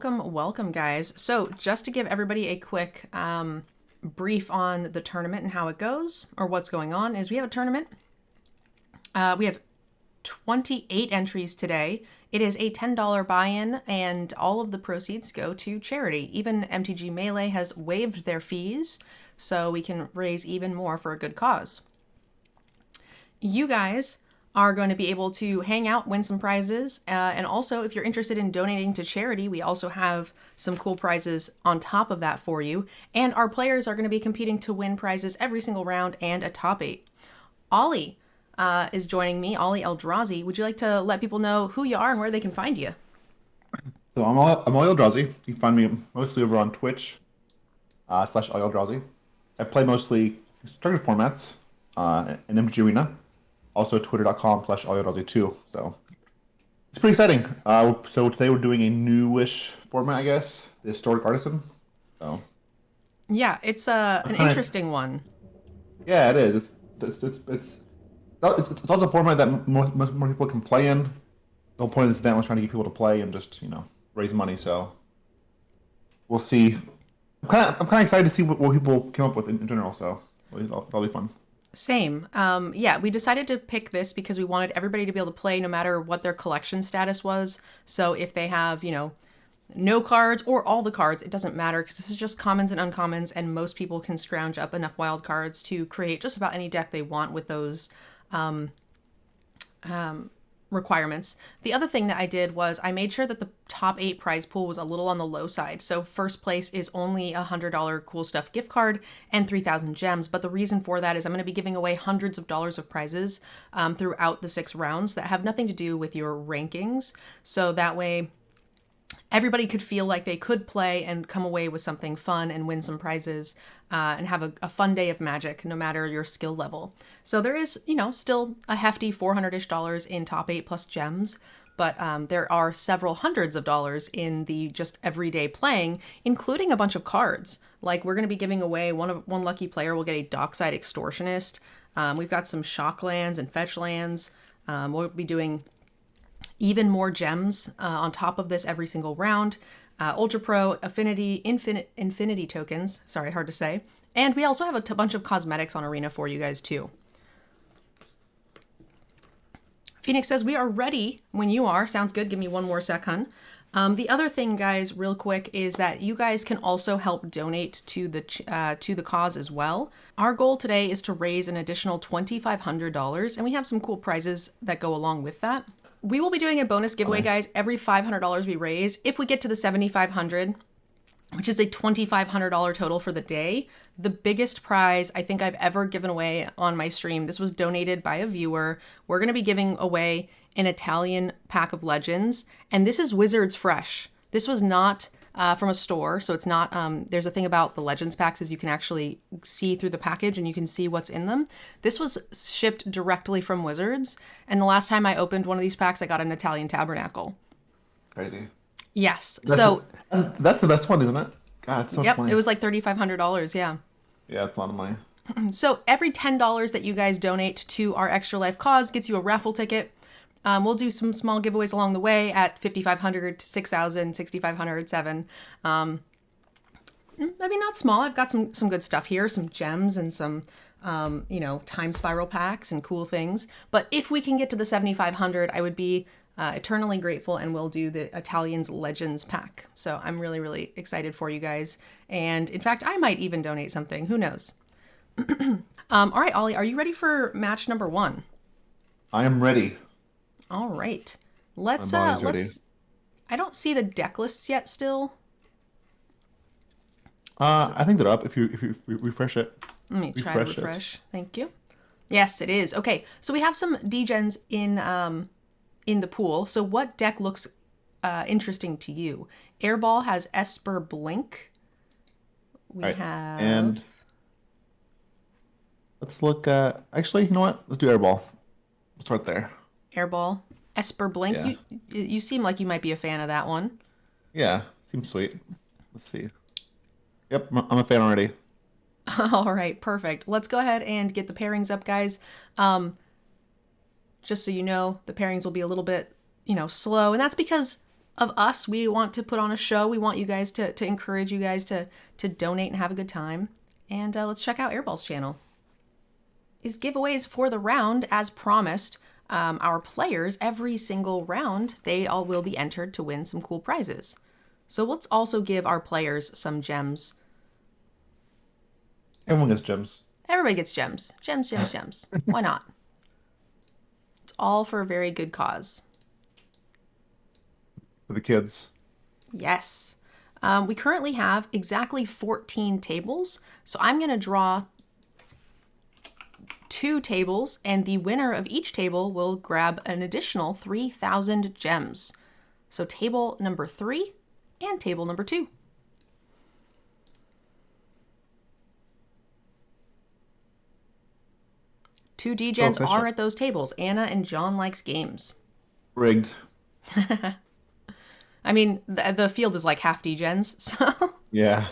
welcome, guys. So just to give everybody a quick brief on the tournament and how it goes, or what's going on, is we have a tournament. We have 28 entries today. It is a $10 buy-in, and all of the proceeds go to charity. Even MTG Melee has waived their fees, so we can raise even more for a good cause. You guys are going to be able to hang out, win some prizes, and also if you're interested in donating to charity, we also have some cool prizes on top of that for you. And our players are going to be competing to win prizes every single round and a top 8. Ollie is joining me, Ollie Eldrazi. Would you like to let people know who you are and where they can find you? So I'm Ollie Eldrazi. You can find me mostly over on Twitch /Ollie Eldrazi. I play mostly structured formats in MTG Arena. Also twitter.com/Ollie Eldrazi too. So it's pretty exciting. So today we're doing a newish format, I guess, the historic Artisan. So Yeah, it's an interesting one. yeah, it is. It's also a format that more people can play in. The whole point of this event was trying to get people to play and just raise money. So we'll see. I'm kind of excited to see what people come up with in general. So that'll be fun. Same. Yeah, we decided to pick this because we wanted everybody to be able to play no matter what their collection status was. So if they have, no cards or all the cards, it doesn't matter because this is just commons and uncommons, and most people can scrounge up enough wild cards to create just about any deck they want with those requirements. The other thing that I did was I made sure that the top 8 prize pool was a little on the low side. So first place is only a $100 cool stuff gift card and 3,000 gems. But the reason for that is I'm going to be giving away hundreds of dollars of prizes throughout the 6 rounds that have nothing to do with your rankings. So that way everybody could feel like they could play and come away with something fun and win some prizes and have a fun day of Magic, no matter your skill level. So there is, still a hefty $400-ish in top 8 plus gems, but there are several hundreds of dollars in the just everyday playing, including a bunch of cards. Like we're going to be giving away one lucky player will get a Dockside Extortionist. We've got some shock lands and fetch lands. We'll be doing even more gems on top of this every single round. Ultra Pro, Infinity tokens. Sorry, hard to say. And we also have a bunch of cosmetics on Arena for you guys too. Phoenix says, we are ready when you are. Sounds good. Give me one more sec, hun. The other thing, guys, real quick, is that you guys can also help donate to the cause as well. Our goal today is to raise an additional $2,500, and we have some cool prizes that go along with that. We will be doing a bonus giveaway, guys, every $500 we raise. If we get to the $7,500, which is a $2,500 total for the day, the biggest prize I think I've ever given away on my stream. This was donated by a viewer. We're going to be giving away an Italian pack of Legends, and this is Wizards Fresh. This was not from a store, so it's not, there's a thing about the Legends packs is you can actually see through the package and you can see what's in them. This was shipped directly from Wizards, and the last time I opened one of these packs, I got an Italian Tabernacle. Crazy. Yes. That's the best one, isn't it? God, it's so much money. It was like $3,500, yeah. Yeah, it's a lot of money. So every $10 that you guys donate to our Extra Life cause gets you a raffle ticket. We'll do some small giveaways along the way at 5,500, 6,000, 6,500, 7. Maybe not small. I've got some good stuff here, some gems and some, time spiral packs and cool things. But if we can get to the 7,500, I would be eternally grateful, and we'll do the Italians Legends pack. So I'm really, really excited for you guys. And in fact, I might even donate something. Who knows? All right, Ollie, are you ready for match number 1? I am ready. All right. Let's ready. I don't see the deck lists yet still. I think they're up if you refresh it. Let me try to refresh. Thank you. Yes, it is. Okay. So we have some Degens in the pool. So what deck looks interesting to you? Airball has Esper Blink. We have, and let's look at, actually, you know what? Let's do Airball. We'll start there. Airball, Esper Blink. Yeah. You seem like you might be a fan of that one. Yeah, seems sweet. Let's see. Yep, I'm a fan already. All right, perfect. Let's go ahead and get the pairings up, guys. Just so you know, the pairings will be a little bit, slow, and that's because of us. We want to put on a show. We want you guys to encourage you guys to donate and have a good time. And let's check out Airball's channel. Is giveaways for the round as promised. Our players, every single round, they all will be entered to win some cool prizes. So let's also give our players some gems. Everyone gets gems. Everybody gets gems. Gems, gems, gems. Why not? It's all for a very good cause. For the kids. Yes. We currently have exactly 14 tables. So I'm going to draw 2 tables, and the winner of each table will grab an additional 3,000 gems. So table number 3 and table number 2. Two Degens are at those tables. Anna and John likes games. Rigged. I mean, the field is like half Degens, so. Yeah.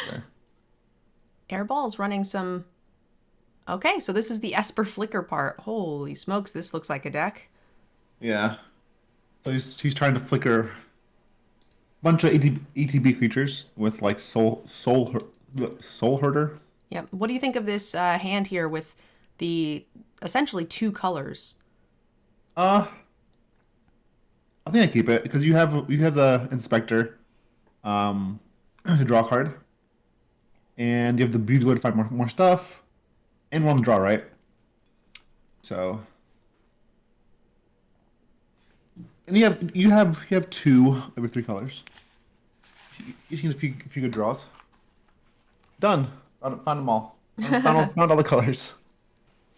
Okay. Airball's running some. Okay, so this is the Esper Flicker part. Holy smokes, this looks like a deck. Yeah. So he's trying to flicker a bunch of ETB creatures with like soul herder. Yep. What do you think of this hand here with the essentially 2 colors? I think I keep it because you have the inspector, to draw a card, and you have the beauty to find more stuff, and one on the draw, right? So, and you have 2 every 3 colors. You see a few good draws. Done. Found them all. Found all the colors.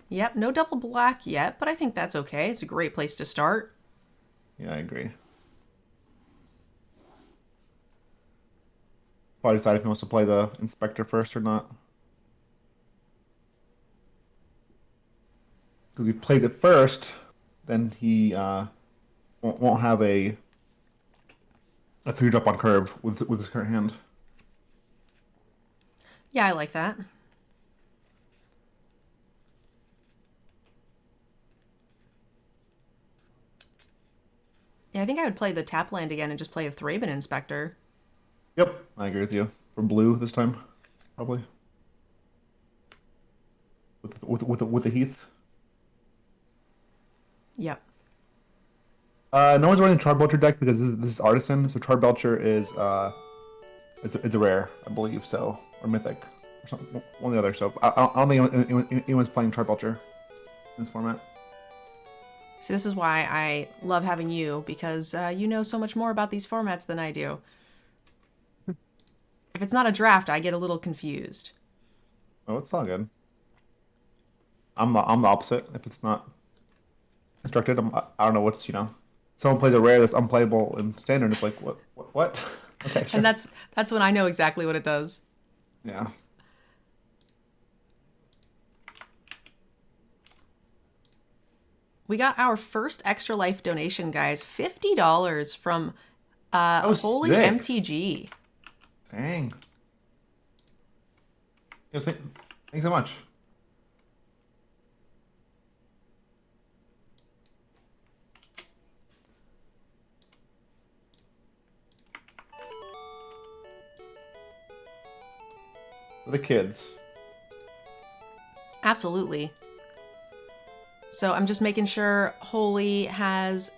Yep. No double black yet, but I think that's okay. It's a great place to start. Yeah, I agree. Probably decide if he wants to play the inspector first or not. Because if he plays it first, then he won't have a 3-drop on curve with his current hand. Yeah, I like that. Yeah, I think I would play the tap land again and just play a Thraben Inspector. Yep, I agree with you. For blue this time, probably. With the Heath. Yep. No one's running Charbelcher deck because this is Artisan, so Charbelcher is a rare, I believe, so, or mythic, or something, one or the other. So I don't think anyone's playing Charbelcher in this format. So this is why I love having you, because you know so much more about these formats than I do. If it's not a draft, I get a little confused. Oh, it's all good. I'm the opposite. If it's not constructed, I don't know what's, someone plays a rare that's unplayable in standard. It's like what? Okay, sure. And that's when I know exactly what it does. Yeah. We got our first Extra Life donation, guys. $50 from Holy sick. MTG. Dang. Yes, thanks so much. For the kids. Absolutely. So I'm just making sure Holy has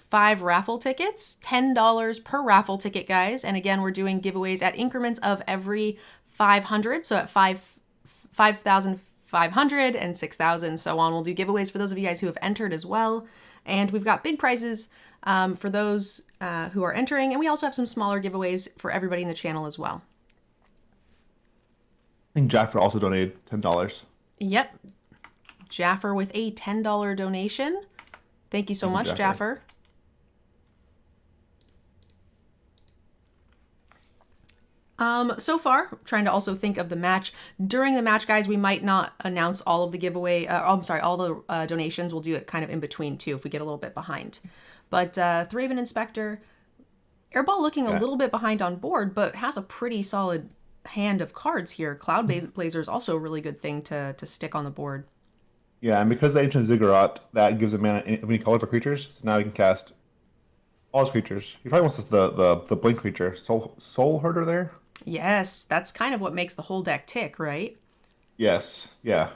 5 raffle tickets, $10 per raffle ticket, guys. And again, we're doing giveaways at increments of every 500. So at 5,500 and 6,000, so on. We'll do giveaways for those of you guys who have entered as well. And we've got big prizes for those who are entering. And we also have some smaller giveaways for everybody in the channel as well. I think Jaffer also donated $10. Yep. Jaffer with a $10 donation. Thank you so much, Jaffer. So far, trying to also think of the match. During the match, guys, we might not announce all of the giveaway. All the donations. We'll do it kind of in between, too, if we get a little bit behind. But Thraben Inspector, Airball looking a little bit behind on board, but has a pretty solid hand of cards here. Cloud Blazer is also a really good thing to stick on the board. Yeah, and because the Ancient Ziggurat, that gives a mana of any color for creatures, so now you can cast All his creatures. He probably wants the blink creature. Soul Herder there? Yes, that's kind of what makes the whole deck tick, right? Yes. Yeah.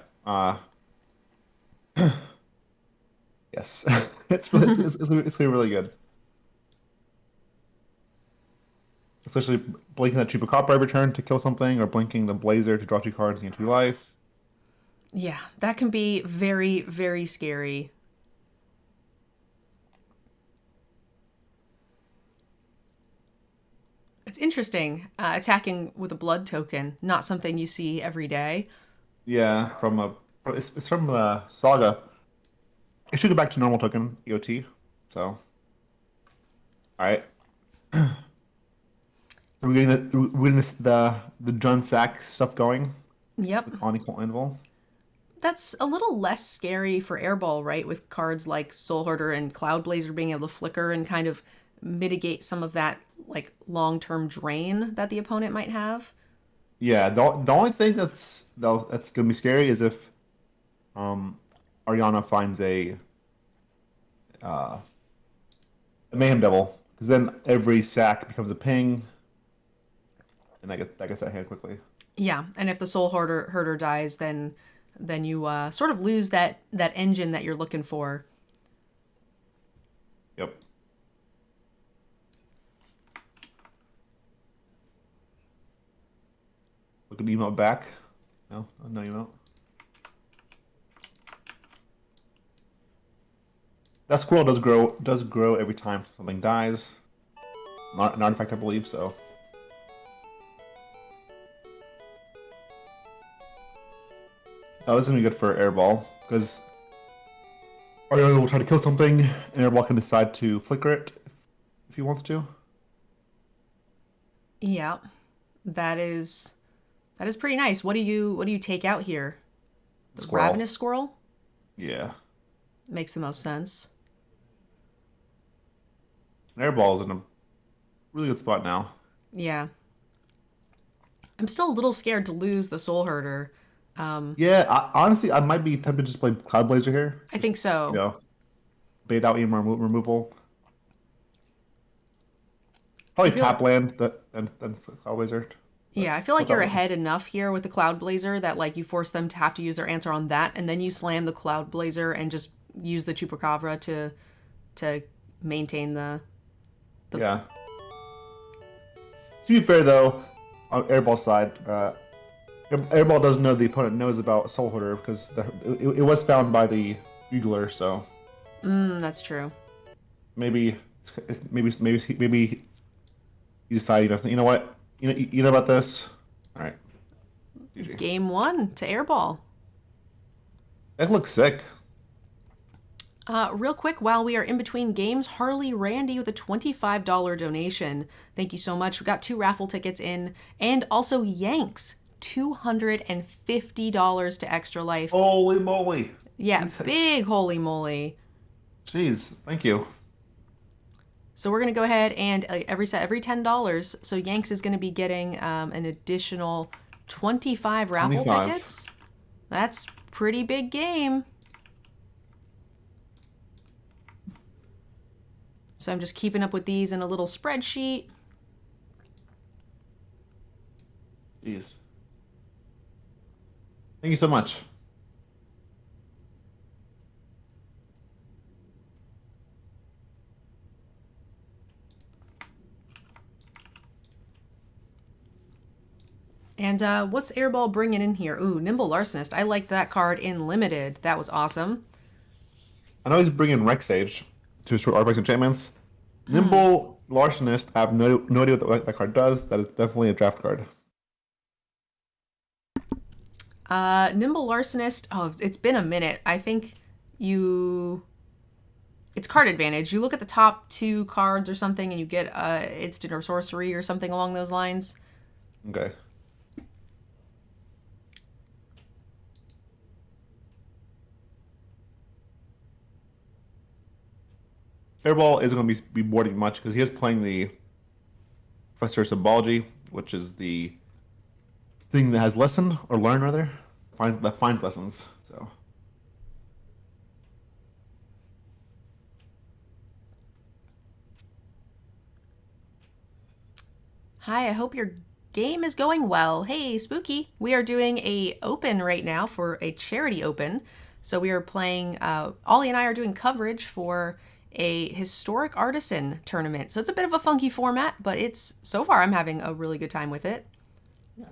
Yes. It's gonna be really good. Especially blinking that Chupacabra every turn to kill something, or blinking the Blazer to draw 2 cards and gain 2 life. Yeah, that can be very, very scary. It's interesting. Attacking with a blood token, not something you see every day. Yeah, it's from the Saga. It should go back to normal token EOT. So, all right. We're getting the John Sack stuff going Yep. with Unequal Anvil. That's a little less scary for Airball, right? With cards like Soul Hoarder and Cloud Blazer being able to flicker and kind of mitigate some of that like long-term drain that the opponent might have. Yeah, the only thing that's gonna be scary is if um Ariana finds a Mayhem Devil, because then every sack becomes a ping, and that gets that hand quickly. Yeah, and if the Soul Hoarder dies, then you sort of lose that engine that you're looking for. Yep. Look at the emote back. No emote. That squirrel does grow every time something dies. Not an artifact, I believe so. Oh, this is gonna be good for Airball, because Ariana will try to kill something, and Airball can decide to flicker it if he wants to. Yeah, that is that is pretty nice. What do you take out here? The Squirrel. Ravenous Squirrel Yeah. makes the most sense. And Airball's in a really good spot now. Yeah, I'm still a little scared to lose the Soul Herder. Yeah, honestly, I might be tempted to just play Cloud Blazer here. I think You so. know, bait out removal. I Probably feel tap land that and Cloud Blazer. But Yeah, I feel like without you're one. ahead enough here with the Cloud Blazer that like you force them to have to use their answer on that, and then you slam the Cloud Blazer and just use the Chupacabra to maintain the. Yeah. To be fair though, on Airball side, Airball does know the opponent knows about Soul Hoarder, because it was found by the Bugler, so That's true. maybe maybe he decided, you know what, you know about this. All right, GG. Game one to Airball. That looks sick. Real quick, while we are in between games, Harley Randy with a $25 donation. Thank you so much. We got 2 raffle tickets in, and also Yanks, $250 to Extra Life. Holy moly! Yeah, Jesus. big holy moly. Jeez, thank you. So we're gonna go ahead and every $10. So Yanks is gonna be getting an additional 25 raffle 25. tickets. That's pretty big game. So I'm just keeping up with these in a little spreadsheet. Jeez. Thank you so much. And what's Airball bringing in here? Ooh, Nimble Larcenist. I liked that card in Limited. That was awesome. I know he's bringing Rex Age to restore artifacts and enchantments. Nimble Larcenist, I have no idea what that card does. That is definitely a draft card. Nimble Larcenist. Oh, it's been a minute. I think you. It's card advantage. You look at the top 2 cards or something, and you get instant or sorcery or something along those lines. Okay. Airball isn't going to be boarding much, because he is playing the Professor Symbology, which is the thing that has lesson, or learn rather, that finds lessons. So Hi, I hope your game is going well. Hey, Spooky. We are doing a open right now for a charity open. So we are playing. Ollie and I are doing coverage for a historic artisan tournament. So it's a bit of a funky format, but it's so far I'm having a really good time with it. Yeah.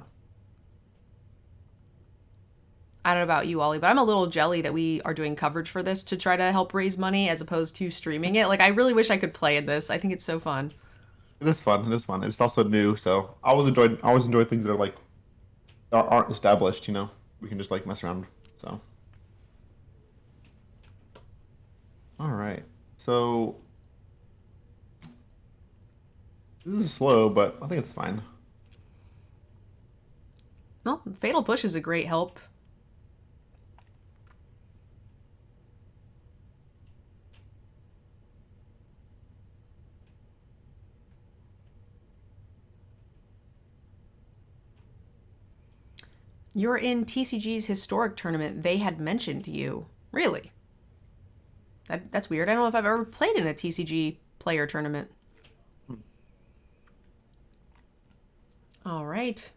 I don't know about you, Ollie, but I'm a little jelly that we are doing coverage for this to try to help raise money as opposed to streaming it. Like, I really wish I could play in this. I think it's so fun. It is fun. It is fun. It's also new, so I always enjoy things that are like aren't established. We can just like mess around. So, all right. So this is slow, but I think it's fine. Well, Fatal Push is a great help. You're in TCG's historic tournament. They had mentioned you. Really? That's weird. I don't know if I've ever played in a TCG player tournament. All right.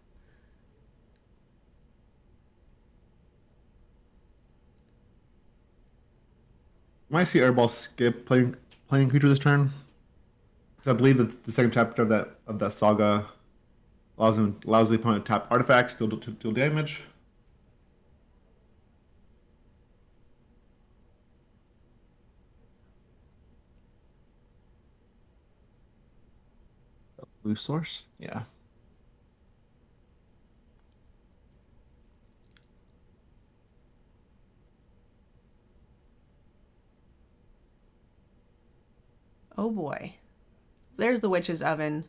Might see Airball skip playing creature this turn because I believe that the second chapter of that saga allows the opponent to tap artifacts, deal damage. Blue source, yeah. Oh boy. There's the witch's oven.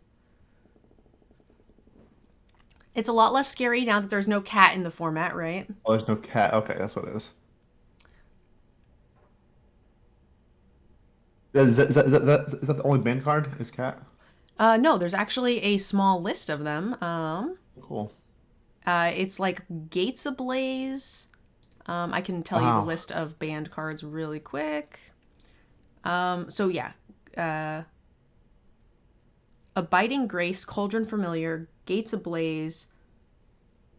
It's a lot less scary now that there's no cat in the format, right? Oh, there's no cat. Okay, that's what it is. Is that the only banned card? Is cat? No, there's actually a small list of them. Cool. It's like Gates Ablaze. I can tell you the Wow. list of banned cards really quick. So yeah, Abiding Grace, Cauldron Familiar, Gates Ablaze,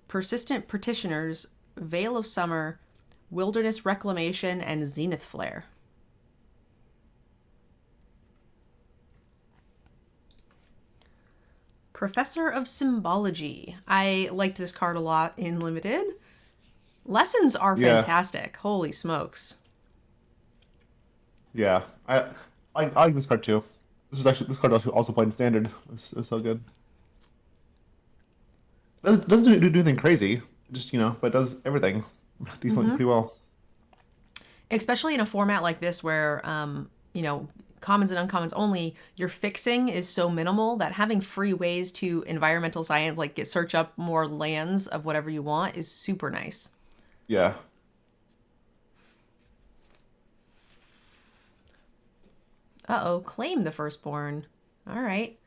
Persistent Petitioners, Veil of Summer, Wilderness Reclamation, and Zenith Flare. Professor of Symbology. I liked this card a lot in Limited. Lessons are Yeah, fantastic. Holy smokes. yeah. I like this card too. This card also played in standard. It's so good. Doesn't do anything crazy. Just but it does everything decently pretty well. Especially in a format like this where, commons and uncommons only, your fixing is so minimal that having free ways to environmental science, like get search up more lands of whatever you want, is super nice. Yeah. Uh-oh, claim the firstborn. All right.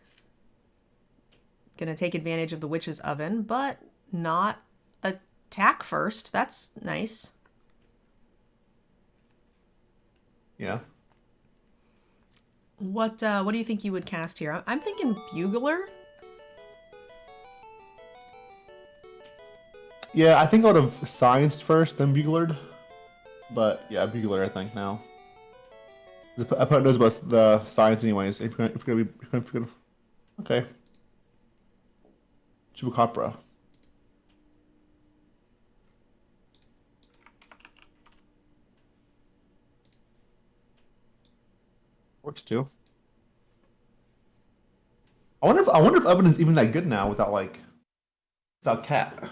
Gonna take advantage of the witch's oven, but not attack first. That's nice. Yeah. What do you think you would cast here? I'm thinking Bugler. Yeah, I think I would have scienced first, then buglered. But yeah, bugler, I think now. The opponent knows about the science anyways. If you're gonna okay. Chupacabra. Works too. I wonder if Evan is even that good now without cat.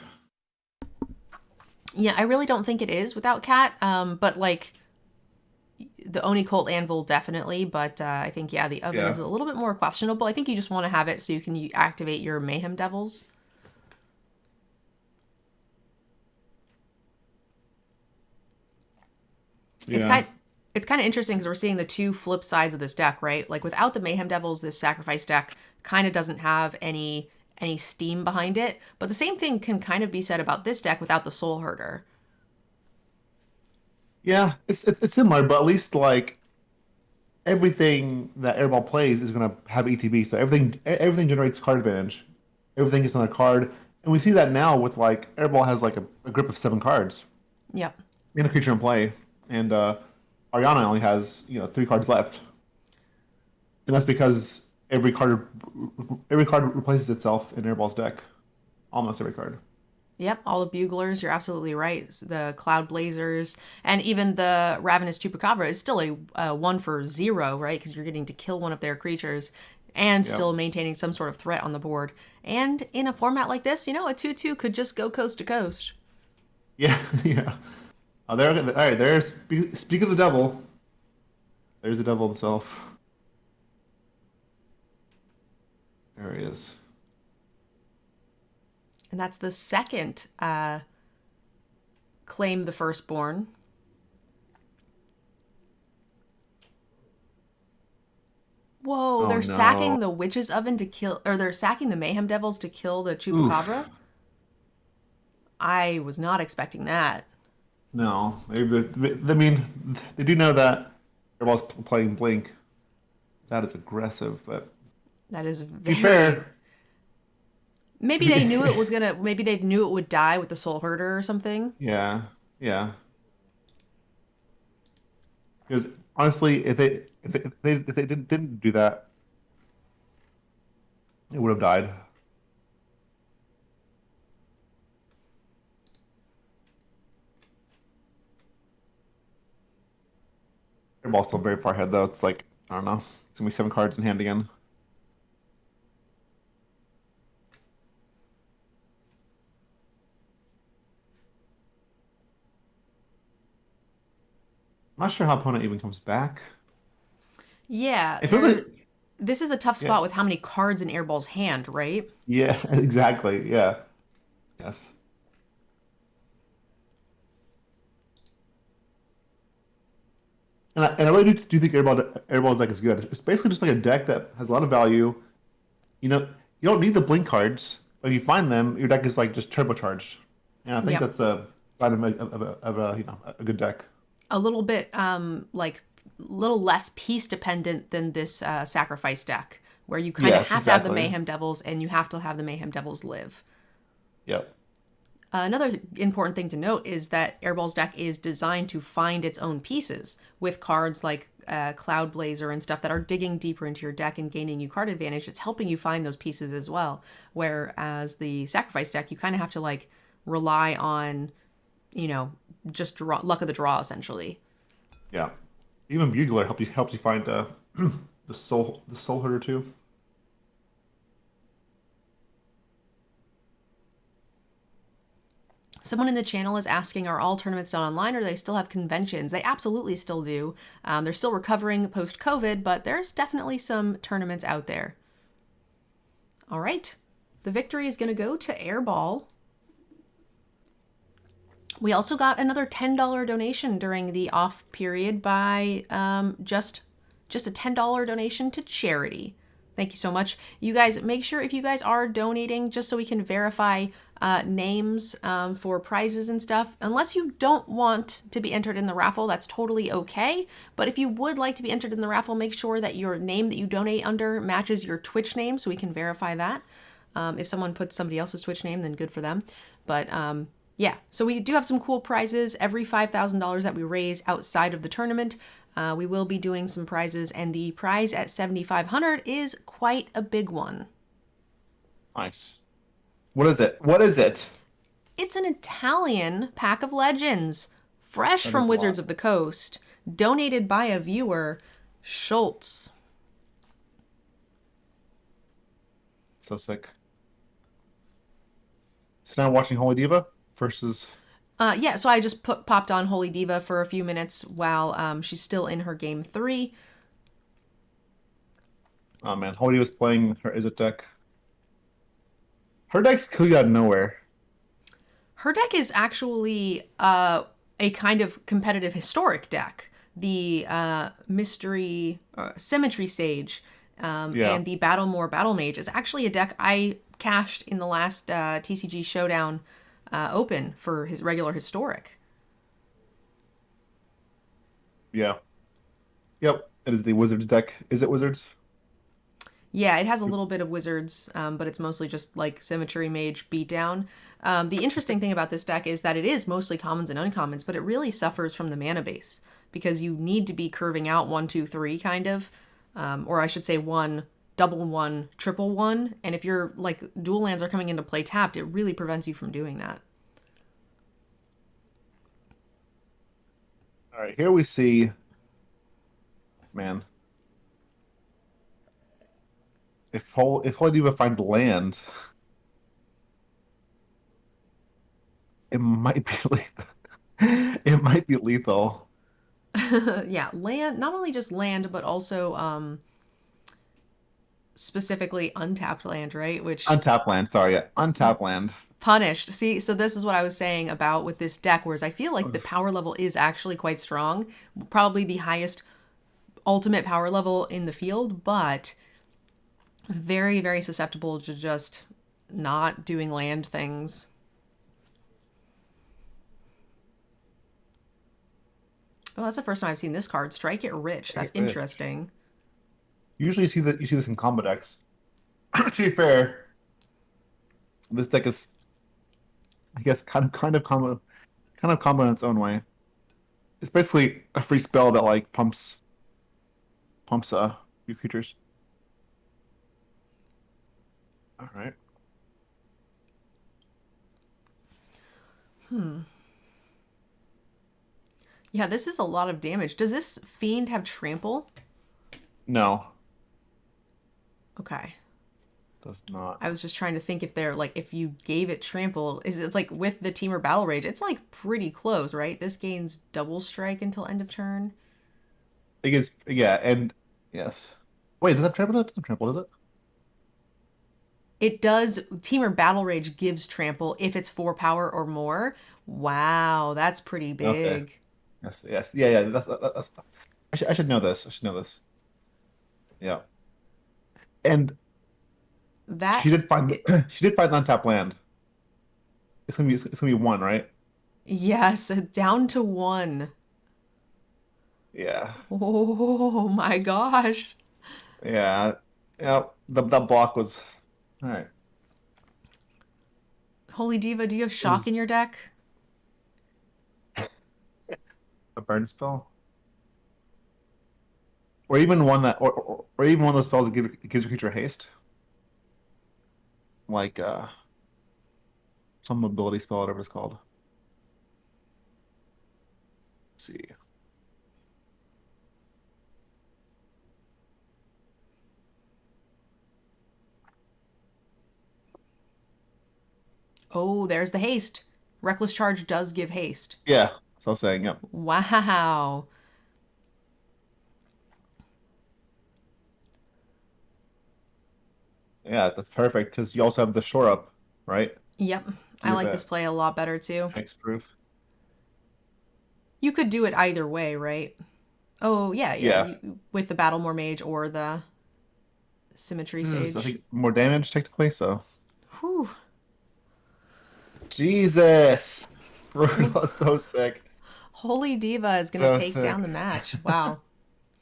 Yeah, I really don't think it is without Cat. But like the Oni Colt Anvil definitely, but I think yeah, the oven Yeah. is a little bit more questionable. I think you just want to have it so you can activate your Mayhem Devils. It's Yeah. kind it's kind of interesting because we're seeing the two flip sides of this deck, right? Like without the Mayhem Devils, this sacrifice deck kind of doesn't have any steam behind it. But the same thing can kind of be said about this deck without the Soul Herder. Yeah, it's similar, but at least like everything that Airball plays is gonna have ETB, so everything generates card advantage. Everything is on a card, and we see that now with like Airball has like a grip of 7 cards Yep. in a creature in play, and Ariana only has 3 cards left, and that's because every card replaces itself in Airball's deck, almost every card. Yep, all the buglers, you're absolutely right. The Cloud Blazers, and even the Ravenous Chupacabra is still a 1 for 0, right? Because you're getting to kill one of their creatures and Yep. still maintaining some sort of threat on the board. And in a format like this, a 2/2 could just go coast to coast. Yeah, yeah. There. All right. There's speak of the devil. There's the devil himself. There he is. And that's the second Claim the Firstborn. Whoa, Oh they're no. sacking the Witch's Oven to kill, or they're sacking the Mayhem Devils to kill the Oof. Chupacabra? I was not expecting that. No. I mean, they do know that Airball's playing Blink. That is aggressive, but That is to be very. fair, Maybe they knew it was gonna. Maybe they knew it would die with the Soul Herder or something. yeah, yeah. Because honestly, if they didn't do that, it would have died. Airball's still very far ahead though. It's like I don't know. It's gonna be 7 cards in hand again. I'm not sure how opponent even comes back. Yeah, It feels like this is a tough yeah, spot with how many cards in Airball's hand, right? yeah, exactly. Yeah. Yes. And I really do think Airball deck is good. It's basically just like a deck that has a lot of value. You don't need the blink cards, but if you find them, your deck is like just turbocharged. And I think Yep. that's a sign of a good deck. A little bit like little less piece dependent than this sacrifice deck, where you kind of Yes, have to have the exactly. Mayhem Devils and you have to have the Mayhem Devils live. Yep. Another important thing to note is that Airball's deck is designed to find its own pieces with cards like Cloud Blazer and stuff that are digging deeper into your deck and gaining you card advantage. It's helping you find those pieces as well. Whereas the Sacrifice deck, you kind of have to like rely on, you know, just luck of the draw essentially. Yeah. Even Bugler helps you find the soul herder too. Someone in the channel is asking, are all tournaments done online or do they still have conventions? They absolutely still do. They're still recovering post COVID, but there's definitely some tournaments out there. All right. The victory is going to go to Airball. We also got another $10 donation during the off period by just a $10 donation to charity. Thank you so much. You guys, make sure if you guys are donating, just so we can verify names for prizes and stuff. Unless you don't want to be entered in the raffle, that's totally okay. But if you would like to be entered in the raffle, make sure that your name that you donate under matches your Twitch name so we can verify that. If someone puts somebody else's Twitch name, then good for them. But yeah, so we do have some cool prizes. Every $5,000 that we raise outside of the tournament, we will be doing some prizes, and the prize at 7,500 is quite a big one. Nice. What is it? What is it? It's an Italian pack of legends, fresh That from is a Wizards lot. of the Coast, donated by a viewer, Schultz. So sick. So now watching Holy Diva versus. Yeah, so I just popped on Holy Diva for a few minutes while she's still in her game 3. Oh man, Holy Diva's playing her Izzet deck. Her deck's kill you out of nowhere. Her deck is actually a kind of competitive historic deck. The Mystery Symmetry Stage Yeah. and the Battlemore Battle Mage is actually a deck I cashed in the last TCG Showdown Open for his regular historic. Yeah. Yep. It is the Wizards deck. Is it Wizards? Yeah, it has a little bit of wizards, but it's mostly just like symmetry, mage, beatdown. The interesting thing about this deck is that it is mostly commons and uncommons, but it really suffers from the mana base because you need to be curving out one, two, three, kind of, or I should say one, double one, triple one. And if your like dual lands are coming into play tapped, it really prevents you from doing that. All right, here we see, man, if Holy Diva finds land, it might be lethal. It might be lethal. Yeah, land, not only just land, but also specifically untapped land, right? Which Untap land, sorry, yeah. Untap land. punished. See, so this is what I was saying about with this deck, whereas I feel like the power level is actually quite strong, probably the highest ultimate power level in the field, but very, very susceptible to just not doing land things. Oh, that's the first time I've seen this card. Strike it rich. That's interesting. Usually you see this in combo decks. To be fair, this deck is, I guess, kind of combo in its own way. It's basically a free spell that like pumps your creatures. All right. Yeah, this is a lot of damage. Does this fiend have trample? No, Okay. does not. I was just trying to think if they're like if you gave it trample, is it's like with the Teamer Battle Rage, it's like pretty close, right? This gains double strike until end of turn. I guess yeah, and yes. Wait, does that trample? It doesn't trample, does it? It does Teamer Battle Rage gives trample if it's 4 power or more. Wow, that's pretty Okay. big. Yes, yes, yeah, yeah. That's. I should know this. I should know this. Yeah. And That it, she did find the untapped land. It's gonna be one, right? yes, down to 1. Yeah. Oh my gosh. Yeah. Yeah. That block was all right. Holy Diva, do you have It shock was in your deck? a burn spell. Or even one that or even one of those spells that gives your creature haste. Like some ability spell, whatever it's called. Let's see. Oh, there's the haste. Reckless Charge does give haste. Yeah. So I was saying, yeah. Wow. Yeah, that's perfect because you also have the shore up, right? Yep. I You have like this that play a lot better too. hexproof. You could do it either way, right? Oh, yeah, yeah. Yeah. With the Battlemore Mage or the Symmetry This is, I Sage. think, more damage technically, so Whew. Jesus. Brutal, so sick. Holy Diva is going to So take down sick. the match. Wow.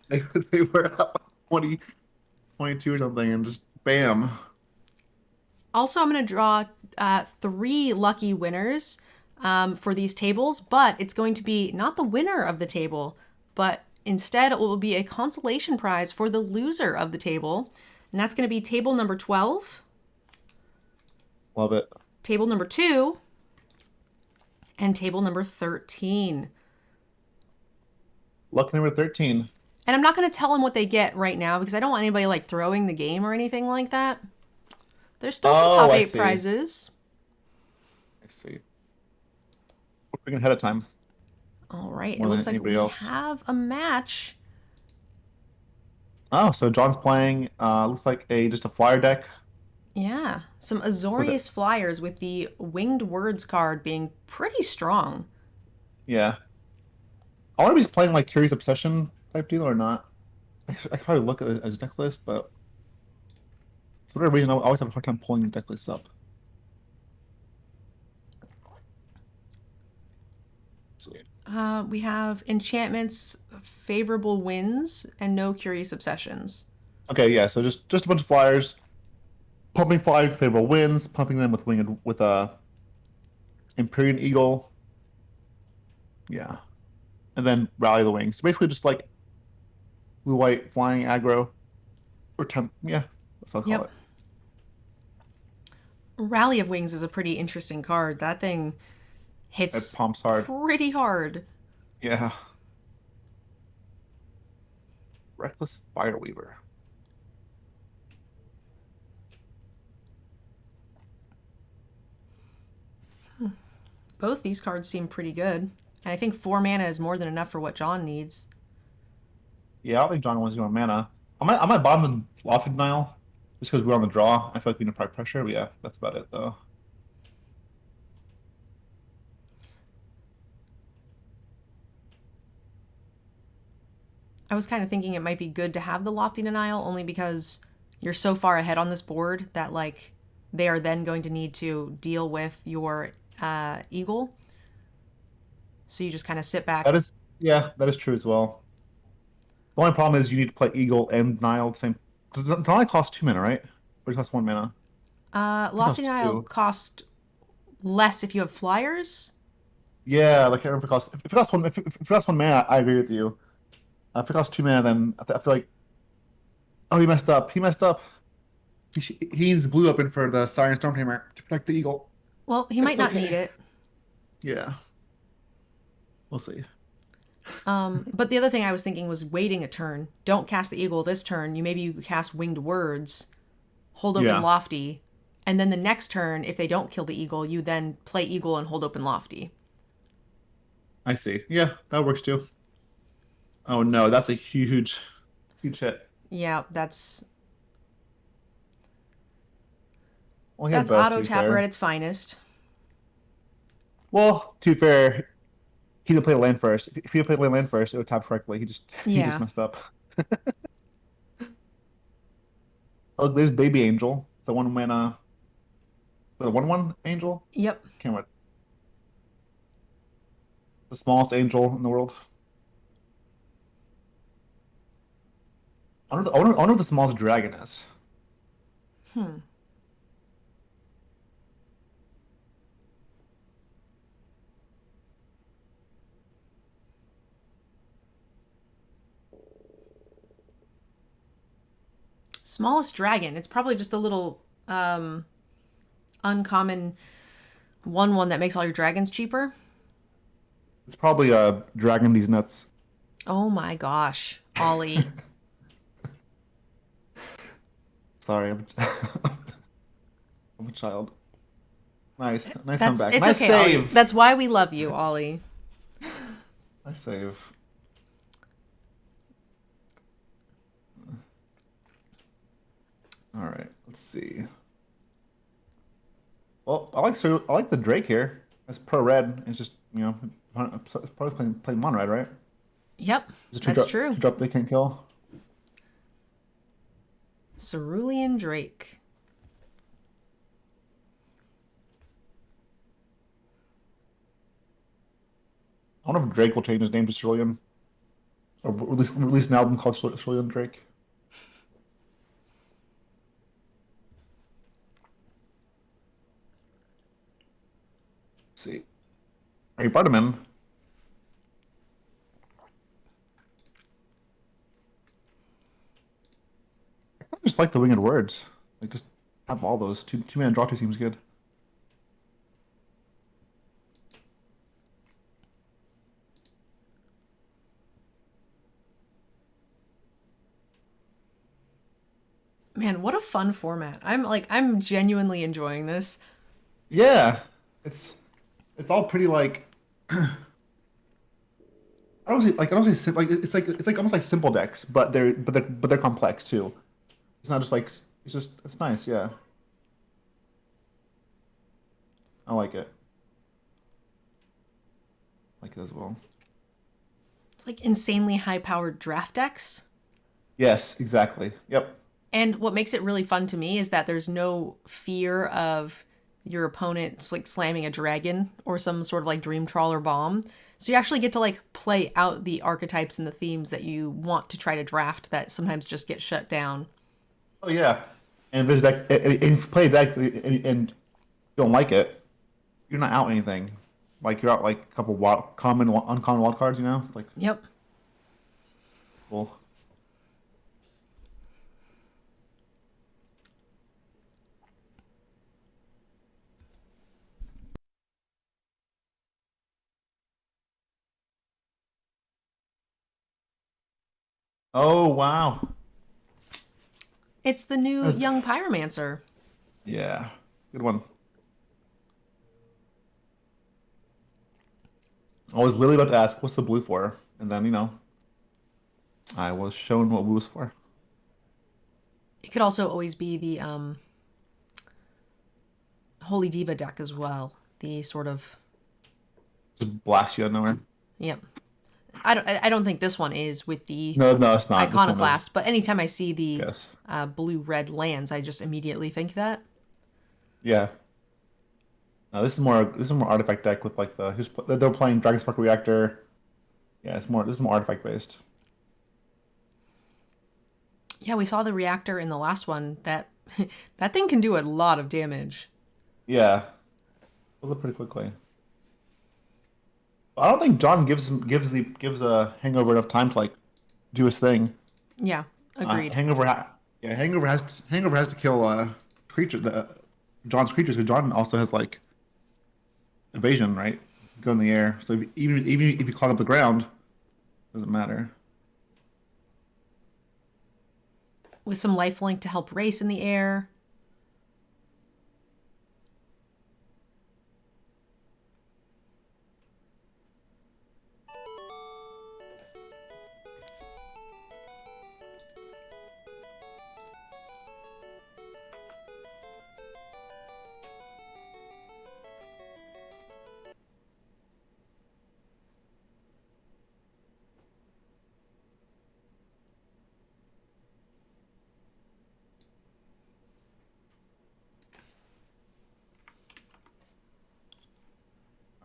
They were up 20, 22 or something, and just bam. Also, I'm going to draw 3 lucky winners for these tables, but it's going to be not the winner of the table, but instead it will be a consolation prize for the loser of the table. And that's going to be table number 12, Love it. table number 2, and table number 13. Luck number 13. And I'm not going to tell them what they get right now because I don't want anybody like throwing the game or anything like that. There's still some Oh, top I 8 see. prizes. I see. We're picking ahead of time All right, it more than looks like anybody we else. have a match. Oh, so John's playing looks like a just a flyer deck Yeah, some with it. Azorius Flyers with the Winged Words card being pretty strong. Yeah. I wonder if he's playing like Curious Obsession type deal or not. I could probably look at his deck list, but for whatever reason, I always have a hard time pulling the deck lists up. Let's see. We have enchantments, favorable winds, and no curious obsessions. Okay, yeah. So just a bunch of flyers, pumping flyers, favorable winds, pumping them with winged with a Empyrean Eagle. Yeah, and then rally the wings. Basically, just like blue white flying aggro or temp. Yeah, that's what I'll call Yep. it. Rally of Wings is a pretty interesting card. That thing It hits pumps hard. pretty hard. Yeah, Reckless Fireweaver. Both these cards seem pretty good. And I think 4 mana is more than enough for what John needs. Yeah, I don't think John wants to go on mana. I might bottom the Lofted Nile just because we're on the draw. I feel like we need to apply pressure. But yeah, that's about it though. I was kind of thinking it might be good to have the Lofty Denial only because you're so far ahead on this board that, like, they are then going to need to deal with your Eagle. So you just kind of sit back. That is yeah, that is true as well. The only problem is you need to play Eagle and Nile at the same. It only costs 2 mana, right? Or it costs 1 mana. It Lofty costs Denial two. cost less if you have flyers. Yeah, like I don't know if it costs if it costs one if it costs 1 mana, I agree with you. If it costs 2 mana, then I feel like oh he messed up. He messed up. He's blue up in for the Siren Stormtamer to protect the Eagle. Well, he might It's not need okay. it. Yeah, we'll see. But the other thing I was thinking was waiting a turn. Don't cast the Eagle this turn. You cast Winged Words, hold open Yeah, Lofty, and then the next turn, if they don't kill the Eagle, you then play Eagle and hold open Lofty. I see. Yeah, that works too. Oh no, that's a huge, huge hit. Yeah, that's Well, he had that's both, to auto be tapper at fair. its finest. Well, to be fair, he didn't play land first. If he had played land first, it would tap correctly. He just Yeah. messed up. Oh, look, there's Baby Angel. It's a 1 mana, the 1/1 angel. Yep. Can't remember the smallest angel in the world. I wonder what the smallest dragon is. Smallest dragon. It's probably just a little uncommon one that makes all your dragons cheaper. It's probably a dragon. These nuts. Oh my gosh, Ollie. Sorry, I'm a child. Nice That's comeback. it's Nice okay, Ollie. save. That's why we love you, Ollie. Nice save. All right, let's see. Well, I like the Drake here. It's pro red. It's just it's probably playing mono red, right? Yep, Is it that's true. two drop they can't kill? Cerulean Drake. I wonder if Drake will change his name to Cerulean, or release an album called Cerulean Drake. Let's see. Are you Bartaman? I just like the winged words. Like just have all those. Two man draw two seems good. Man, what a fun format. I'm genuinely enjoying this. Yeah, it's it's all pretty like I don't say it's like almost like simple decks, but they're complex too. It's not just like it's nice. Yeah, I like it. I like it as well. It's like insanely high powered draft decks. Yes, exactly. Yep. And what makes it really fun to me is that there's no fear of your opponent like slamming a dragon or some sort of like dream trawler bomb. So you actually get to like play out the archetypes and the themes that you want to try to draft that sometimes just get shut down. Oh yeah, and if this deck, and if you play a deck and you don't like it, you're not out anything. Like you're out like a couple common, uncommon wild cards. You know, it's like Yep. well, oh wow, It's the new that's, young pyromancer. yeah, good one. I was literally about to ask, what's the blue for? And then, I was shown what blue was for. It could also always be the Holy Diva deck as well. The sort of Just blast you out of nowhere. yep. I don't think this one is with the No, no, it's not. This one is, iconoclast, but anytime I see the yes. blue red lands, I just immediately think that. Yeah. No, this is more artifact deck with like they're playing Dragon Spark Reactor. Yeah, this is more artifact based. Yeah, we saw the reactor in the last one. That that thing can do a lot of damage. Yeah. Build it pretty quickly. I don't think John gives a Hangover enough time to like do his thing. Yeah, agreed. Hangover has to kill creature John's creatures because John also has like evasion, right? Go in the air. So even if you clog up the ground, doesn't matter. With some lifelink to help race in the air.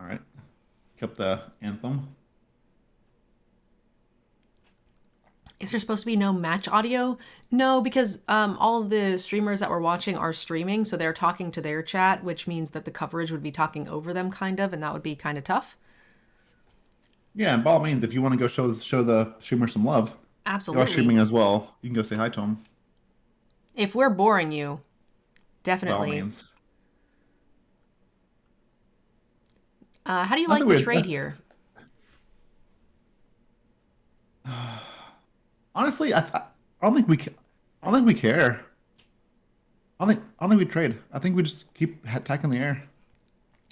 All right. Kept the anthem. Is there supposed to be no match audio? No, because all of the streamers that we're watching are streaming, so they're talking to their chat, which means that the coverage would be talking over them, kind of, and that would be kind of tough. Yeah, and by all means, if you want to go show the streamer some love, you are Absolutely. streaming as well. You can go say hi to him. If we're boring you, By all definitely. means. How do you That's a like the weird. trade That's here? honestly, I don't think we I don't think we care. I don't think we trade. I think we just keep attacking the air.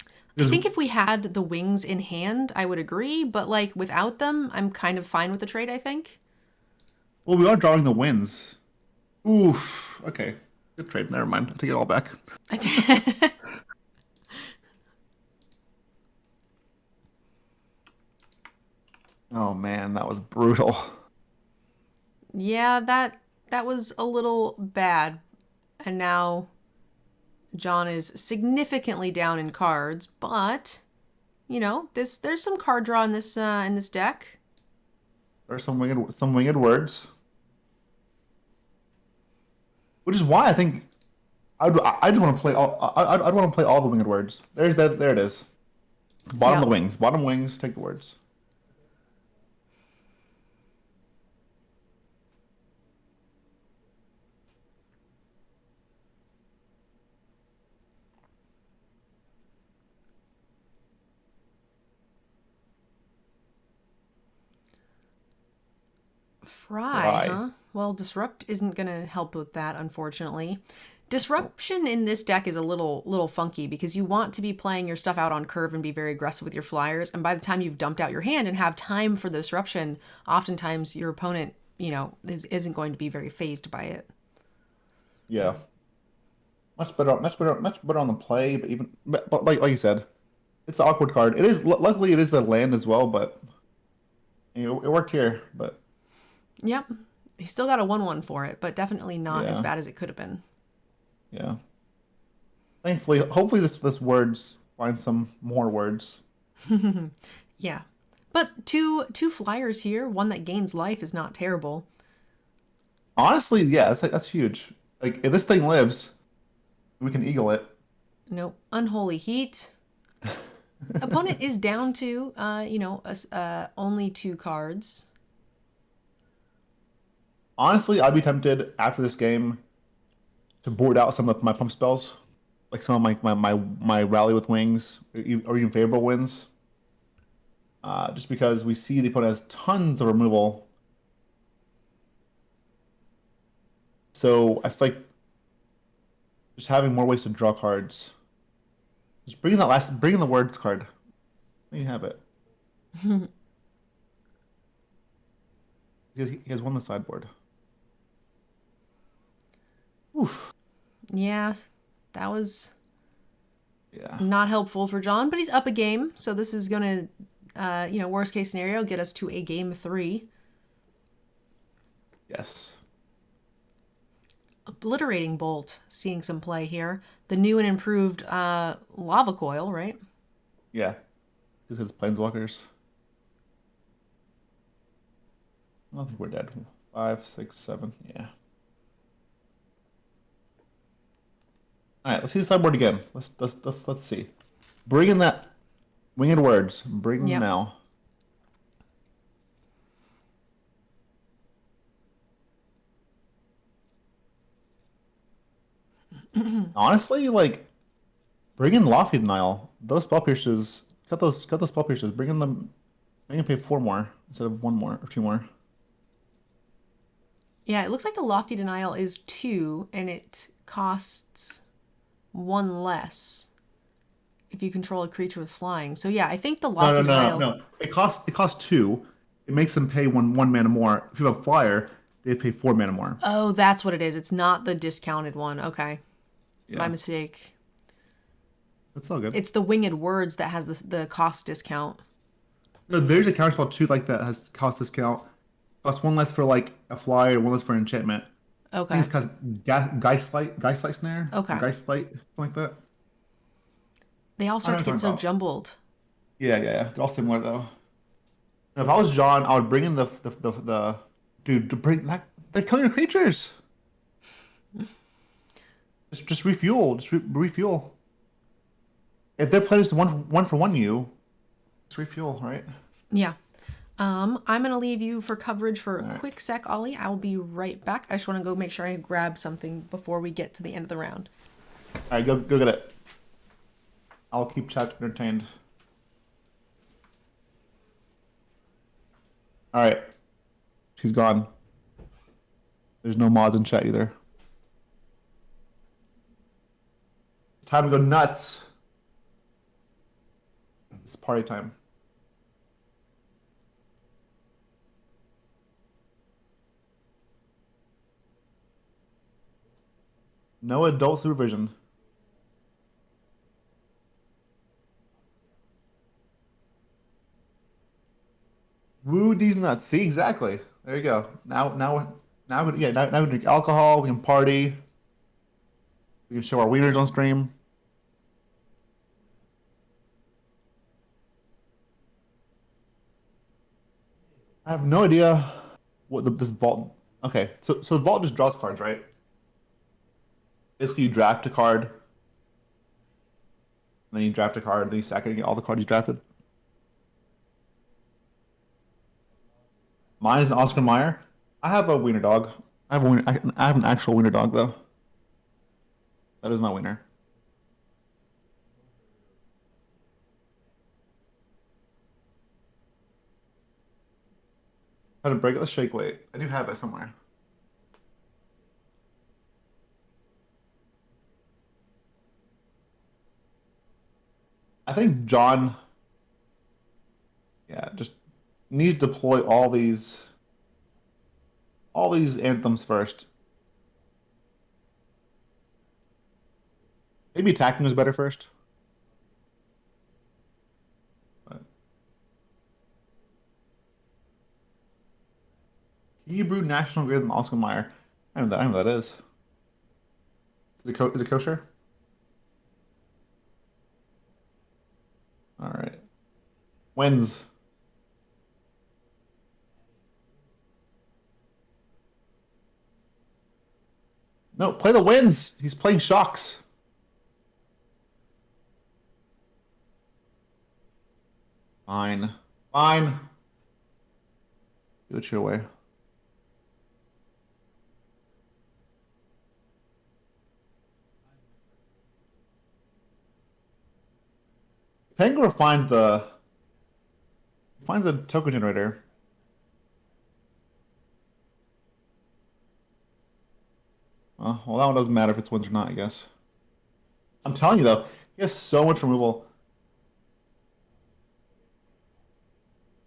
I Because think if we had the wings in hand, I would agree, but like without them, I'm kind of fine with the trade, I think. well, we are drawing the wins. Oof. Okay. Good trade. Never mind. I take it all back. Oh man, that was brutal. Yeah, that was a little bad. And now John is significantly down in cards, but this there's some card draw in this deck. There's some winged words, which is why I think I just want to play I'd want to play all the winged words. There it is. Bottom of Yep. the wings. Bottom wings. Take the words. Fry, Fry. huh? Well, disrupt isn't gonna help with that, unfortunately. Oh, Disruption in this deck is a little funky because you want to be playing your stuff out on curve and be very aggressive with your flyers, and by the time you've dumped out your hand and have time for the disruption, oftentimes your opponent, isn't going to be very phased by it. yeah. Much better. Much better. Much better on the play. But like you said, it's an awkward card. It is. Luckily, it is the land as well. But it worked here. But Yep. He still got a 1/1 for it, but definitely not as yeah. bad as it could have been. Yeah. Thankfully, hopefully this words find some more words. Yeah. But two flyers here, one that gains life is not terrible. Honestly, yeah, that's huge. Like if this thing lives, we can eagle it. Nope. Unholy Heat. Opponent is down to, only 2 cards. Honestly, I'd be tempted after this game to board out some of my pump spells, like some of my rally with wings or even favorable wins. Just because we see the opponent has tons of removal. So I feel like just having more ways to draw cards. Just bring in the words card. There you have it. He has one on the sideboard. Oof. Yeah, that was Yeah. not helpful for John, but he's up a game, so this is going to, worst case scenario, get us to a game 3. Yes. Obliterating Bolt, seeing some play here. The new and improved Lava Coil, right? Yeah. This is planeswalkers. I don't think we're dead. 5, 6, 7. Yeah. All right. Let's see the sideboard again. Let's see. Bring in that winged words. Bring them Yep. now. Honestly, like bring in Lofty Denial. Those spell pierces. Cut those spell pierces. Bring in them. Make them pay 4 more instead of 1 more or 2 more. Yeah, it looks like the Lofty Denial is 2, and it costs 1 less if you control a creature with flying. So yeah, I think the No, Lofty no, no, Denial. no. It costs 2. It makes them pay one mana more. If you have a flyer, they pay 4 mana more. Oh, that's what it is. It's not the discounted one. Okay, my Yeah, mistake. that's all good. It's the Winged Words that has the cost discount. No, there's a counterspell too, like that has cost discount. Costs 1 less for like a flyer, 1 less for enchantment. I think Okay. it's called Geistlight Snare, or Okay. Geistlight, something like that. They all I don't start know to what I'm get so talking about. jumbled. Yeah. They're all similar though. Now, if I was John, I would bring in the dude to bring that. They're killing your creatures. Just refuel. Refuel. If their plan is to one for one you, just refuel, right? Yeah. I'm gonna leave you for coverage for a All right. quick sec, Ollie. I will be right back. I just want to go make sure I grab something before we get to the end of the round. All right, go get it. I'll keep chat entertained. All right, she's gone. There's no mods in chat either. It's time to go nuts. It's party time. No adult supervision. Woo these nuts. See, exactly. There you go. Now we drink alcohol. We can party. We can show our wieners on stream. I have no idea what this vault. Okay, so the vault just draws cards, right? Basically, you draft a card, and then you draft a card, then you sack it and get all the cards you drafted. Mine is an Oscar Mayer. I have a wiener dog. I have an actual wiener dog though. That is my wiener. How to break it? Let's shake weight. I do have it somewhere. I think John, yeah, just needs to deploy all these anthems first. Maybe attacking is better first. But Hebrew National Grid and Oscar Mayer. I know what that is. Is it kosher? All right. Wins. No, play the winds. He's playing shocks. Fine. Fine. Do it your way. Penguin finds the token generator. Well, that one doesn't matter if it's wins or not, I guess. I'm telling you though, he has so much removal.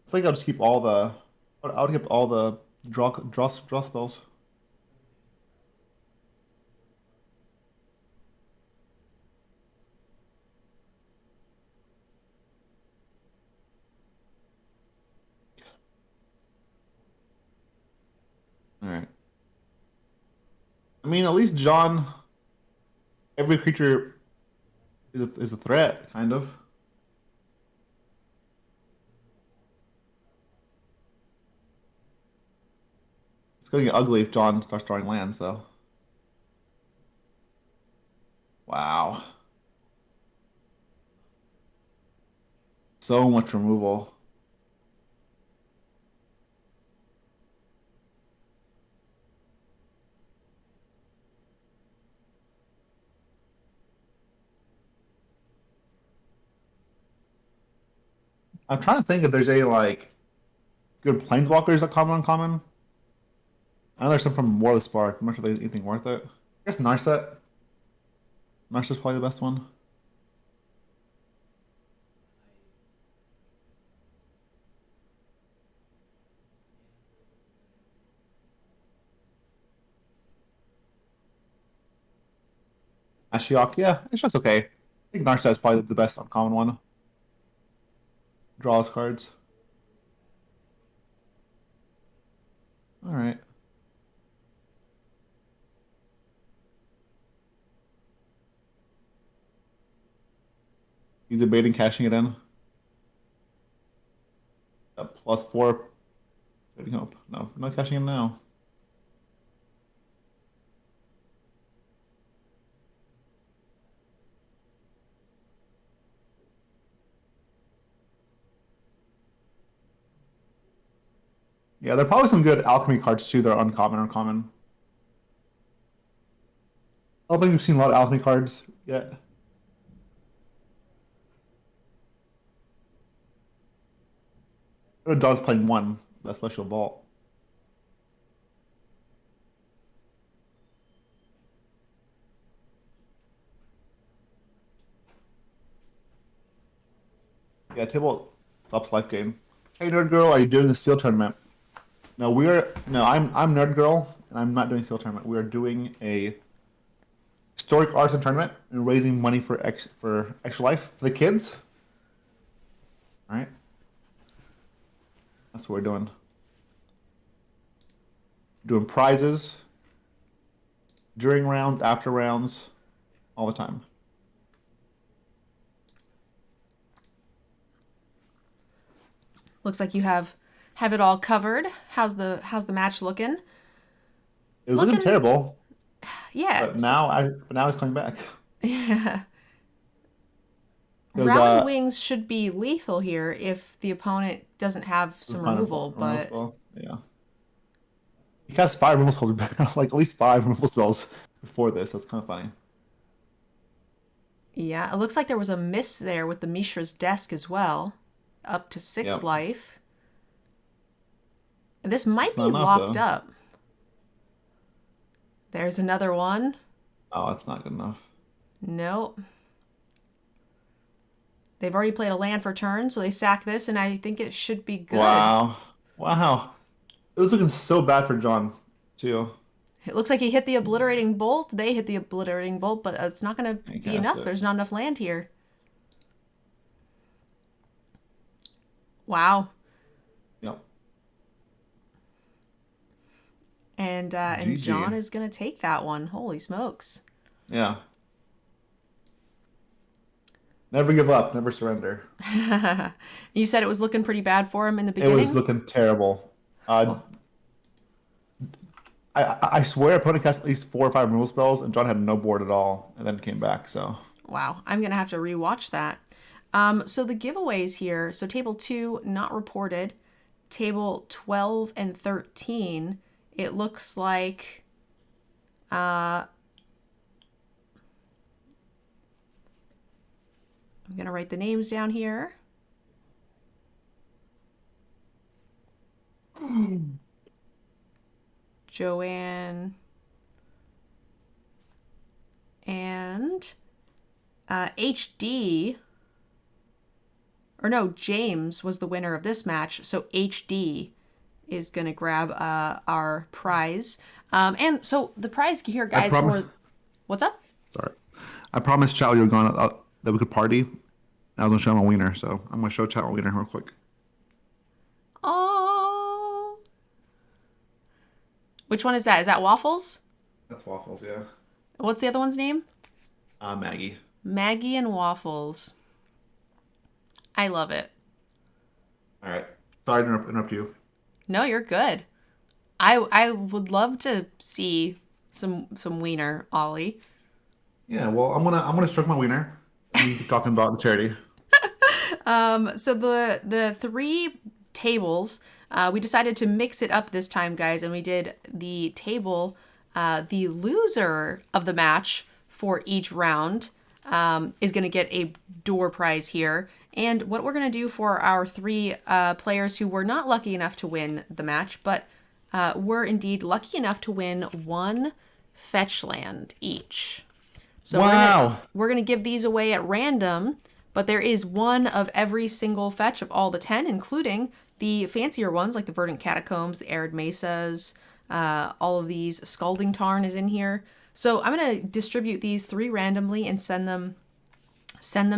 I think I'll just keep all the. I would keep all the draw spells. All right. I mean, at least John. Every creature is a threat, kind of. It's gonna get ugly if John starts drawing lands, though. Wow. So much removal. I'm trying to think if there's any like good planeswalkers that common uncommon. I know there's some from War of the Spark. I'm not sure there's anything worth it. I guess Narset. Narset's probably the best one. Ashiok, yeah, it's just okay. I think Narset is probably the best uncommon one. Draws cards. All right. He's debating cashing it in. +4. Getting hope. No, I'm not cashing in now. Yeah, there are probably some good alchemy cards too that are uncommon or common. I don't think we've seen a lot of alchemy cards yet. John's playing one, that Celestial Vault. Yeah, table stops life gain. Hey Nerd Girl, are you doing the Steel tournament? No, I'm Nerd Girl, and I'm not doing Steel tournament. We are doing a historic artisan tournament and raising money for extra life for the kids. All right, that's what we're doing. Doing prizes during rounds, after rounds, all the time. Looks like you have it all covered. How's the match looking? It was looking terrible, Yeah. but now he's coming back. Yeah. 'Cause, Rally Wings should be lethal here if the opponent doesn't have some removal, but yeah. He cast 5 removal spells, like at least 5 removal spells before this. That's kind of funny. yeah, it looks like there was a miss there with the Mishra's Desk as well, up to 6 Yep. life. This might It's be not enough, locked though. up. There's another one. Oh, that's not good enough. Nope. They've already played a land for turn, so they sack this, and I think it should be good. Wow. Wow. It was looking so bad for John, too. It looks like he hit the Obliterating Bolt. They hit the Obliterating Bolt, but it's not going to He be cast enough. it. There's not enough land here. Wow. Yep. And GG. John is going to take that one. Holy smokes. Yeah. Never give up. Never surrender. You said it was looking pretty bad for him in the It beginning? was looking terrible. I I swear opponent cast at least 4 or 5 removal spells, and John had no board at all, and then came back. So Wow, I'm gonna have to rewatch that. So the giveaways here. So table 2 not reported. Table 12 and 13. It looks like. I'm gonna write the names down here. Joanne and HD, or no, James was the winner of this match. So HD is going to grab our prize. And so the prize here, guys, for what's up? Sorry, I promised chat you were gone that we could party. And I was gonna show my wiener, so I'm gonna show chat my wiener real quick. Oh, which one is that? Is that Waffles? That's Waffles, yeah. What's the other one's name? Maggie. Maggie and Waffles. I love it. All right. Sorry to interrupt you. No, you're good. I would love to see some wiener, Ollie. Yeah, well, I'm gonna stroke my wiener. And you keep talking about the charity. So the 3 tables, we decided to mix it up this time, guys, and we did the table. The loser of the match for each round is going to get a door prize here. And what we're going to do for our 3 players who were not lucky enough to win the match, but were indeed lucky enough to win 1 fetch land each. So wow. We're going to give these away at random, but there is 1 of every single fetch of all the 10, including the fancier ones like the Verdant Catacombs, the Arid Mesas, all of these. Scalding Tarn is in here. So I'm going to distribute these 3 randomly and send them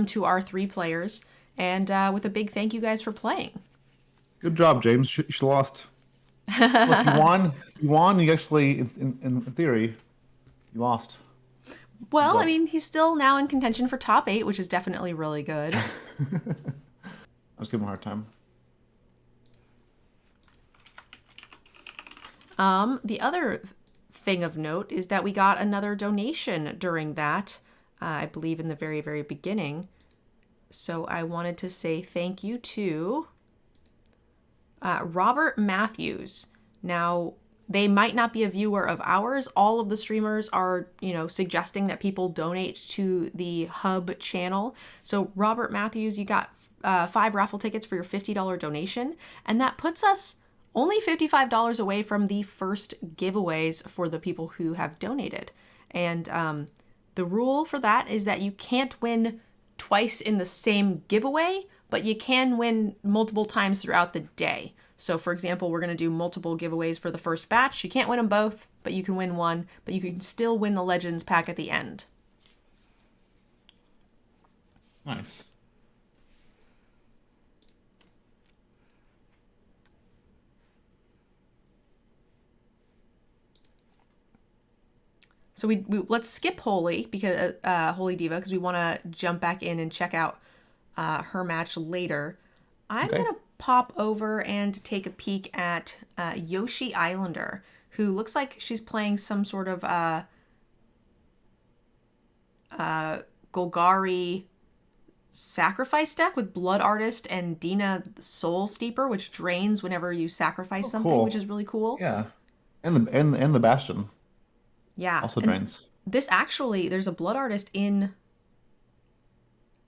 to our 3 players. And with a big thank you guys for playing. Good job, James. You should have lost. Look, you won. You won. You actually, in theory, you lost. Well, I mean, he's still now in contention for top 8, which is definitely really good. I was giving him a hard time. The other thing of note is that we got another donation during that, I believe in the very, very beginning. So I wanted to say thank you to Robert Matthews. Now, they might not be a viewer of ours. All of the streamers are, suggesting that people donate to the Hub channel. So Robert Matthews, you got 5 raffle tickets for your $50 donation. And that puts us only $55 away from the first giveaways for the people who have donated. And the rule for that is that you can't win twice in the same giveaway, but you can win multiple times throughout the day. So for example, we're going to do multiple giveaways for the first batch. You can't win them both, but you can win one, but you can still win the Legends pack at the end. Nice. So we let's skip Holy because Holy Diva, because we want to jump back in and check out her match later. I'm gonna pop over and take a peek at Yoshi Islander, who looks like she's playing some sort of Golgari sacrifice deck with Blood Artist and Dina Soul Steeper, which drains whenever you sacrifice something, cool. which is really cool. Yeah, and the Bastion. Yeah. Also drains. This actually, there's a Blood Artist in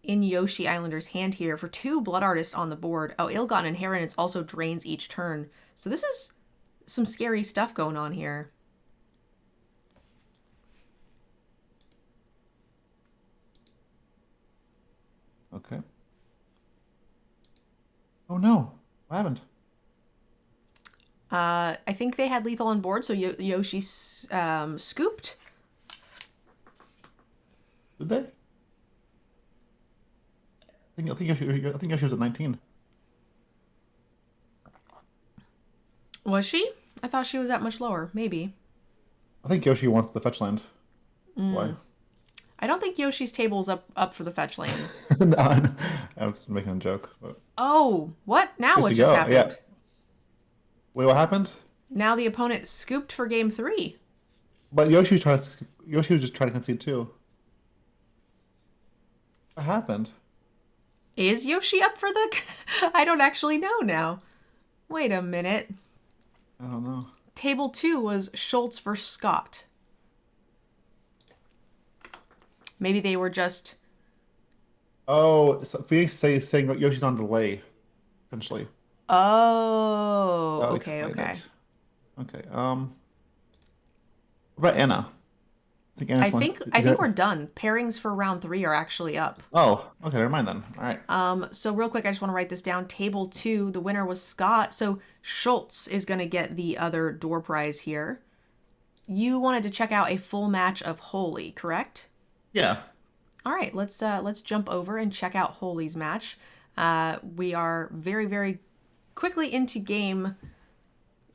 Yoshi Islander's hand here for 2 Blood Artists on the board. Oh, Ill-Gotten Inheritance also drains each turn. So this is some scary stuff going on here. Okay. Oh no, what happened? I think they had lethal on board, so Yoshi scooped. Did they? I think Yoshi was at 19. Was she? I thought she was that much lower. Maybe. I think Yoshi wants the fetch land. That's why. I don't think Yoshi's table's up for the fetch lane. No, I was making a joke. But... Oh, what? Now what just happened? Yeah. Wait, what happened? Now the opponent scooped for game 3. But Yoshi was just trying to concede too. What happened? Is Yoshi up for the... I don't actually know now. Wait a minute. I don't know. Table 2 was Schultz versus Scott. Maybe they were just... Oh, so Phoenix saying Yoshi's on delay, essentially. Oh, That would okay, explain okay. it. Okay. What about Anna? I think Anna's I one. think Is I think that- we're done. Pairings for round 3 are actually up. Oh, okay. Never mind then. All right. So real quick, I just want to write this down. Table 2, the winner was Scott. So Schultz is going to get the other door prize here. You wanted to check out a full match of Holy, correct? Yeah. All right, let's jump over and check out Holy's match. We are very, very quickly into game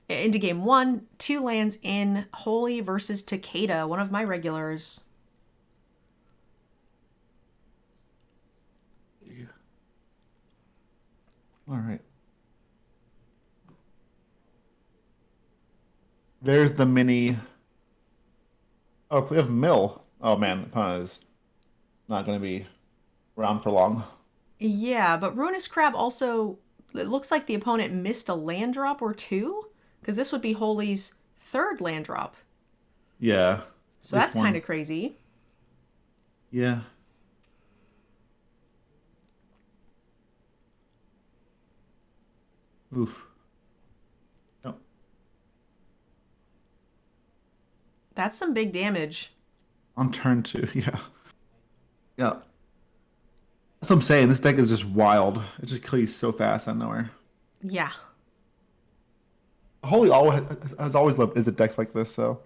1. 2 lands in. Holy versus Takeda, one of my regulars. All right. There's the mini. Oh, we have Mill. Oh man, the opponent is not going to be around for long. Yeah, but Ruinous Crab also, it looks like the opponent missed a land drop or 2, because this would be Holy's 3rd land drop. Yeah. So that's kind of crazy. Yeah. Oof. No. That's some big damage. On turn 2, yeah. Yeah. That's what I'm saying. This deck is just wild. It just kills you so fast out of nowhere. Yeah. Holy always has always loved is it decks like this, so.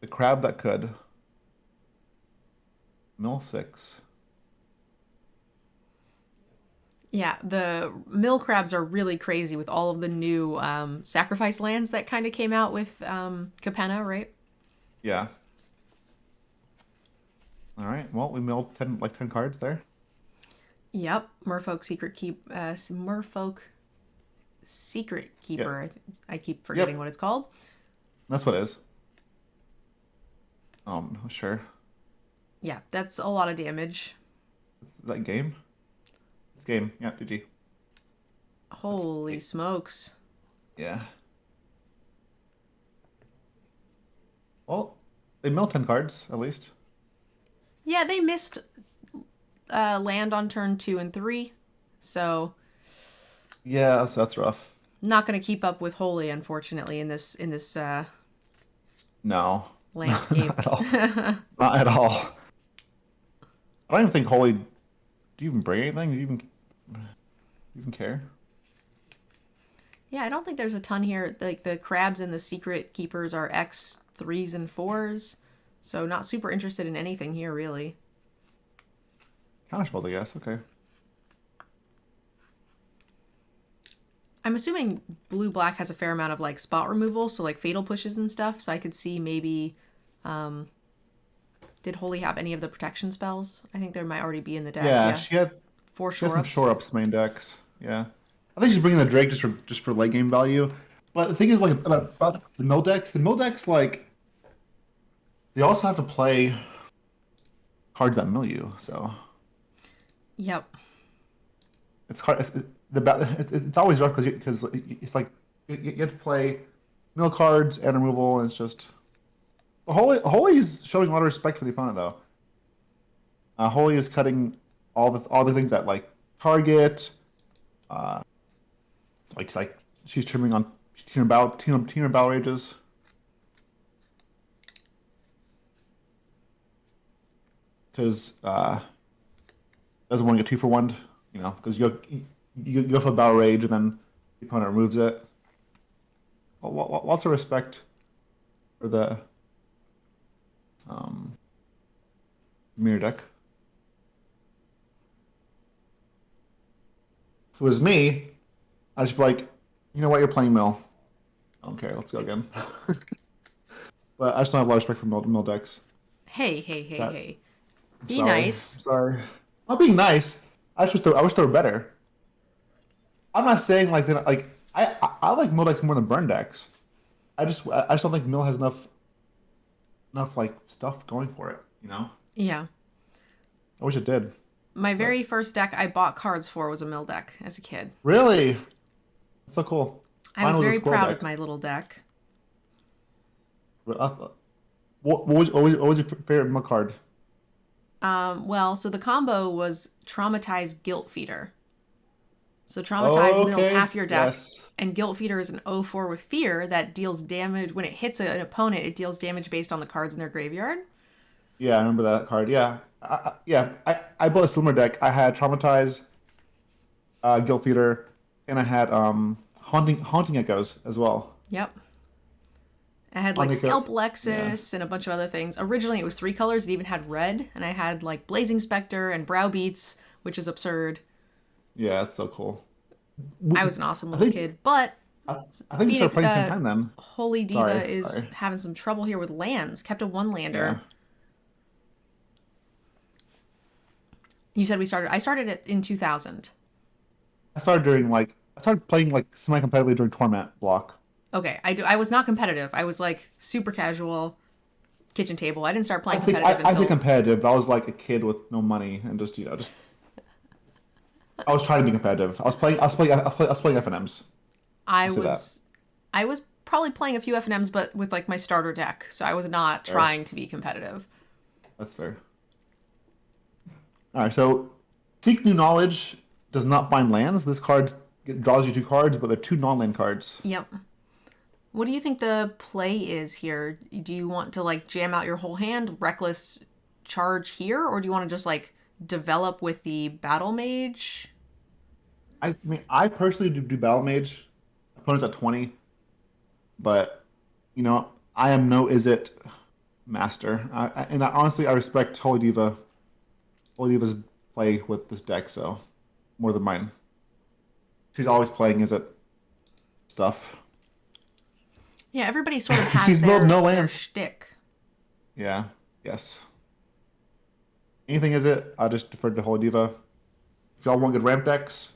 The crab that could. Mill 6. Yeah, the mill crabs are really crazy with all of the new sacrifice lands that kind of came out with Capenna, right? Yeah. All right. Well, we milled 10 cards there. Yep, Merfolk Secret Keeper. Yep. I keep forgetting Yep. what it's called. That's what it is. Sure. Yeah, that's a lot of damage. Is that game? It's game. Yeah, GG. Holy smokes. Yeah. Well, they milled 10 cards, at least. Yeah, they missed land on turn 2 and 3, so Yeah, that's rough. not going to keep up with Holy, unfortunately, in this No. landscape. Not at all. Not at all. I don't even think Holy... Do you even bring anything? Do you even care? Yeah, I don't think there's a ton here. Like the crabs and the secret keepers are X 3s and 4s, so not super interested in anything here, really. Counterspelled, I guess. Okay. I'm assuming blue-black has a fair amount of like spot removal, so like fatal pushes and stuff, so I could see maybe... did Holy have any of the protection spells? I think there might already be in the deck. Yeah, she had 4 some shore-ups. shore-ups main decks. Yeah. I think she's bringing the Drake just for late game value. But the thing is, like, about the mill decks, like, they also have to play cards that mill you, so... Yep. It's hard. It's always rough because it's like you have to play mill cards and removal, and it's just Holy's showing a lot of respect for the opponent though. Holy is cutting all the things that like target, like she's trimming on team battle rages. Because doesn't want to get 2-for-1, you know, because you go for battle rage and then the opponent removes it. Lots of respect for the mirror deck. If it was me, I'd just be like, you know what, you're playing mill. I don't care, let's go again. But I just don't have a lot of respect for mill decks. Hey. Be Sorry. nice. I'm sorry. Not being nice. I wish they were better. I'm not saying like that. Like I like mill decks more than burn decks. I just don't think mill has enough like stuff going for it. You know. Yeah. I wish it did. My But very first deck I bought cards for was a mill deck as a kid. really, that's so cool. I Mine was was a very scroll proud of deck. my little deck. What was your favorite mill card? Well, so the combo was Traumatized Guilt Feeder. So Traumatized mills Okay. half your deck, Yes. and Guilt Feeder is an 0/4 with Fear that deals damage. When it hits an opponent, it deals damage based on the cards in their graveyard. Yeah, I remember that card. Yeah. I built a similar deck. I had Traumatize, Guild Feeder, and I had Haunting Echoes as well. Yep. I had like Haunting Echo. Scalp Yeah. Alexis and a bunch of other things. Originally, it was 3 colors. It even had red, and I had like Blazing Spectre and Browbeats, which is absurd. Yeah, it's so cool. I was an awesome I little think kid, but I think we started Phoenix, playing the same time then. Holy Diva is Sorry. having some trouble here with lands. Kept a one Yeah. lander. You said we started. I started it in 2000. I started playing like semi-competitively during tournament block. Okay, I was not competitive. I was like super casual, kitchen table. I didn't start playing I competitive say until. competitive, but I was like a kid with no money and just just I was trying to be competitive. I was playing FNMs. I I'll say that. was, I was probably playing a few FNMs, but with like my starter deck. So I was not Fair. trying to be competitive. That's fair. All right, so seek new knowledge does not find lands. This card draws you 2 cards, but they're 2 non-land cards. Yep. What do you think the play is here? Do you want to like jam out your whole hand, reckless charge here, or do you want to just like develop with the battle mage? I mean, I personally do Battle Mage. Opponents at 20, but I am no is it master. Honestly, I respect Holy Diva's play with this deck so more than mine. She's always playing is it stuff. Yeah, everybody sort of has She's built no their lands. shtick. Yeah. Yes. Anything is it? I just defer to Holy Diva. If y'all want good ramp decks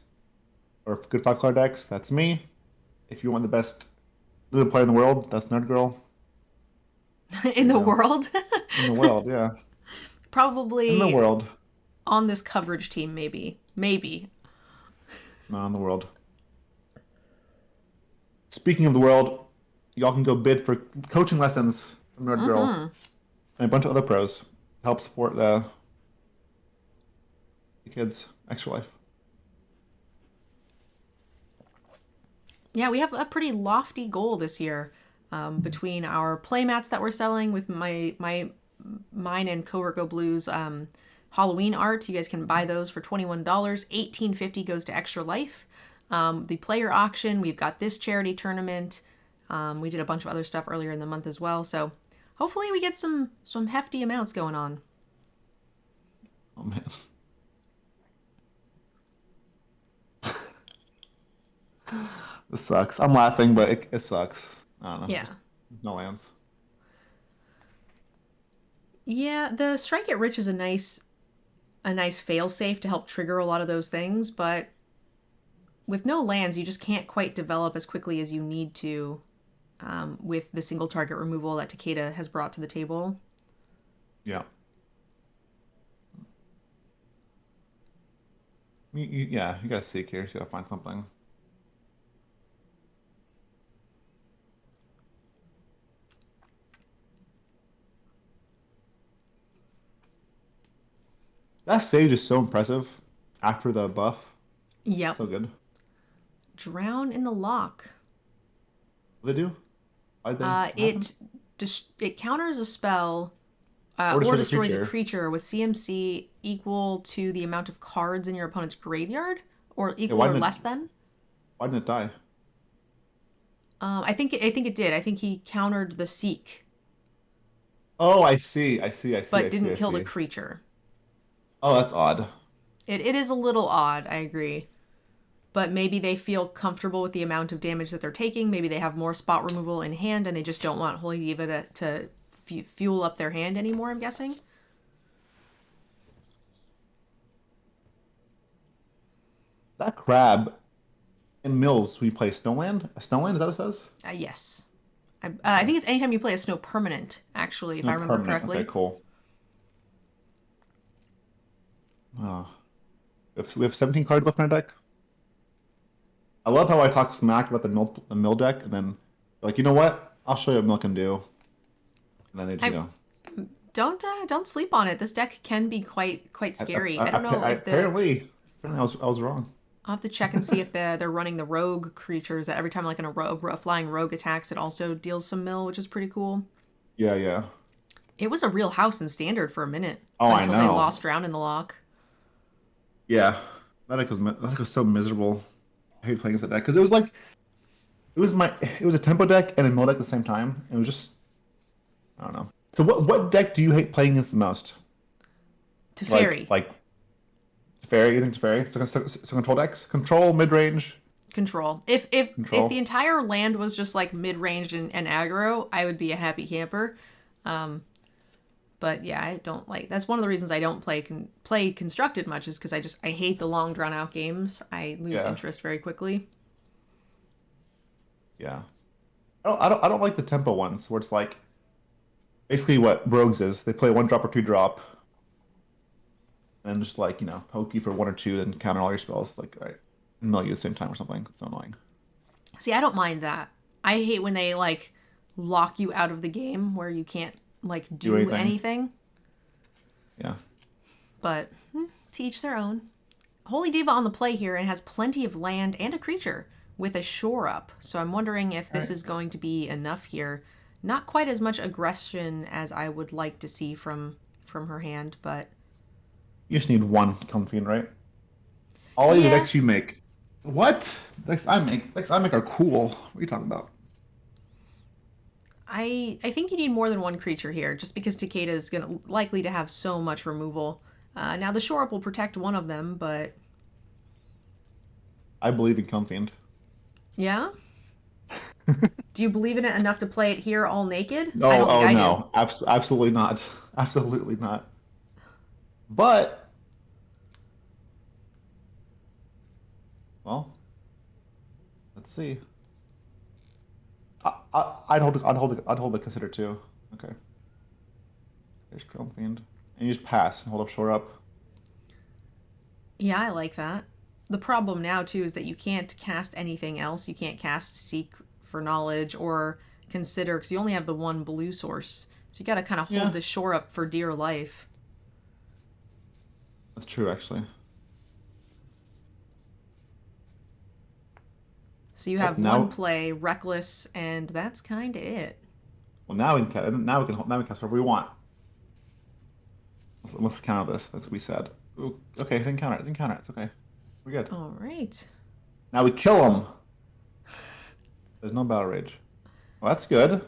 or good 5 card decks, that's me. If you want the best limited player in the world, that's Nerdgirl. In There you the go. world. In the world, yeah. In the Probably world. on this coverage team, maybe. Maybe. Not in the world. Speaking of the world, y'all can go bid for coaching lessons from Nerdgirl and a bunch of other pros to help support the kids' extra life. Yeah, we have a pretty lofty goal this year between our playmats that we're selling with mine and Coverco Blues Halloween art. You guys can buy those for $21. $18.50 goes to Extra Life. The player auction, we've got this charity tournament. We did a bunch of other stuff earlier in the month as well. So hopefully we get some hefty amounts going on. Oh man. This sucks. I'm laughing, but it sucks. I don't know. Yeah. Just no lands. Yeah, the Strike It Rich is a nice fail safe to help trigger a lot of those things, but with no lands, you just can't quite develop as quickly as you need to with the single target removal that Takeda has brought to the table. Yeah. Yeah, you gotta seek here. So you gotta find something. That sage is so impressive after the buff. Yep. So good. Drown in the Lock. What do they do? Why they what happened? It counters a spell Or or destroys a destroys a creature. creature with CMC equal to the amount of cards in your opponent's graveyard, or Yeah, equal or less than. why didn't it die? I think it did. I think he countered the Seek, Oh, I see. I see. I see. but I see. didn't I kill the see. creature. Oh, that's odd. It is a little odd, I agree. But maybe they feel comfortable with the amount of damage that they're taking. Maybe they have more spot removal in hand and they just don't want Holy Diva to fuel up their hand anymore, I'm guessing. That crab In Mills, we play Snowland. A Snowland, is that what it says? Yes. I Okay. think it's anytime you play a snow permanent, actually, if I No, remember permanent. Okay, correctly. cool. Oh, we have 17 cards left in our deck. I love how I talk smack about the mill deck, and then like, you know what? I'll show you what mill can do. And then they just I go. don't sleep on it. This deck can be quite scary. I don't know if the Apparently I was wrong. I'll have to check and see if they're running the rogue creatures that every time like a flying rogue attacks, it also deals some mill, which is pretty cool. Yeah, yeah. It was a real house in standard for a minute Oh, I until they know. lost Drown in the Lock. Yeah, that deck was so miserable. I hate playing against that deck because it was a tempo deck and a mill deck at the same time. It was just I don't know. So what deck do you hate playing against the most? Like Teferi. like Fairy? You think Fairy? So control decks, control mid range, Control. If the control. entire land was just like mid range and aggro, I would be a happy camper. But yeah, I don't like. That's one of the reasons I don't play constructed much is because I hate the long drawn out games. I lose Yeah, interest very quickly. yeah. I don't like the tempo ones where it's like basically what Rogues is. They play one drop or two drop and just like poke you for one or two, then counter all your spells. Like all right, mill you at the same time or something. It's so annoying. See, I don't mind that. I hate when they like lock you out of the game where you can't like Do do anything? anything. Yeah. But to each their own. Holy Diva on the play here and has plenty of land and a creature with a shore up. So I'm wondering if All this right. is going to be enough here. Not quite as much aggression as I would like to see from her hand, but You just need one Comfiend, right? All of the yeah. decks you make. What? Decks I make are cool. What are you talking about? I think you need more than one creature here, just because Takeda is gonna likely to have so much removal. Now the shore up will protect one of them, but I believe in Comfiend. yeah. Do you believe in it enough to play it here all naked? I Oh, don't think oh I do. no, absolutely not, absolutely not. But well, let's see. I'd hold the consider too. Okay, there's Comfiend, and you just pass and hold up shore up. Yeah, I like that. The problem now too is that you can't cast anything else. You can't cast Seek for Knowledge or Consider because you only have the one blue source. So you got to kind of hold Yeah, this shore up for dear life. that's true actually. So you Oh, have one now, play, Reckless, and that's kind of it. well, now we can cast whatever we want. Let's counter this. That's what we said. Ooh, okay, didn't counter it. Didn't counter it. It's okay. We're good. All right. Now we kill him. There's no battle rage. Well, that's good.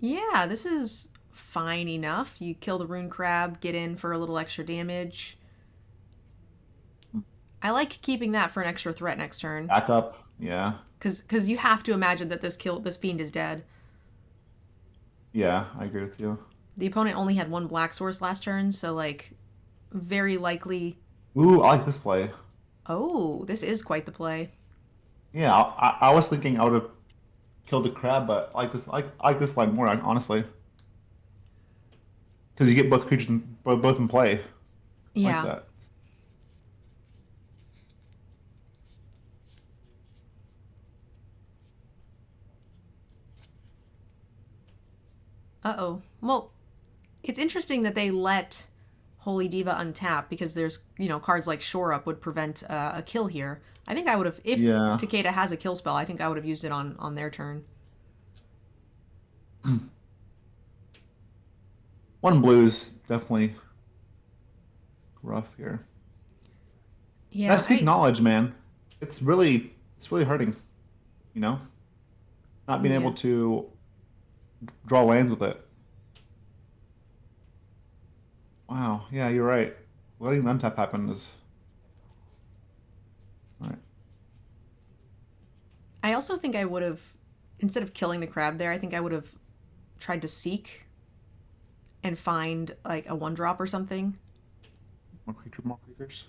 Yeah, this is fine enough. You kill the Rune Crab, get in for a little extra damage. I like keeping that for an extra threat next turn. Back up. Yeah. Because you have to imagine that this fiend is dead. Yeah, I agree with you. The opponent only had one black source last turn, so like very likely. Ooh, I like this play. Oh, this is quite the play. Yeah, I was thinking I would have killed the crab, but I like this line more, honestly. Because you get both creatures both in play. I like Yeah. that. Uh oh. Well, it's interesting that they let Holy Diva untap because there's cards like Shore Up would prevent a kill here. I think I would have if Yeah. Takeda has a kill spell. I think I would have used it on their turn. One blue's definitely rough here. Yeah, That seek knowledge, man. It's really hurting. You know, not being yeah. able to draw lands with it. Wow. Yeah, you're right. Letting them tap happen is all right. I also think I would have instead of killing the crab there. I think I would have tried to seek and find like a one drop or something. More creatures.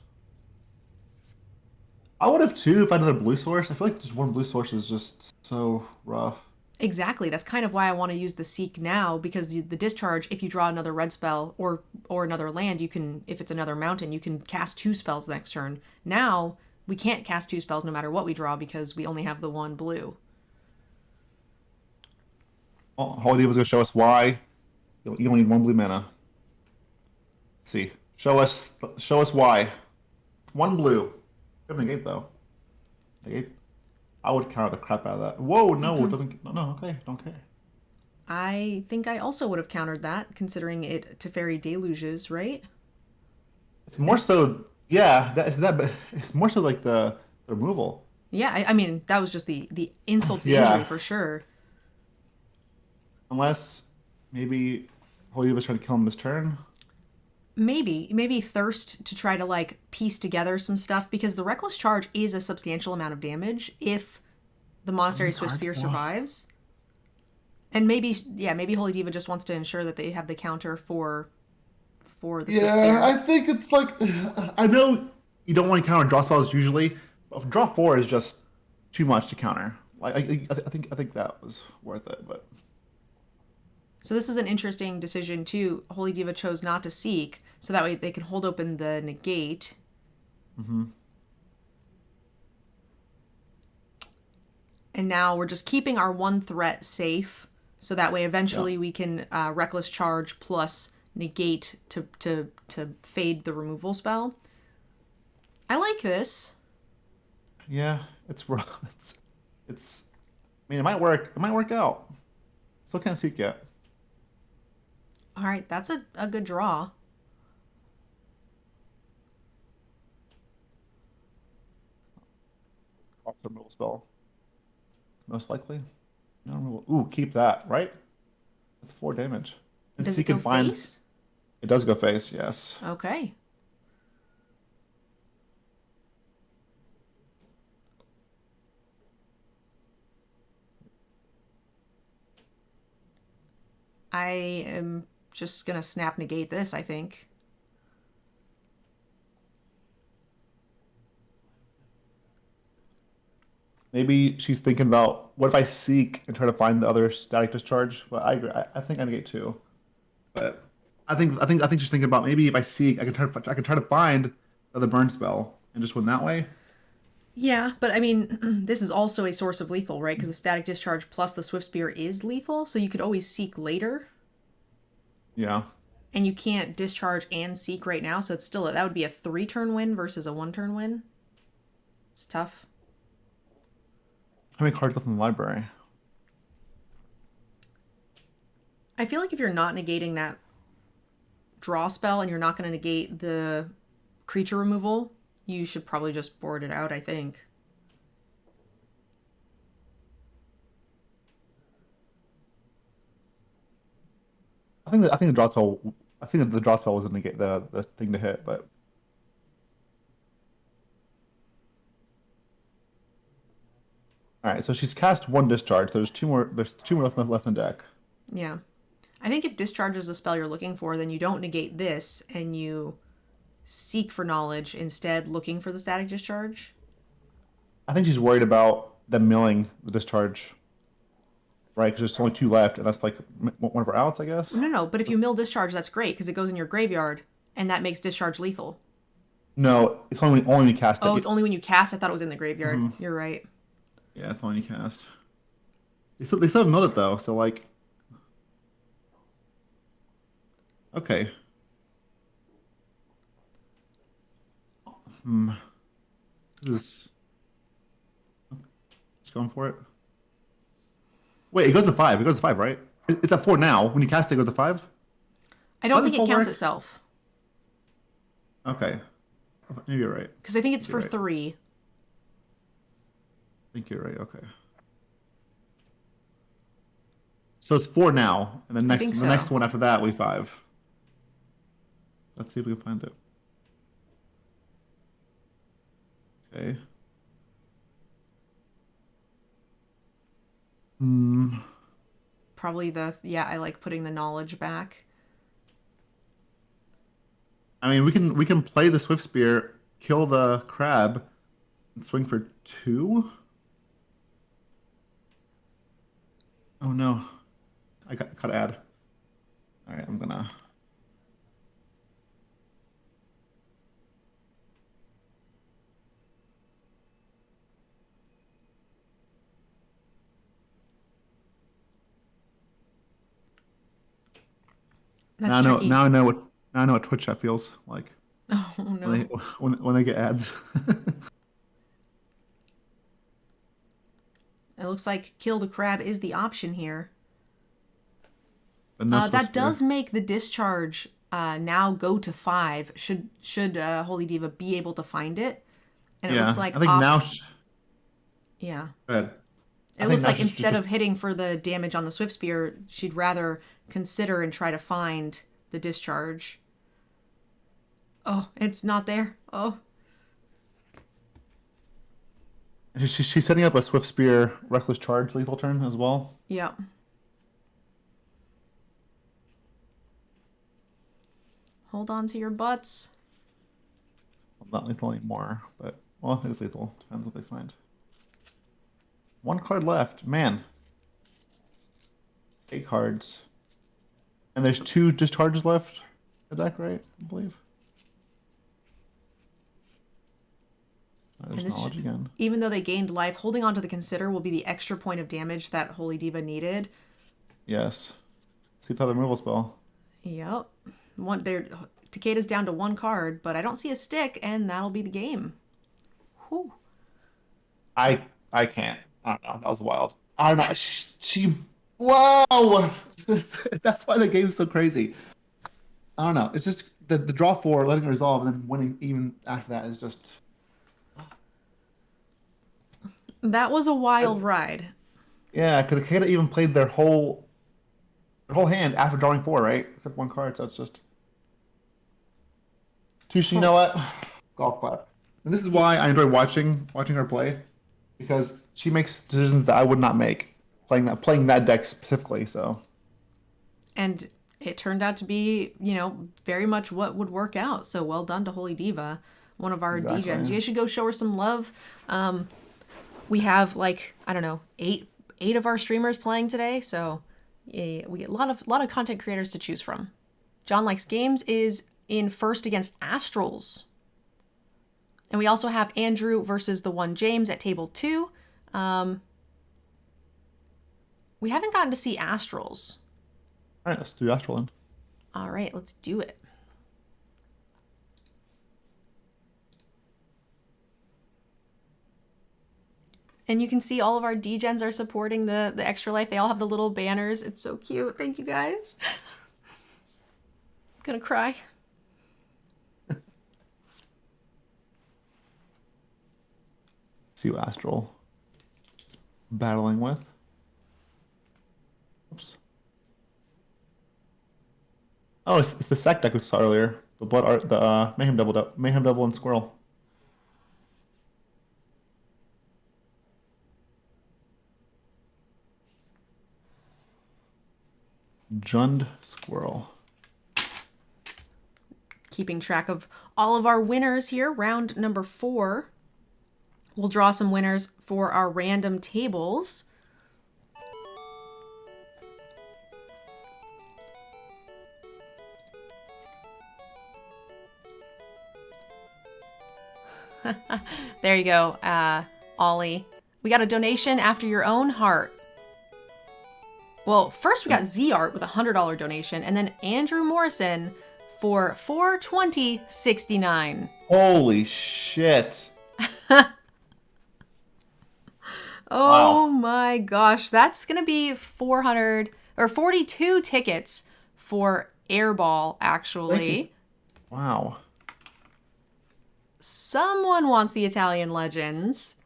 I would have too if I had another blue source. I feel like just one blue source is just so rough. Exactly. That's kind of why I want to use the seek now, because the discharge, if you draw another red spell or another land, you can, if it's another mountain, you can cast two spells the next turn. Now we can't cast two spells no matter what we draw because we only have the one blue. Oh, Holy was gonna show us why you only need one blue mana. Let's see. Show us why. One blue. We have negate though. Negate. I would counter the crap out of that. Whoa, no, it doesn't. No, no, okay, don't care. I think I also would have countered that, considering it Teferi deluges, right? It's more so, yeah. But it's more so like the removal. Yeah, I mean that was just the insult to the injury Yeah, for sure. unless maybe Holy was trying to kill him this turn. Maybe thirst to try to like piece together some stuff, because the reckless charge is a substantial amount of damage if the So monastery many swift cards spear though. survives. And maybe, yeah, maybe Holy Diva just wants to ensure that they have the counter for the swift Yeah, spear. I think it's like I know you don't want to counter draw spells usually, but draw four is just too much to counter. Like I think that was worth it, but So this is an interesting decision too. Holy Diva chose not to seek, so that way they can hold open the negate. hmm And now we're just keeping our one threat safe, so that way yeah, eventually we can reckless charge plus negate to fade the removal spell. I like this. yeah, it's rough. It's. I mean, it might work. It might work out. Still can't seek yet. All right, that's a good draw. Off the removal spell, most likely. No removal. Ooh, keep that right. That's 4 damage. And Does it seek go and find. face? It does go face. Yes. Okay. I am just gonna snap negate this, I think. Maybe she's thinking about what if I seek and try to find the other static discharge. But I agree. I think I negate too. But I think she's thinking about maybe if I seek, I can try to find the other burn spell and just win that way. Yeah, but I mean, this is also a source of lethal, right? Because the static discharge plus the swift spear is lethal, so you could always seek later, Yeah. and you can't discharge and seek right now, so it's still that would be a 3-turn win versus a 1-turn win. It's tough. How many cards left in the library? I feel like if you're not negating that draw spell and you're not going to negate the creature removal, you should probably just board it out, I think. I think the draw spell. I think that the draw spell was the thing to hit, but all right. So she's cast one discharge. There's two more. There's two more left in deck. Yeah. I think if discharge is the spell you're looking for, then you don't negate this and you seek for knowledge instead, looking for the static discharge. I think she's worried about them milling the discharge, right? Because there's only two left, and that's like one of her outs, I guess. No, but if you That's, mill discharge, that's great because it goes in your graveyard and that makes discharge lethal. no, it's only when you cast Oh, it. it's only when you cast. I thought it was in the graveyard. Mhm. You're right. Yeah, it's only when you cast. They still have milled it though, so like, okay. Hmm. This is just going for it. Wait, it goes to five. It goes to five, right? It's at four now. When you cast it, it goes to five. I How don't does think this it spell counts work? itself Okay, maybe you're right. because I think it's You're for right. 3. I think you're right. Okay. So it's four now, and I think the next so. one after that we five. Let's see if we can find it. Okay. Hmm. Probably yeah, I like putting the knowledge back. I mean, we can play the Swift Spear, kill the crab, Swing for 2. Oh no. I got add. All right, I'm gonna. That's tricky. Now I know what Twitch chat feels like Oh when no. when they get ads. It looks like kill the crab is the option here. But no That Swiftspear. does make the discharge now go to 5. Should Holy Diva be able to find it? And it looks Yeah, like I think now. opt. Yeah. Good. I It think looks now like she should instead just. of hitting for the damage on the Swift Spear, she'd rather consider and try to find the discharge. Oh, it's not there. Oh. She's setting up a Swiftspear Reckless Charge lethal turn as well. Yeah. Hold on to your butts. Well, not lethal anymore, but well, it is lethal. Depends what they find. 1 card left, man. 8 cards, and there's 2 discharges left. The deck, right? I believe. And There's this, knowledge again. even though they gained life, holding on to the Consider will be the extra point of damage that Holy Diva needed. Yes. See the removal spell. Yep. Takeda's down to 1 card, but I don't see a stick, and that'll be the game. Whew. I can't. I don't know. That was wild. I don't know. She whoa. That's why the game's so crazy. I don't know. It's just the draw 4, letting it resolve, and then winning even after that is just. That was a wild ride. Yeah, because Akeda even played their whole hand after drawing 4, right? Except 1 card, so it's just. Tushi, you know what? Golf clap. And this is why I enjoy watching her play, because she makes decisions that I would not make playing that deck specifically. So And it turned out to be, very much what would work out. So well done to Holy Diva, one of our exactly. Degens. You guys should go show her some love. We have I don't know, eight of our streamers playing today, so yeah, we get a lot of content creators to choose from. John Likes Games is in first against Astrals. And we also have Andrew versus the one James at table 2. We haven't gotten to see Astrals. All right, let's do Astral then. All right, let's do it. And you can see all of our Degens are supporting the Extra Life. They all have the little banners. It's so cute. Thank you guys. I'm gonna cry. See what Astral battling with. Oops. Oh, it's the sack deck we saw earlier. The blood art, the Mayhem Devil, and Squirrel. Jund Squirrel. Keeping track of all of our winners here. Round number 4. We'll draw some winners for our random tables. There you go, Ollie. We got a donation after your own heart. Well, first we got Z Art with a $100 donation, and then Andrew Morrison for $420.69. Holy shit! Oh Wow. my gosh, that's gonna be 42 tickets for Airball, actually. Wow. Someone wants the Italian Legends.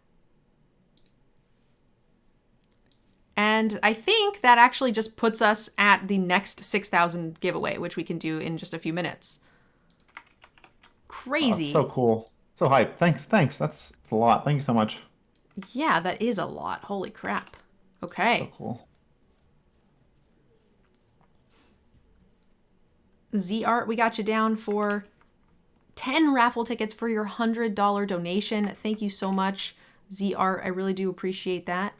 And I think that actually just puts us at the next 6,000 giveaway, which we can do in just a few minutes. Oh, Crazy. that's so cool. So hype. Thanks. That's a lot. Thank you so much. Yeah, that is a lot. Holy crap. So Okay. cool. Z Art, we got you down for 10 raffle tickets for your $100 donation. Thank you so much, ZR. I really do appreciate that.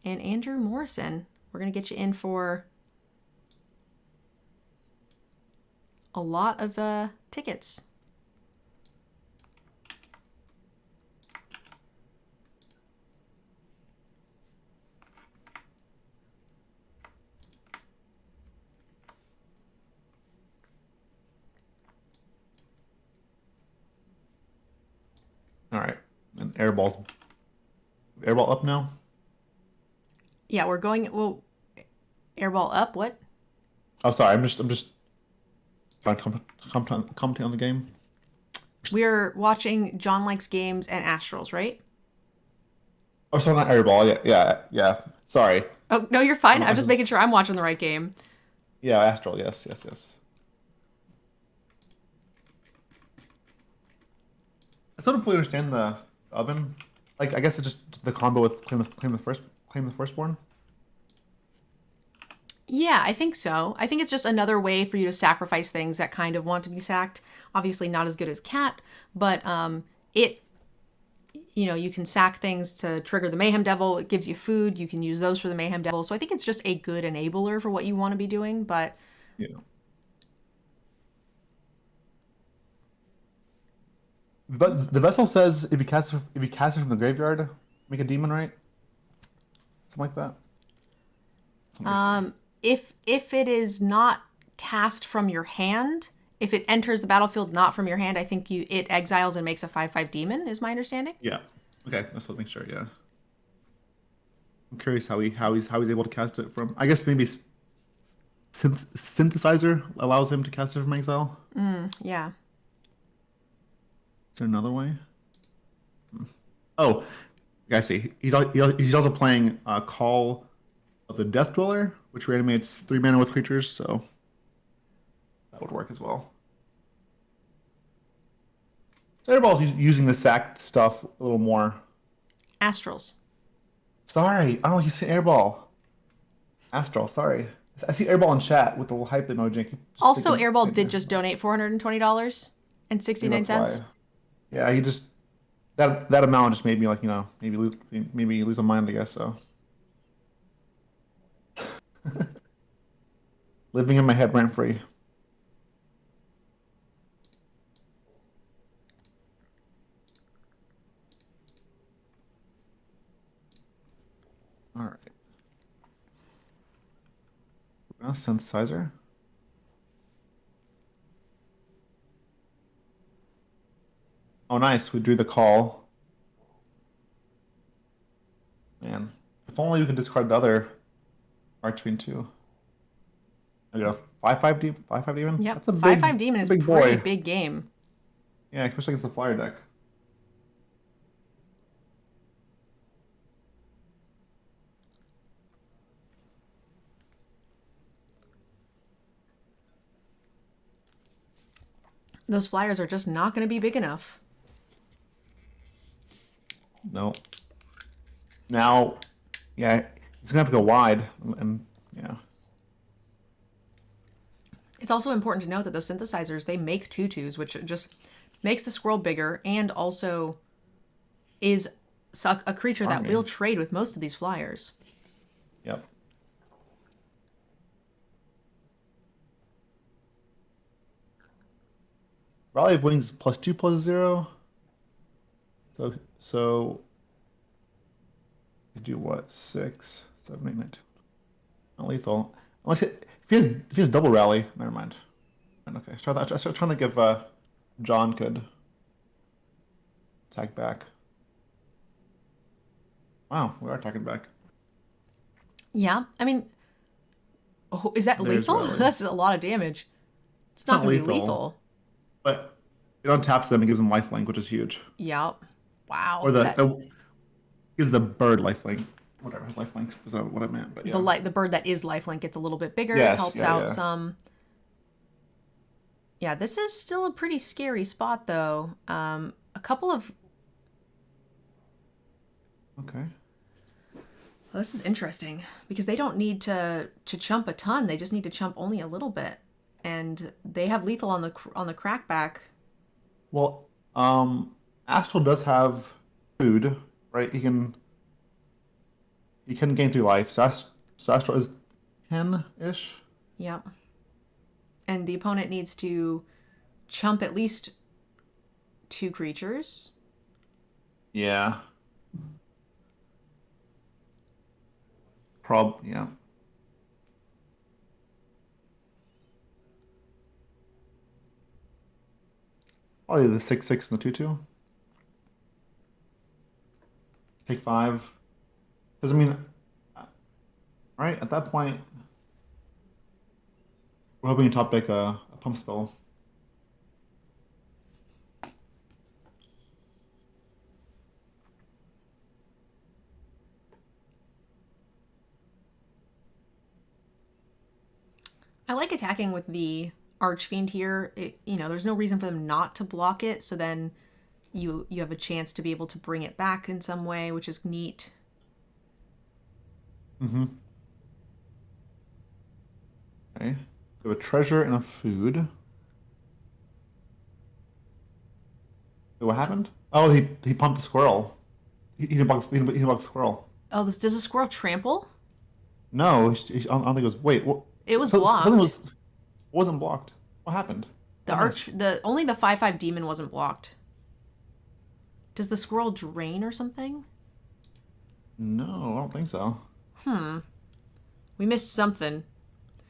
And Andrew Morrison, we're going to get you in for a lot of tickets. All right. And airball up now? Yeah, we're going, well, airball up, what? Oh, sorry. I'm just trying to commentate on the game. We're watching John Likes Games and Astrals, right? Oh, sorry, not airball. Yeah. Sorry. Oh, no, you're fine. I'm just making sure I'm watching the right game. Yeah, Astral. Yes. I sort of fully understand the oven. Like, I guess it's just the combo with claim the firstborn. Yeah, I think so. I think it's just another way for you to sacrifice things that kind of want to be sacked. Obviously not as good as cat, but you can sack things to trigger the Mayhem Devil. It gives you food. You can use those for the Mayhem Devil. So I think it's just a good enabler for what you want to be doing, but Yeah. But the vessel says if you cast it from the graveyard, make a demon, right? Something like that. if it is not cast from your hand, if it enters the battlefield not from your hand, I think it exiles and makes a 5/5 demon, is my understanding. Yeah. Okay, that's what make sure. Yeah. I'm curious how he's able to cast it from. I guess maybe synthesizer allows him to cast it from exile. Yeah. Is there another way? Oh, I see. He's also playing Call of the Death Dweller, which reanimates 3 mana with creatures, so that would work as well. So everybody's using the sack stuff a little more. Astrals. Sorry, I don't know. He's saying airball. Astral. Sorry, I see airball in chat with the little hype emoji. Also, airball did just donate $420.69. Yeah, he just that amount just made me like maybe lose my mind, I guess so. Living in my head rent free. All right. Now synthesizer. Oh, nice. We drew the call. Man, if only we could discard the other Archfiend too. I got 5/5 demon. Yep, That's a 5/5 demon is a pretty big game. Yeah, especially against the flyer deck. Those flyers are just not going to be big enough. No. Now, yeah, it's gonna have to go wide, and yeah. It's also important to note that those synthesizers, they make tutus, which just makes the squirrel bigger and also is a creature that will trade with most of these flyers. Yep. Rally of Wings +2/+0. So you do what? 6, 7, 8, 9, 10. Not lethal. Unless if he has double rally, never mind. Okay, I start trying to think if John could attack back. Wow, we are attacking back. Yeah, I mean, is that lethal? That's a lot of damage. It's not going to be lethal. But it untaps them and gives them lifelink, which is huge. Yep. Wow. Or gives the bird lifelink. Whatever, his lifelink is what I meant. But yeah. The bird that is lifelink gets a little bit bigger. Yes, it helps out some. Yeah, this is still a pretty scary spot, though. A couple of. Okay. Well, this is interesting because they don't need to chump a ton. They just need to chump only a little bit, and they have lethal on the crackback. Well, Astral does have food, right? He can gain 3 life. So Astral is 10-ish. Yep. And the opponent needs to chump at least 2 creatures. Yeah. Yeah. Probably the 6/6 and the 2/2. Take 5. Because I mean, right at that point, we're hoping to top deck a pump spell. I like attacking with the Archfiend here. There's no reason for them not to block it, so then you have a chance to be able to bring it back in some way, which is neat. Mm-hmm. Okay. We have a treasure and a food. Wait, what happened? Oh, he pumped the squirrel. He didn't block the squirrel. Oh, this does a squirrel trample? No, I don't think it was. Wait, what? It was Something blocked. wasn't blocked. What happened? The I arch missed. the only the 5/5 demon wasn't blocked. Does the squirrel drain or something? No, I don't think so. We missed something.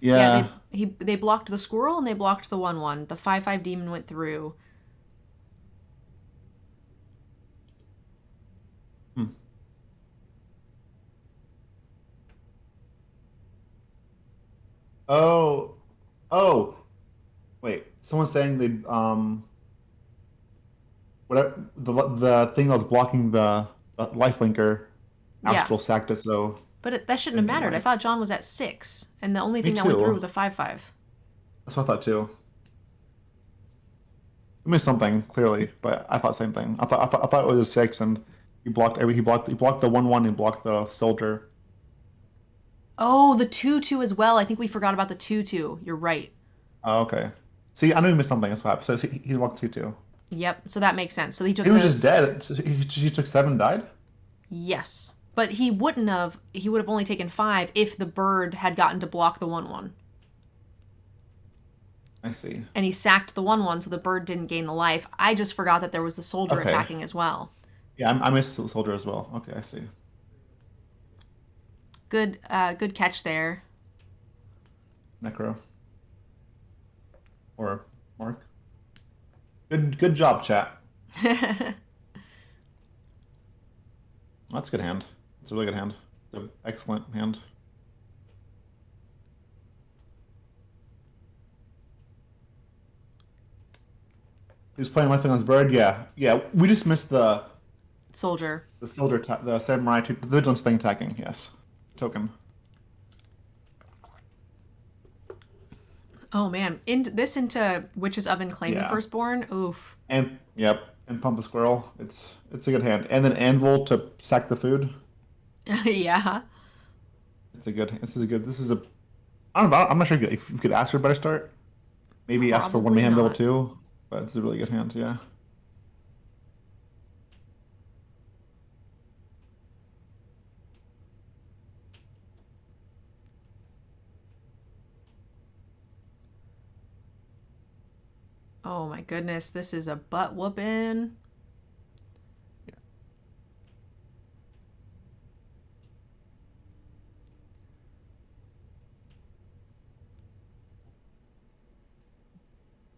Yeah, Yeah. they blocked the squirrel and they blocked the 1/1. The 5/5 demon went through. Hmm. Oh. Oh. Wait. Someone's saying they whatever the thing that was blocking the life linker, Yeah, Astral sacked it, so that shouldn't have didn't gain mattered. I life. thought John was at 6, and the only Me thing that went through was too. a 5/5. That's what I thought too. I missed something clearly, but I thought same thing. I thought it was 6, and he blocked the 1/1 and blocked the soldier. Oh, the 2/2 as well. I think we forgot about the 2/2. You're right. Oh, okay. See, I knew he missed something. That's what happened. So he blocked 2/2. Yep, so that makes sense. So he took He was just this. dead. So he took 7, died. Yes. But he wouldn't have. He would have only taken 5 if the bird had gotten to block the 1/1. I see. And he sacked the 1/1, so the bird didn't gain the life. I just forgot that there was the soldier Okay. attacking as well. Yeah, I missed the soldier as well. Okay, I see. Good catch there. Necro or Mark. Good job, chat. That's a good hand. It's a really good hand. It's an excellent hand. He's playing lifelink on his bird. Yeah, yeah. We just missed Soldier. the soldier, the samurai, the vigilance thing attacking. Yes, token. Oh man, into Witch's Oven Claim the Yeah, Firstborn. Oof. and yep, and pump the squirrel. It's a good hand. And then anvil to sack the food. Yeah. It's a good. This is a good. This is a. I don't know. I'm not sure if you could ask for a better start. Maybe ask for one Probably mayhem level not. 2, but it's a really good hand. Yeah. Oh my goodness, this is a butt whooping.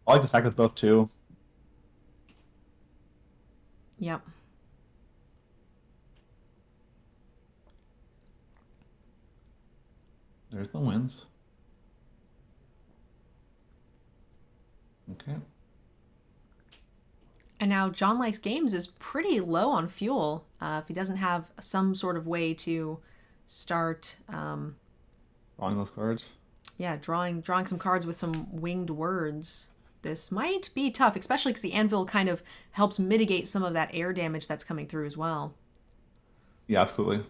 I like to attack with both too. Yep. There's the wins. Okay. And now John Likes Games is pretty low on fuel. If he doesn't have some sort of way to start, Drawing those cards. yeah, drawing some cards with some winged words, this might be tough, especially because the anvil kind of helps mitigate some of that air damage that's coming through as well. Yeah, absolutely.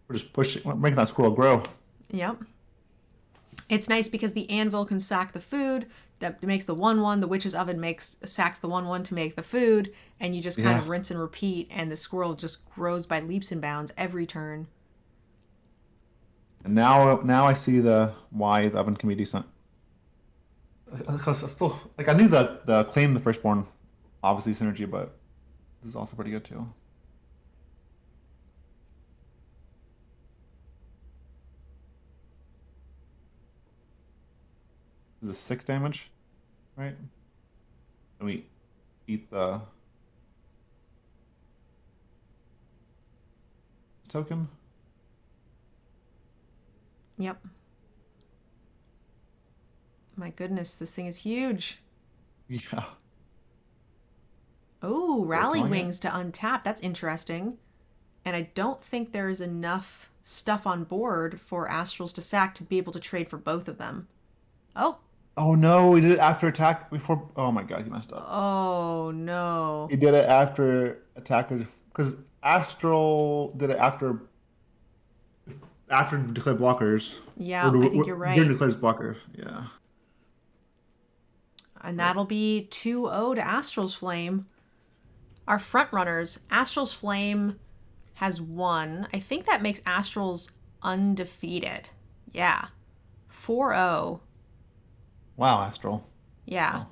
We're just pushing, we're making that squirrel grow. Yep. It's nice because the anvil can sack the food. that makes the 1/1. The witch's oven sacks the 1/1 to make the food, and you just kind of Yeah. rinse and repeat, and the squirrel just grows by leaps and bounds every turn. And now I see the why the oven can be decent. Because I still like I knew the claim the firstborn, obviously synergy, but this is also pretty good too. This is 6 damage, right? And we eat the token. Yep. My goodness, this thing is huge. Yeah. Oh, We're Rally killing it. Wings to untap. That's interesting. And I don't think there is enough stuff on board for Astrals to sack to be able to trade for both of them. Oh, Oh no, we did it after attack before. Oh my God, he messed up. oh no. He did it after attackers because Astral did it after declared blockers or Yeah, I think you're during right. declared blockers. Yeah. And Rip. that'll be 2-0 to Astral's Flame. Our front runners, Astral's Flame has won. I think that makes Astral's undefeated. Yeah. 4-0. Wow, Astral. Yeah. Wow.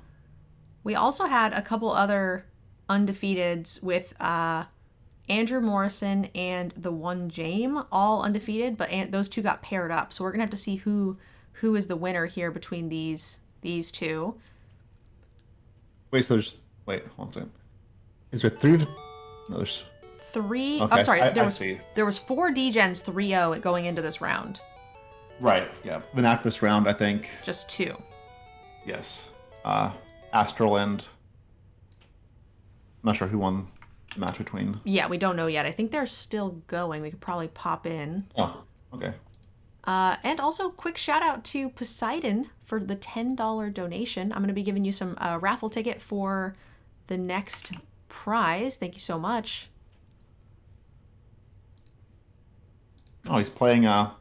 We also had a couple other undefeateds with Andrew Morrison and the one Jame, all undefeated, but those two got paired up. So we're gonna have to see who is the winner here between these two. Wait, so there's wait, hold on a second. Is there three? No, there's Three. okay. I'm sorry. I see. There was 4 Degens 3-0 going into this round. Right. Yeah. Then after this round, I think Just 2. yes. Astral and I'm not sure who won the match between. Yeah, we don't know yet. I think they're still going. We could probably pop in. Oh, okay. And also, quick shout out to Poseidon for the $10 donation. I'm going to be giving you some raffle ticket for the next prize. Thank you so much. Oh, he's playing The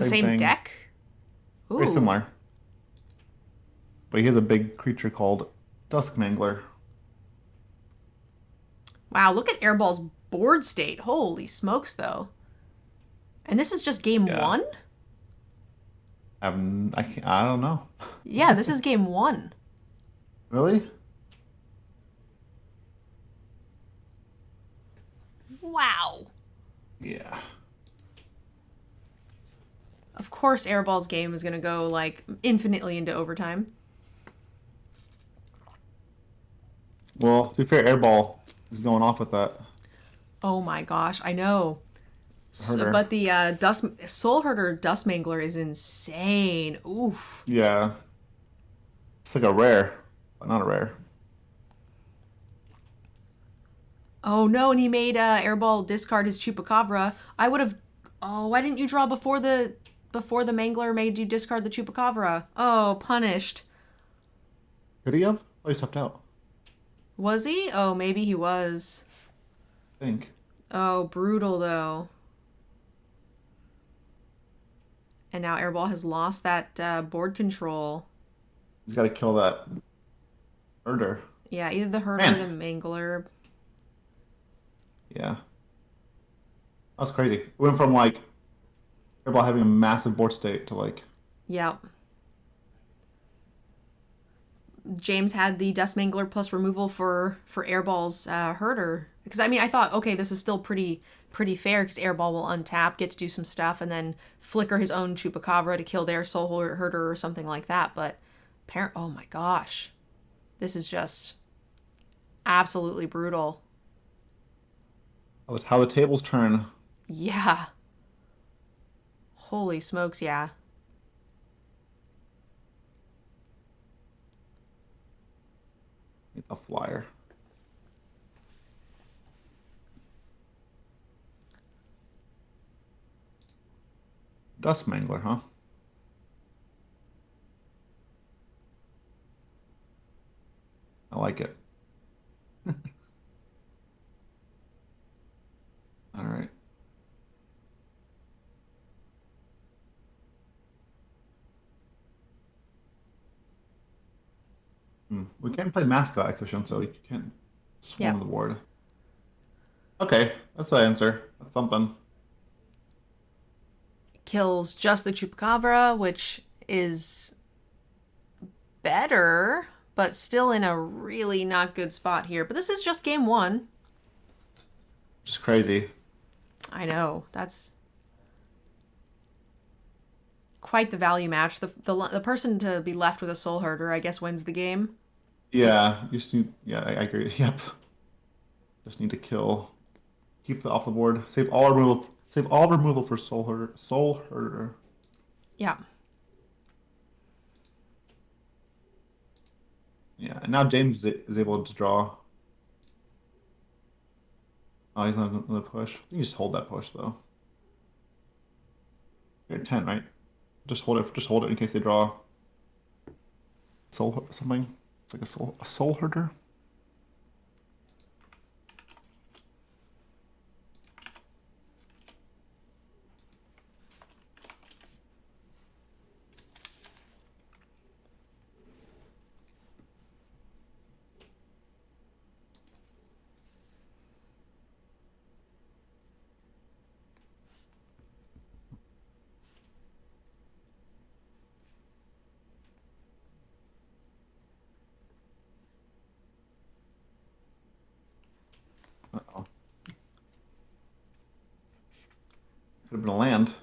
same thing. deck? Ooh. Very similar. But he has a big creature called Duskmangler. Wow, look at Airball's board state. Holy smokes, though. And this is just game Yeah. 1? I don't know. Yeah, this is game 1. Really? Wow. Yeah. Of course, Airball's game is going to go, like, infinitely into overtime. Well, to be fair, Airball is going off with that. Oh my gosh, I know. Herder. But the Soul Herder Dust Mangler is insane. Oof. Yeah. It's like a rare, but not a rare. Oh no, and he made Airball discard his Chupacabra. I would have. Oh, why didn't you draw before the Mangler made you discard the Chupacabra? Oh, punished. Could he have? Oh, he's topped out. Was he? Oh, maybe he was. I think. Oh, brutal though. And now Airball has lost that board control. He's got to kill that herder. Yeah, either the Herder or the Mangler. Yeah. That's crazy. It went from like Airball having a massive board state to like. Yep. James had the Dust Mangler plus removal for Airball's Herder. Because, I mean, I thought, okay, this is still pretty fair because Airball will untap, get to do some stuff, and then flicker his own Chupacabra to kill their Soul Herder or something like that. But, oh my gosh. This is just absolutely brutal. How the tables turn. Yeah. Holy smokes, yeah. A flyer. Dust Mangler, huh? I like it. All right. We can't play mascot exhibition, so we can't Yeah. swarm the board. Okay, that's the answer. That's something. Kills just the Chupacabra, which is better, but still in a really not good spot here. But this is just game one. Just crazy. I know. That's quite the value match. The person to be left with a soul herder, I guess, wins the game. This Yeah, you just need. Yeah, I agree. Yep. Just need to kill. Keep the off the board. Save all removal. Save all removal for soul herder. Soul herder. Yeah. Yeah, and now James is able to draw. Oh, he's not another push. You just hold that push though. You're at 10, right? Just hold it. Just hold it in case they draw soul something. It's like a soul herder. Uh-oh. Could have been a land.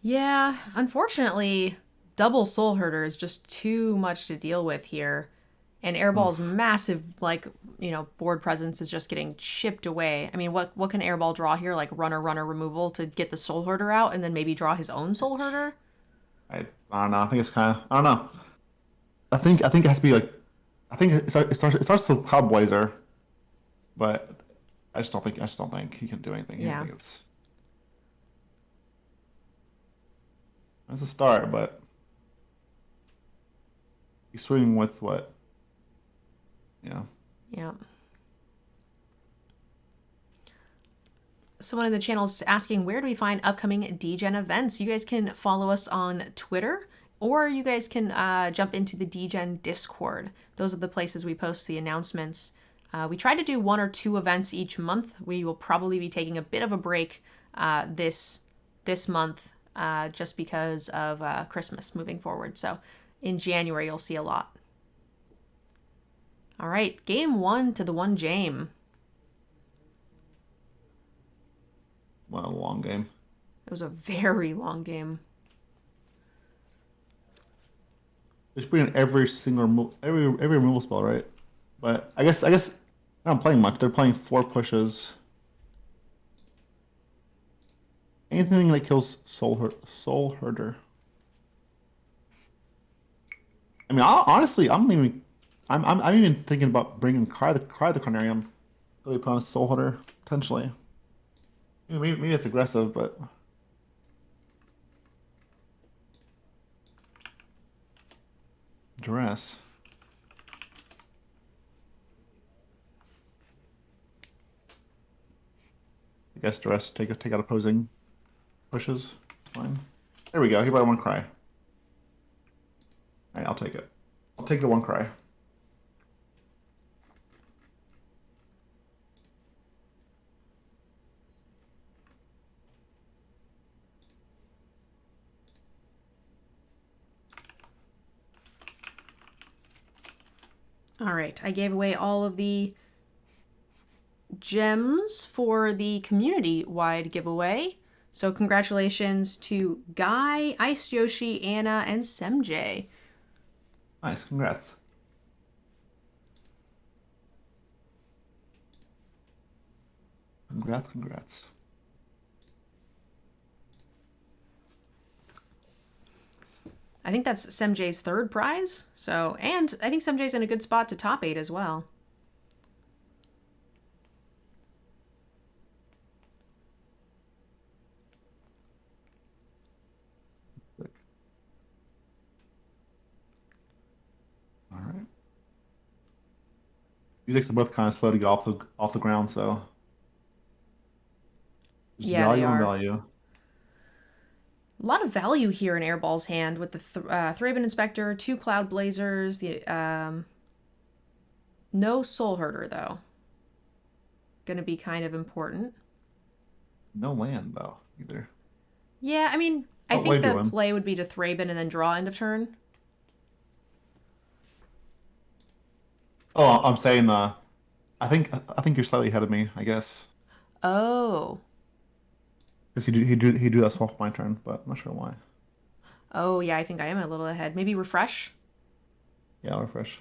Yeah, unfortunately, double soul herder is just too much to deal with here. And Airball's Oof. massive, like, board presence is just getting chipped away. I mean, what can Airball draw here? Like runner removal to get the soul herder out and then maybe draw his own soul herder? I don't know. I think it's kind of. I don't know. I think it has to be like. I think it starts with Cloud Blazer, but I just don't think he can do anything here. I Yeah. think it's a start, but he's swinging with what you know. Yeah. Someone in the channel is asking, where do we find upcoming Degen events? You guys can follow us on Twitter, or you guys can jump into the Degen Discord. Those are the places we post the announcements. We try to do 1 or 2 events each month. We will probably be taking a bit of a break this month just because of Christmas moving forward. So in January, you'll see a lot. All right, game one to the one Jame. What a long game. It was a very long game. They should bring in every single every removal spell, right? But I guess they're not playing much. They're playing 4 pushes. Anything that kills soul herder. I mean, honestly, I'm even thinking about bringing Cry the Carnarium. Really put on a soul herder potentially. Maybe it's aggressive, but duress. I guess duress take out opposing pushes. Fine. There we go. He brought 1 cry. All right, I'll take it. I'll take the 1 cry. All right, I gave away all of the gems for the community-wide giveaway. So congratulations to Guy, Ice Yoshi, Anna, and Semj. Nice. Congrats. Congrats. I think that's Semj's third prize. So, and I think Semj's in a good spot to top 8 as well. All right. These decks are both kind of slow to get off the ground, so there's Yeah, they value on are. value. A lot of value here in Airball's hand with the Thraben Inspector, 2 Cloud Blazers, the no Soul Herder though. Gonna be kind of important. No land though either. Yeah, I mean, I What way think the doing? play would be to Thraben and then draw end of turn. Oh, I'm saying I think you're slightly ahead of me, I guess. Oh. Because he do that swap my turn, but I'm not sure why. Oh, yeah, I think I am a little ahead. Maybe refresh? Yeah, I'll refresh.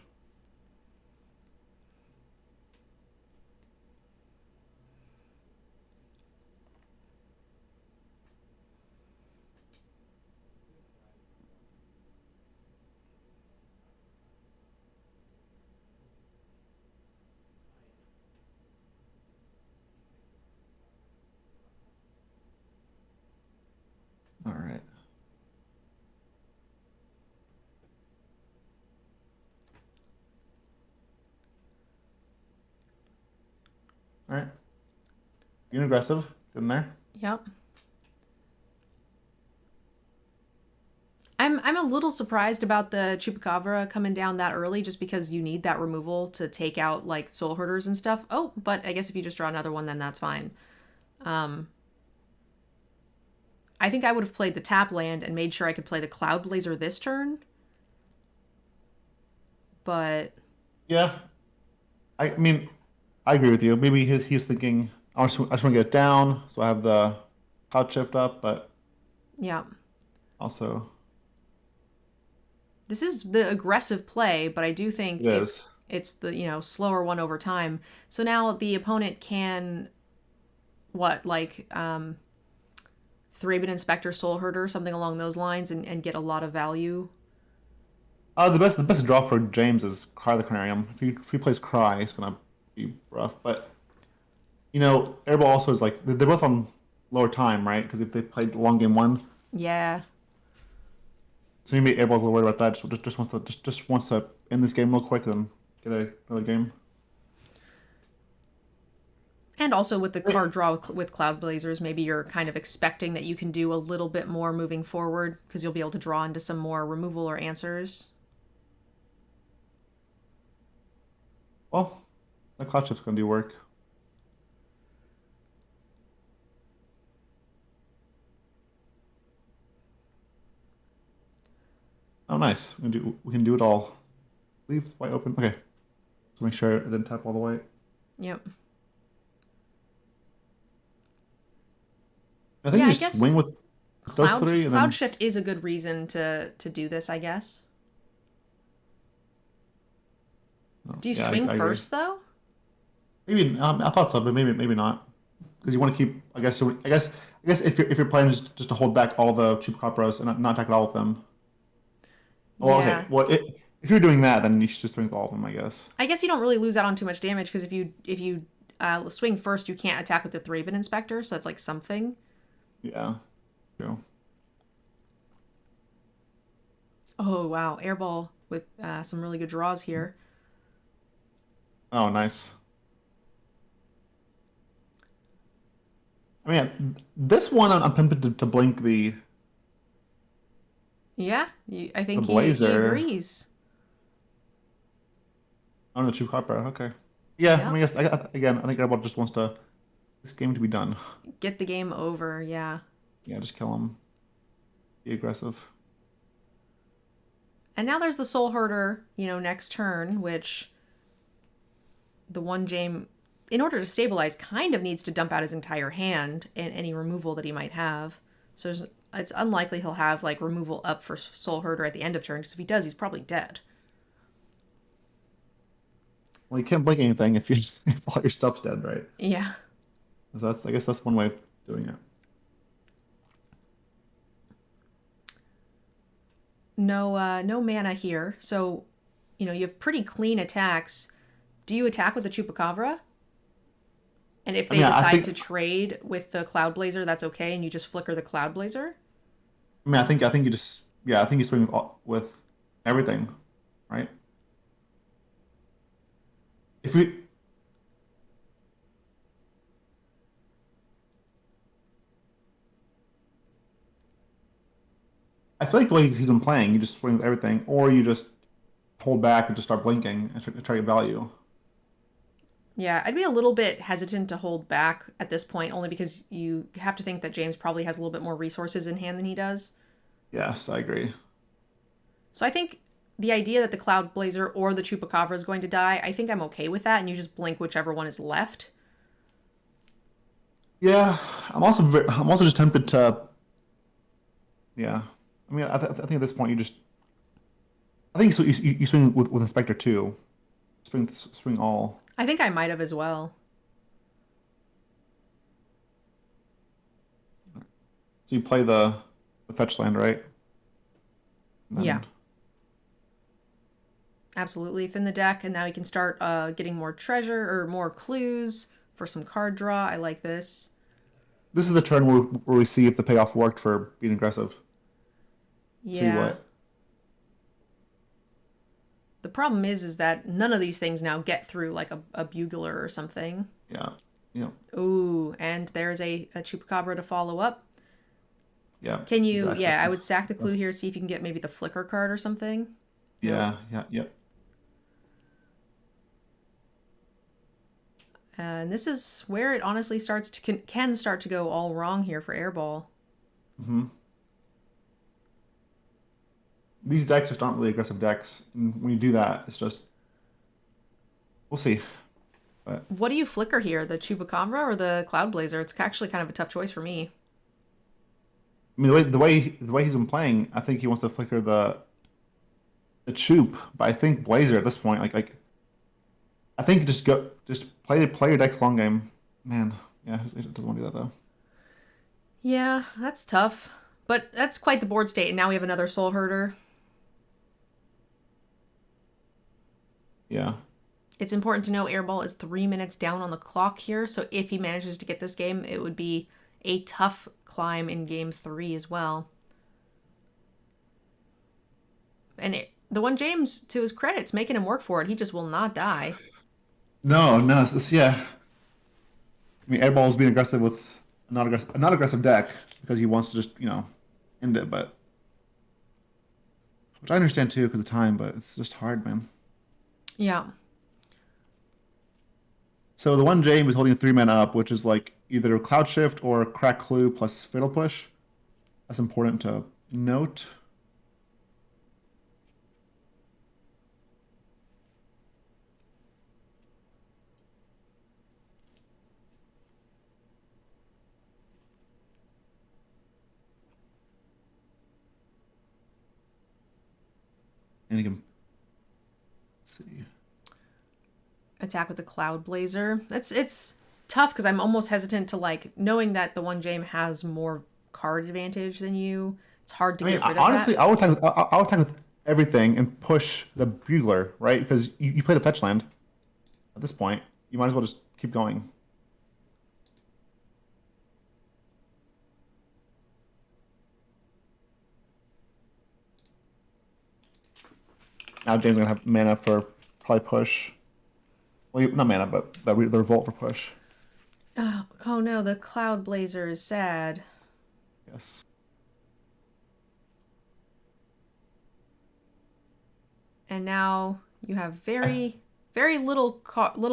All right. All right. Being aggressive. Good in there. Yep. I'm a little surprised about the Chupacabra coming down that early just because you need that removal to take out like Soul Herders and stuff. Oh, but I guess if you just draw another one, then that's fine. I think I would have played the tap land and made sure I could play the Cloud Blazer this turn. But Yeah. I mean, I agree with you. Maybe he's thinking I just want to get it down, so I have the cloud shift up, but yeah. also This is the aggressive play, but I do think it is. it's the, slower one over time. So now the opponent can what, like Thraben Inspector Soul Herder, something along those lines, and get a lot of value. The best draw for James is Cry the Canarium. If he plays Cry, it's gonna be rough. But Airball also is like they're both on lower time, right? Because if they've played long game one, Yeah. so maybe Airball's a little worried about that. Just wants to end this game real quick and get another game. And also with the card draw with Cloud Blazers, maybe you're kind of expecting that you can do a little bit more moving forward because you'll be able to draw into some more removal or answers. Well, the cloud shift's gonna do work. Oh, nice. We can do it all. Leave white open. Okay. So make sure it didn't tap all the way. Yep. I think Yeah, you I just swing guess with those Cloud three and Cloud then Shift is a good reason to do this, I guess. oh, Do you yeah, swing I agree. first though? Maybe I thought so, but maybe not. Because you want to keep. I guess if you're playing just to hold back all the cheap copperas and not attack all of them. Well, okay. Yeah. Well, if you're doing that, then you should just swing with all of them, I guess. I guess you don't really lose out on too much damage because if you swing first, you can't attack with the Thraben Inspector, so that's like something. Yeah. True. Oh wow, Airball with some really good draws here. Oh, nice. I mean, this one I'm tempted to blink Yeah, I the think he blazer agrees. on the cheap copper. Okay. Yeah. I Yep. mean, again, I think everyone just wants this game to be done. Get the game over, yeah. Yeah, just kill him. Be aggressive. And now there's the Soul Herder, next turn, which the one Jame, in order to stabilize, kind of needs to dump out his entire hand and any removal that he might have. So it's unlikely he'll have like removal up for Soul Herder at the end of turn, because if he does, he's probably dead. Well, you can't blink anything if you if all your stuff's dead, right? Yeah. I guess that's one way of doing it. No mana here. So, you have pretty clean attacks. Do you attack with the Chupacabra? And if I they mean, I decide think to trade with the Cloud Blazer, that's okay, and you just flicker the Cloud Blazer? I mean, I think you just yeah, I think you swing with everything, right? If we feel like the way he's been playing, you just swing with everything, or you just hold back and just start blinking and try to get value. Yeah, I'd be a little bit hesitant to hold back at this point, only because you have to think that James probably has a little bit more resources in hand than he does. Yes, I agree. So I think the idea that the Cloud Blazer or the Chupacabra is going to die, I think I'm okay with that, and you just blink whichever one is left. Yeah, I'm also just tempted to. Yeah, I mean, I think at this point you just. I think you swing with Inspector too. Swing all. I think I might have as well. So you play the fetch land, right? And Yeah, then absolutely. Thin the deck, and now you can start getting more treasure or more clues for some card draw. I like this. this is the turn where we see if the payoff worked for being aggressive. See Yeah. what? The problem is that none of these things now get through like a bugler or something. Yeah, yeah, Ooh, and there's a chupacabra to follow up. yeah. Can you? Exactly. Yeah, I would sack the clue here, see if you can get maybe the flicker card or something. Nope. Yeah, yeah, yeah. And this is where it honestly starts to can start to go all wrong here for Airball. Hmm. These decks just aren't really aggressive decks, and when you do that, it's just we'll see. But What do you flicker here, the Chupacabra or the Cloud Blazer? It's actually kind of a tough choice for me. I mean, the way he's been playing, I think he wants to flicker the Choop, but I think Blazer at this point, I think just play your decks long game, man. Yeah, he doesn't want to do that though. Yeah, that's tough. But that's quite the board state, and now we have another Soul Herder. Yeah, It's important to know Airball is 3 minutes down on the clock here, so if he manages to get this game, it would be a tough climb in game 3 as well. And the one James, to his credit, is making him work for it. He just will not die. no, yeah. I mean, Airball's being aggressive with a not aggressive deck because he wants to just end it, but which I understand too because of time, but it's just hard, man. Yeah. So the one James is holding a 3 mana up, which is like either Cloud Shift or Crack Clue plus Fatal Push. That's important to note. And you can see. Attack with the Cloud Blazer. It's tough because I'm almost hesitant to like knowing that the one James has more card advantage than you. It's hard to I mean, get rid of honestly, that. I would time with everything and push the Bugler, right? Because you played a fetch land. At this point, you might as well just keep going. Now James is gonna have mana for probably push. Well, not mana, but the revolt for push. Oh no, the Cloud Blazer is sad. Yes. And now you have very little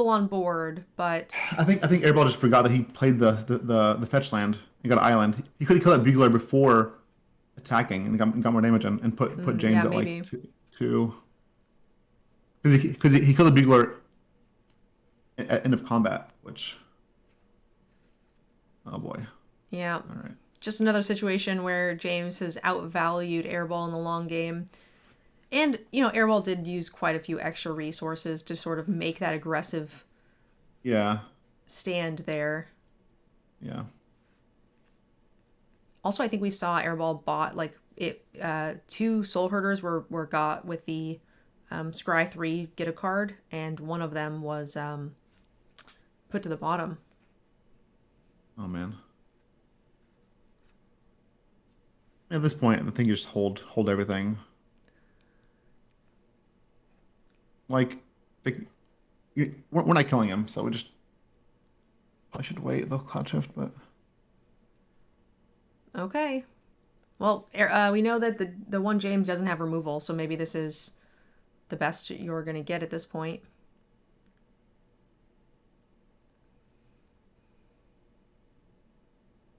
on board, but I think Airball just forgot that he played the fetch land. He got an island. He could have killed that Bugler before attacking and got more damage and put James yeah, at maybe. like two. Because he killed the Bugler at end of combat, which oh boy. Yeah. All right. Just another situation where James has outvalued Airball in the long game. And, Airball did use quite a few extra resources to sort of make that aggressive Yeah. stand there. Yeah. Also, I think we saw Airball bought like it. Two Soul Herders were got with the Scry 3 get a card, and one of them was put to the bottom. Oh man. At this point, I think you just hold everything. Like we're not killing him, so we just. I should wait. They'll cloud shift, but Okay. Well, we know that the one James doesn't have removal, so maybe this is the best you're going to get at this point.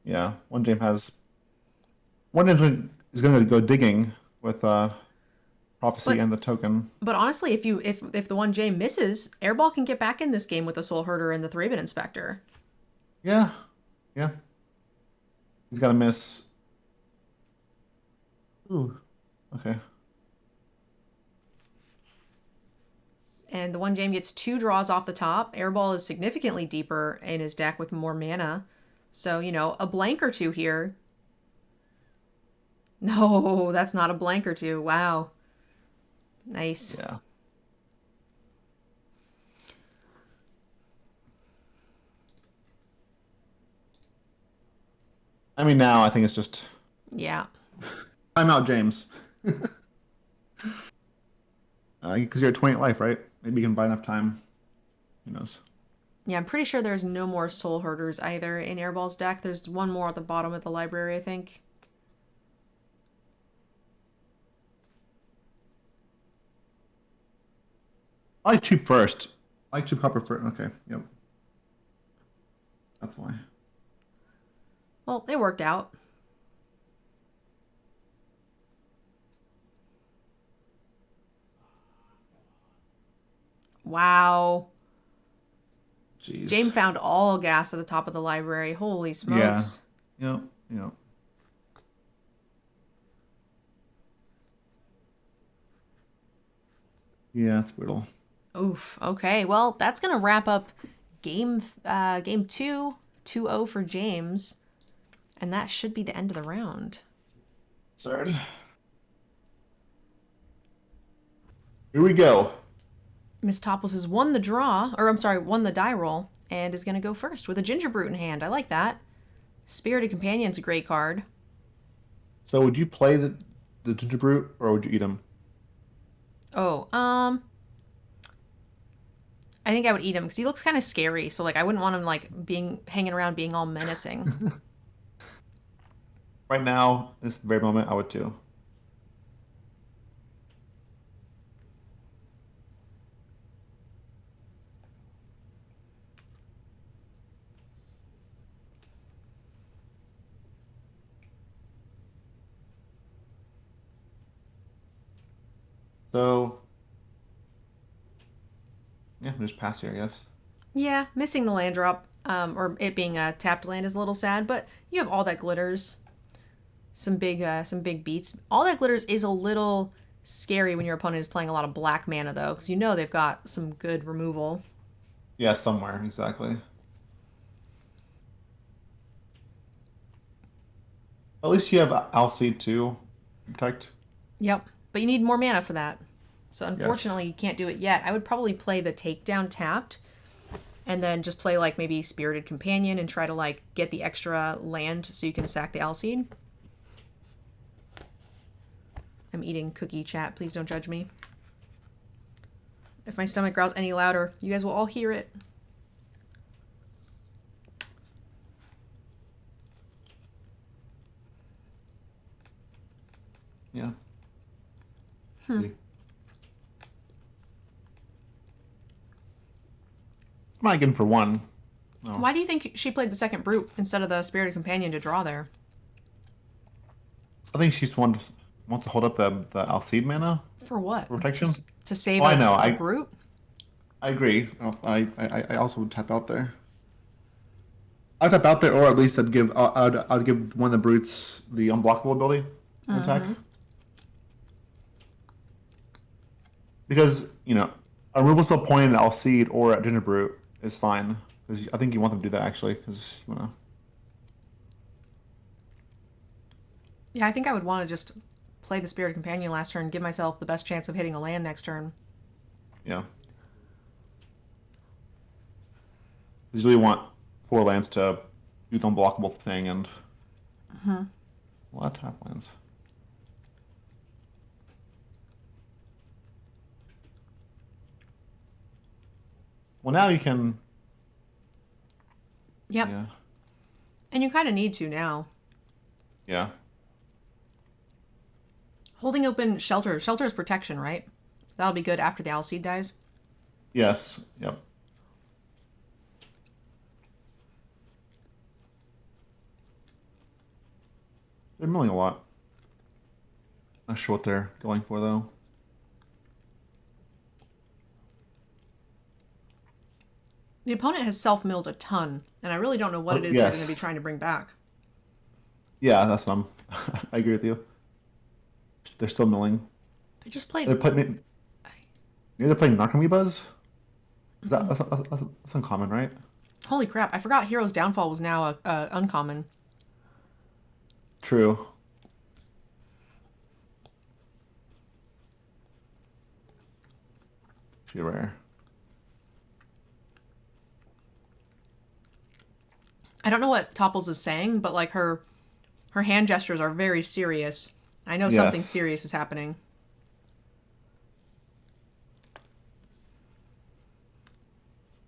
Yeah, one James is going to go digging with prophecy But and the token. but honestly, if the one James misses, Airball can get back in this game with the Soul Herder and the Thraben Inspector. Yeah, yeah. He's got to miss. Ooh, okay. And the one James gets 2 draws off the top. Airball is significantly deeper in his deck with more mana. So, a blank or two here. No, that's not a blank or two. Wow. Nice. Yeah. I mean, now I think it's just Yeah. timeout, James. Because you're at 28 life, right? Maybe you can buy enough time. Who knows? Yeah, I'm pretty sure there's no more Soul Herders either in Airball's deck. There's one more at the bottom of the library, I think. I like cheap first. I like cheap copper first. Okay, yep. That's why. Well, it worked out. Wow. Jeez. James found all gas at the top of the library. Holy Yeah. smokes. Yep. Yep. Yeah, it's brutal. Oof. Okay. Well, that's gonna wrap up game 2, 2-0 for James, and that should be the end of the round. Third. Here we go. Miss Topples has won the draw, or I'm sorry, won the die roll, and is gonna go first with a Ginger Brute in hand. I like that. Spirited Companion's a great card. So would you play the ginger brute or would you eat him? Oh, I think I would eat him because he looks kind of scary. So like, I wouldn't want him like being hanging around, being all menacing. Right now, this very moment, I would too. So yeah, just pass here, I guess. Yeah, missing the land drop, or it being a tapped land is a little sad. But you have all that glitters, some big beats. All that glitters is a little scary when your opponent is playing a lot of black mana though, because they've got some good removal. Yeah, somewhere exactly. At least you have Alcide too. Protect. Yep, but you need more mana for that. So Yes. unfortunately, you can't do it yet. I would probably play the takedown tapped, and then just play like maybe Spirited Companion and try to like get the extra land so you can sack the Alseed. I'm eating cookie chat. Please don't judge me. If my stomach growls any louder, you guys will all hear it. Yeah. Might get him for one. No. Why do you think she played the second brute instead of the Spirited Companion to draw there? I think she just wants to hold up the Alcide mana For what? for protection. To save Oh, I know. a brute? I agree. I also would tap out there. I'd tap out there, or at least I'd give one of the brutes the unblockable ability attack. Because a removal spell point at Alcide or at Ginger Brute is fine. Because I think you want them to do that actually. Because you wanna. Yeah, I think I would want to just play the Spirited Companion last turn, give myself the best chance of hitting a land next turn. Yeah. Because you really want 4 lands to do the unblockable thing and. A lot of tap lands. Well, now you can. Yep. Yeah. And you kind of need to now. Yeah. Holding open Shelter. Shelter is protection, right? That'll be good after the Owl Seed dies. Yes. Yep. They're milling a lot. Not sure what they're going for though. The opponent has self-milled a ton, and I really don't know what it is they're going to Yes. be trying to bring back. Yeah, that's what I'm. I agree with you. They're still milling. They just played. They're playing. Maybe they're playing Narcomoebas. Is that that's uncommon, right? Holy crap! I forgot Hero's Downfall was now a uncommon. True. Pretty rare. I don't know what Topples is saying, but like her hand gestures are very serious. I know something Yes. serious is happening.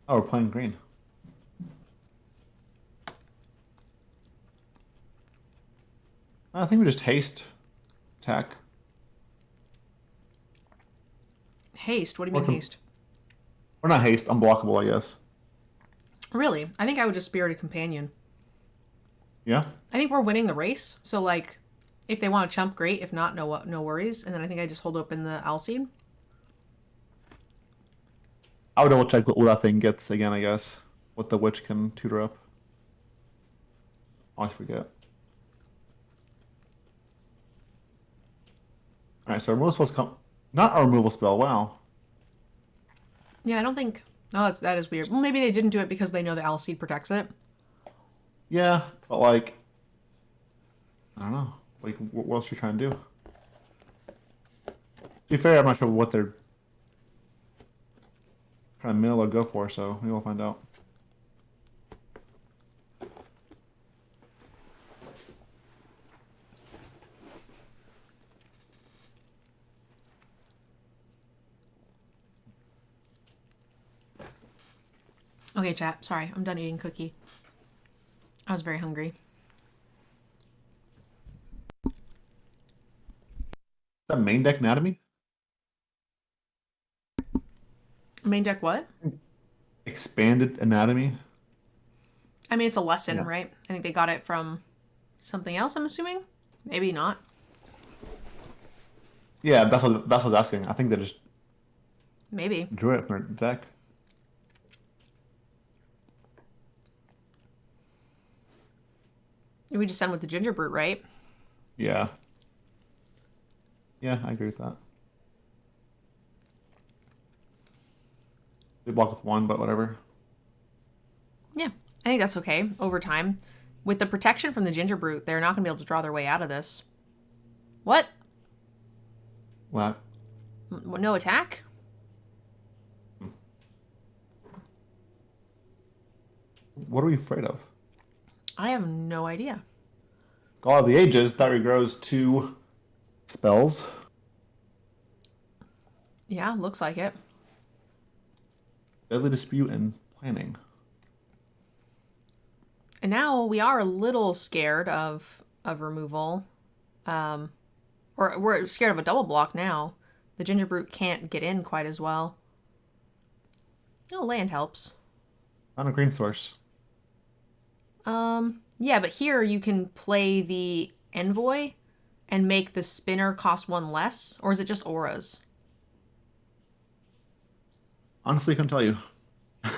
Oh, we're playing green. I think we just haste attack. Haste? What do you mean haste? Or not haste, unblockable, I guess. Really? I think I would just Spirited Companion. Yeah? I think we're winning the race. So like, if they want to chump, great. If not, no worries. And then I think I just hold open the Alseed. I would double check what that thing gets again, I guess. What the witch can tutor up. Always forget. Alright, so removal spells come. Not a removal spell, wow. Yeah, I don't think. Oh, that is weird. Well, maybe they didn't do it because they know the Alseed protects it. Yeah, but like. I don't know. Like, what else are you trying to do? To be fair, I'm not sure what they're trying to mill or go for, so maybe we'll find out. Okay, chat. Sorry, I'm done eating cookie. I was very hungry. Is that main deck anatomy? Main deck what? Expanded anatomy? I mean, it's a lesson, Yeah. right? I think they got it from something else, I'm assuming? Maybe not. Yeah, that's what I was asking. I think they just Maybe. drew it from their deck. We just end with the Ginger Brute, right? Yeah. Yeah, I agree with that. They block with one, but whatever. Yeah. I think that's okay over time. With the protection from the Ginger Brute, they're not going to be able to draw their way out of this. What? What? No attack? What are we afraid of? I have no idea. God of the Ages, that regrows two spells. Yeah, looks like it. Deadly Dispute and Planning. And now we are a little scared of removal. Or we're scared of a double block now. The Ginger Brute can't get in quite as well. Oh, land helps. On a green source. Yeah, but here you can play the Envoy and make the spinner cost one less, or is it just auras? Honestly, I couldn't tell you. I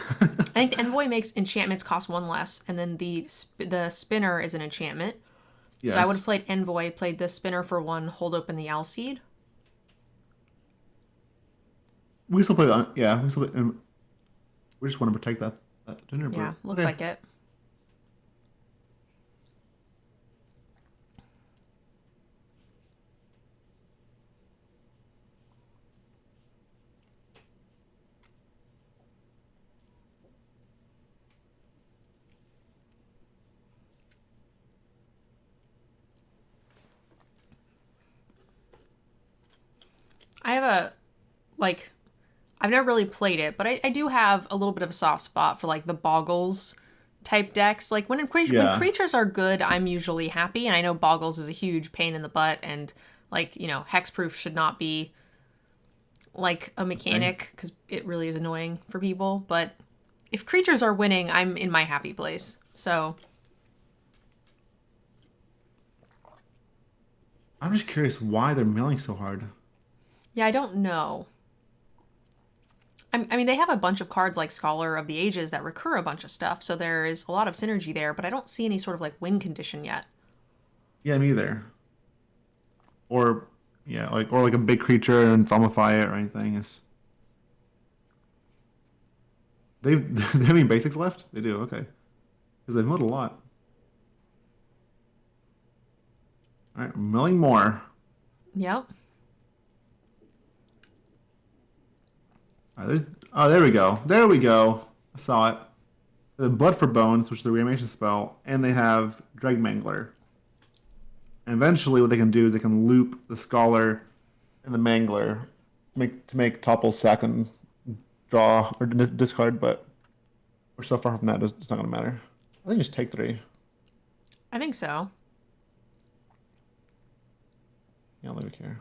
think the Envoy makes enchantments cost one less, and then the spinner is an enchantment. Yes. So I would have played Envoy, played the spinner for one, hold open the Alseed. We still play that. Yeah, we just want to protect that dinner bird. Yeah, looks like it. I have I've never really played it, but I do have a little bit of a soft spot for like the Boggles type decks. Like when Yeah. creatures are good, I'm usually happy, and I know Boggles is a huge pain in the butt, and Like, you know, hexproof should not be like a mechanic because it really is annoying for people. But if creatures are winning, I'm in my happy place. So I'm just curious why they're milling so hard. yeah, I don't know. I mean, they have a bunch of cards like Scholar of the Ages that recur a bunch of stuff, so there is a lot of synergy there, but I don't see any sort of like win condition yet. Yeah, me either. Or yeah, like a big creature and zombify it or anything. They have any basics left? They do, okay. Because they've milled a lot. Alright, milling more. Yep. Oh, there we go. There we go. I saw it. The Blood for Bones, which is the reanimation spell, and they have Dregmangler. And eventually, what they can do is they can loop the Scholar and the Mangler to make Topple sack and draw or discard, but we're so far from that, it's not going to matter. I think just take 3. I think so. Yeah, I'll leave it here.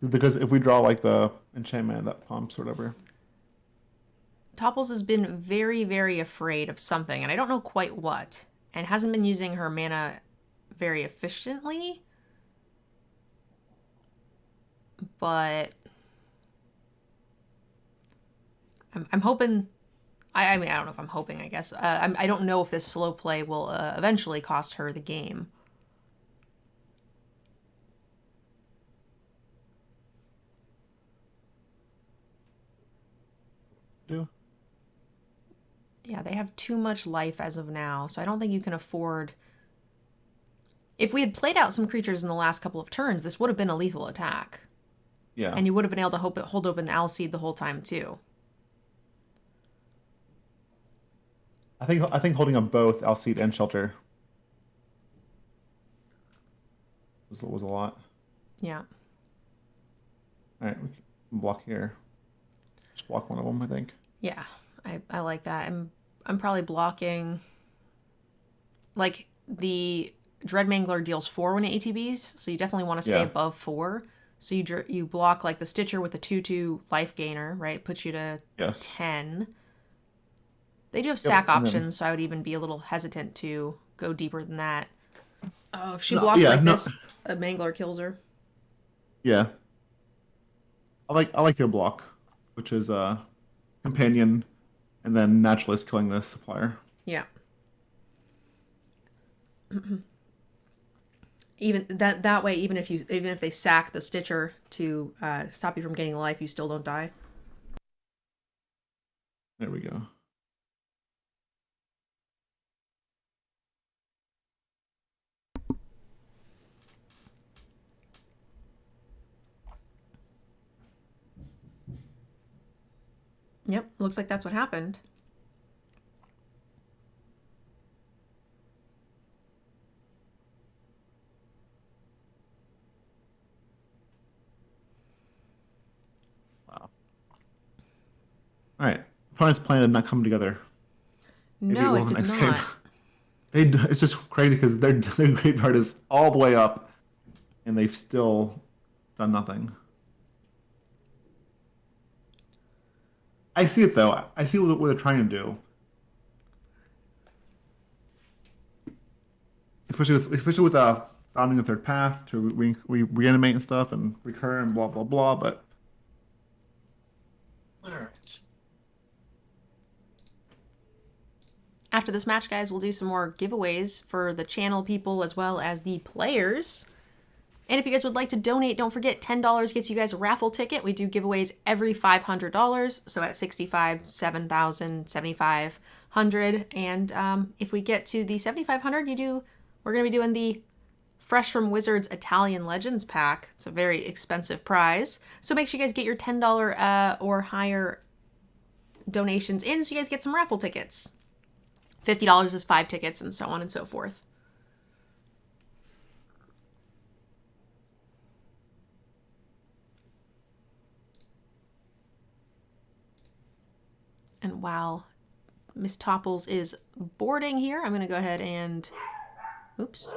Because if we draw like the enchantment that pumps or whatever. Topples has been very, very afraid of something, and I don't know quite what, and hasn't been using her mana very efficiently. But I'm hoping. I mean, I don't know if I'm hoping. I guess I don't know if this slow play will eventually cost her the game. Do. Yeah, they have too much life as of now, so I don't think you can afford. If we had played out some creatures in the last couple of turns, this would have been a lethal attack. Yeah. And you would have been able to hold open the Alseed the whole time, too. I think holding up both Alseed and Shelter was a lot. Yeah. All right, we can block here. Just block one of them, I think. Yeah, I like that. I'm probably blocking. Like, the Dreadmangler deals 4 when it ATBs, so you definitely want to stay above 4. So you block like the Stitcher with the 2/2 life gainer, right? Puts you to 10. They do have sack options, so I would even be a little hesitant to go deeper than that. Oh, if she blocks this, a Mangler kills her. Yeah. I like your block, which is companion and then naturalist killing the supplier. Yeah. Even that way, even if they sack the Stitcher to stop you from getting life, you still don't die. There we go. Yep, looks like that's what happened. Wow. All right. Opponent's plan did not come together. Maybe no, it did not. It's just crazy because their graveyard is all the way up, and they've still done nothing. I see it though. I see what they're trying to do. Especially with founding the third path to reanimate and stuff and recur and blah blah blah. But all right. After this match, guys, we'll do some more giveaways for the channel people as well as the players. And if you guys would like to donate, don't forget $10 gets you guys a raffle ticket. We do giveaways every $500. So at 65, 7,000, 7,500. And if we get to the 7,500, we're going to be doing the Fresh from Wizards Italian Legends pack. It's a very expensive prize. So make sure you guys get your $10 or higher donations in so you guys get some raffle tickets. $50 is 5 tickets and so on and so forth. And while Miss Topples is boarding here, I'm going to go ahead and... Oops.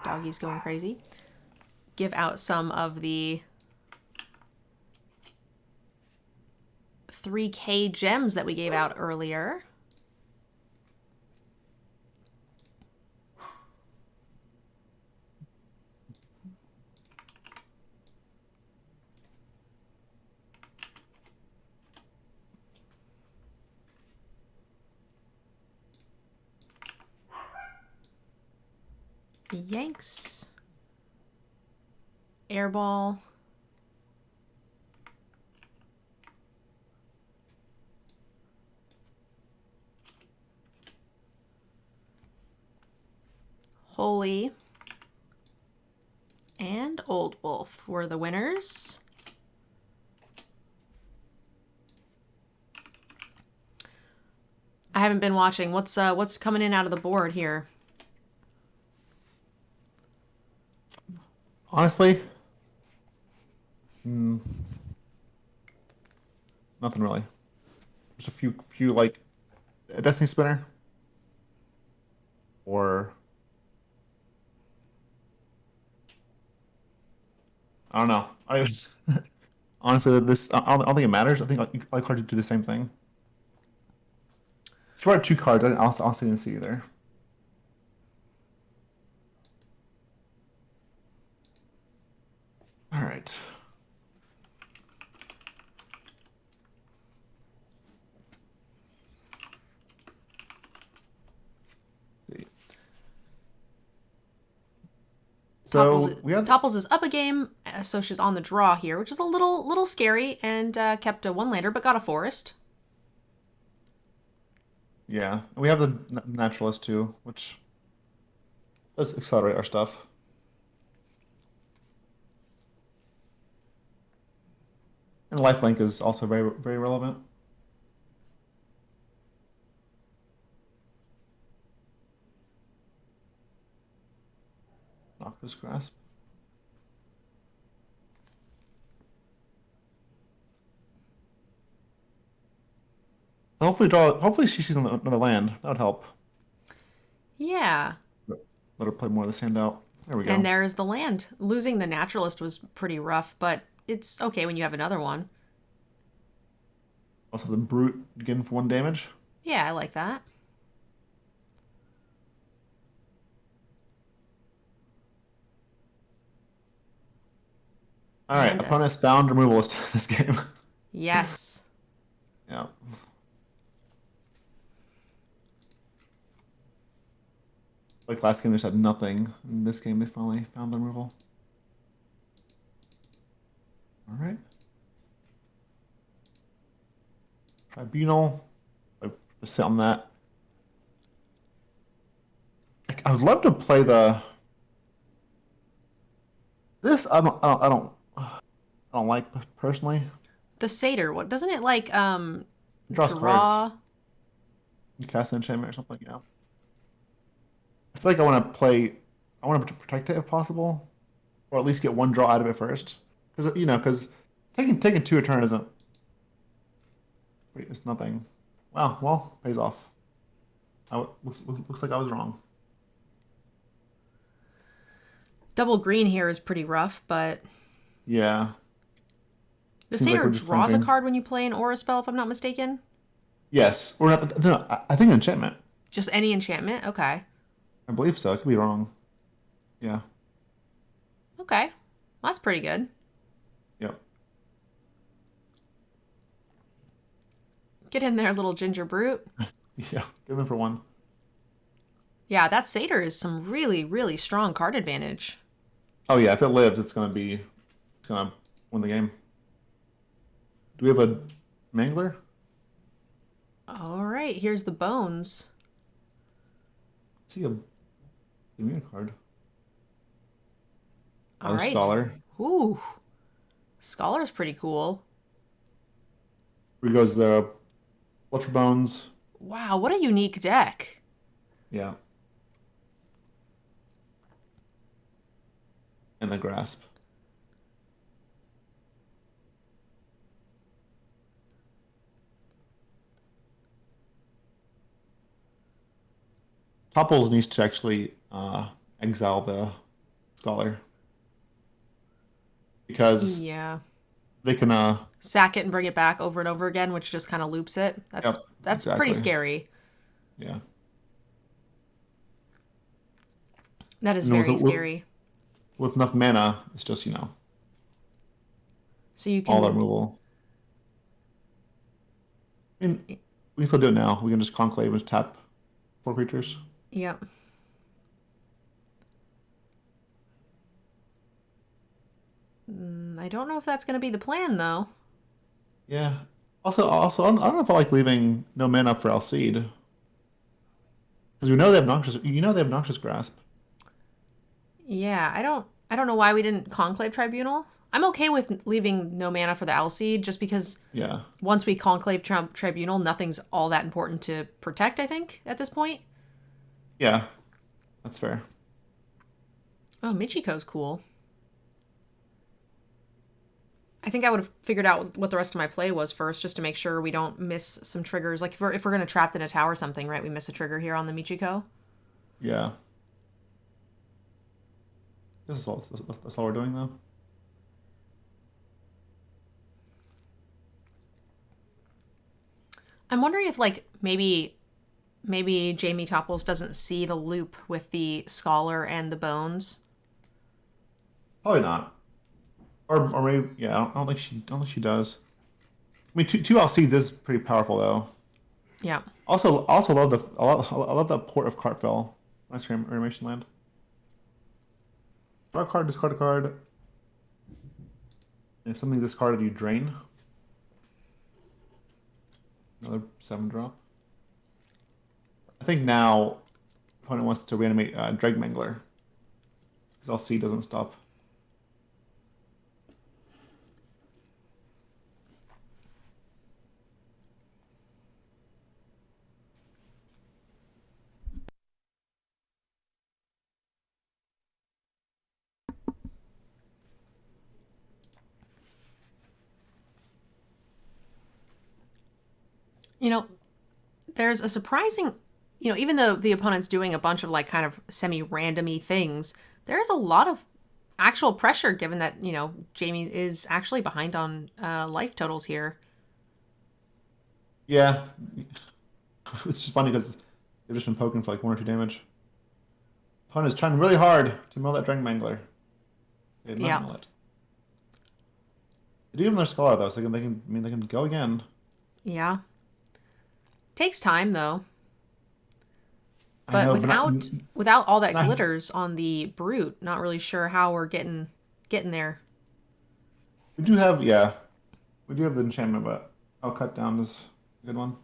Doggy's going crazy. give out some of the 3K gems that we gave out earlier. Yanks. Airball. Holy. And Old Wolf were the winners. I haven't been watching. What's coming in out of the board here? Honestly, nothing really. Just a few like a Destiny spinner, or I don't know. I honestly, I don't think it matters. I think like hard to do the same thing. She brought 2 cards. I also didn't see either. All right. So we have Topples is up a game, so she's on the draw here, which is a little scary, and kept a 1-lander, but got a forest. yeah, we have the naturalist too, which does accelerate our stuff. And lifelink is also very relevant. Octopus grasp. Hopefully she sees another land. That would help. Yeah. Let her play more of the sand out. There we go. And there's the land. Losing the naturalist was pretty rough, but it's okay when you have another one. Also the brute again for 1 damage. Yeah, I like that. All right, And opponent's found removalist this game. Yes. Yeah. Like last game, they just had nothing. In this game, they finally found the removal. All right. Tribunal. I just sit on that. I would love to play the. This I don't like personally. The satyr, what doesn't it like It draws draw? cards. You cast an enchantment or something. Yeah. I feel like I want to play. I want to protect it if possible, or at least get 1 draw out of it first. Because taking 2 a turn isn't. Wait, it's nothing. Wow. Well, pays off. Looks like I was wrong. Double green here is pretty rough, but Yeah. the Seems like satyr we're just draws a pumping. card when you play an aura spell, if I'm not mistaken. Yes. Or not. No, I think enchantment. Just any enchantment? Okay. I believe so. I could be wrong. Yeah. Okay. Well, that's pretty good. Yep. Get in there, little ginger brute. Yeah. Give them for 1. Yeah, that satyr is some really strong card advantage. Oh yeah. If it lives, it's gonna win the game. Do we have a mangler? All right, here's the bones. See a give me a card. All right. Scholar. Ooh. Scholar's pretty cool. Here goes the Fletcher Bones. Wow, what a unique deck. Yeah. And the grasp. Topples needs to actually exile the scholar. because Yeah. they can. Sack it and bring it back over and over again, which just kind of loops it. Yep, That's pretty exactly. scary. Yeah. That is And very scary. with enough mana, it's just So you all the can, removal. I mean, we can still do it now. We can just conclave and tap 4 creatures. yeah. I don't know if that's going to be the plan though. Yeah. Also, I don't know if I like leaving no mana for Alcide because we know they have noxious. You know they have noxious grasp. Yeah, I don't know why we didn't conclave tribunal. I'm okay with leaving no mana for the Alcide just because Yeah. once we conclave tribunal, nothing's all that important to protect, I think, at this point. Yeah. That's fair. Oh, Michiko's cool. I think I would have figured out what the rest of my play was first, just to make sure we don't miss some triggers. Like if we're gonna trap in a tower or something, right? We miss a trigger here on the Michiko. Yeah. That's all we're doing though. I'm wondering if like maybe Jamie Topples doesn't see the loop with the scholar and the bones. Probably not. Or maybe yeah. I don't think she does. I mean, two LCs is pretty powerful though. Yeah. Also love I love the port of Cartfell. Nice animation land. Draw a card, discard a card. And if something discarded, you drain. Another 7 drop. I think now opponent wants to reanimate Dregmangler because LC doesn't stop. You know, there's a surprising, even though the opponent's doing a bunch of like kind of semi-randomy things, there's a lot of actual pressure given that, Jamie is actually behind on life totals here. Yeah, it's just funny because they've just been poking for like 1 or 2 damage. Opponent is trying really hard to mill that Dregmangler. They did not Yeah. mill it. They do have their Scholar though, so they can go again. Yeah. Takes time though. I But know, but without all that not glitters on the brute, not really sure how we're getting there. we do have yeah, we do have the enchantment, but I'll cut down is a good one.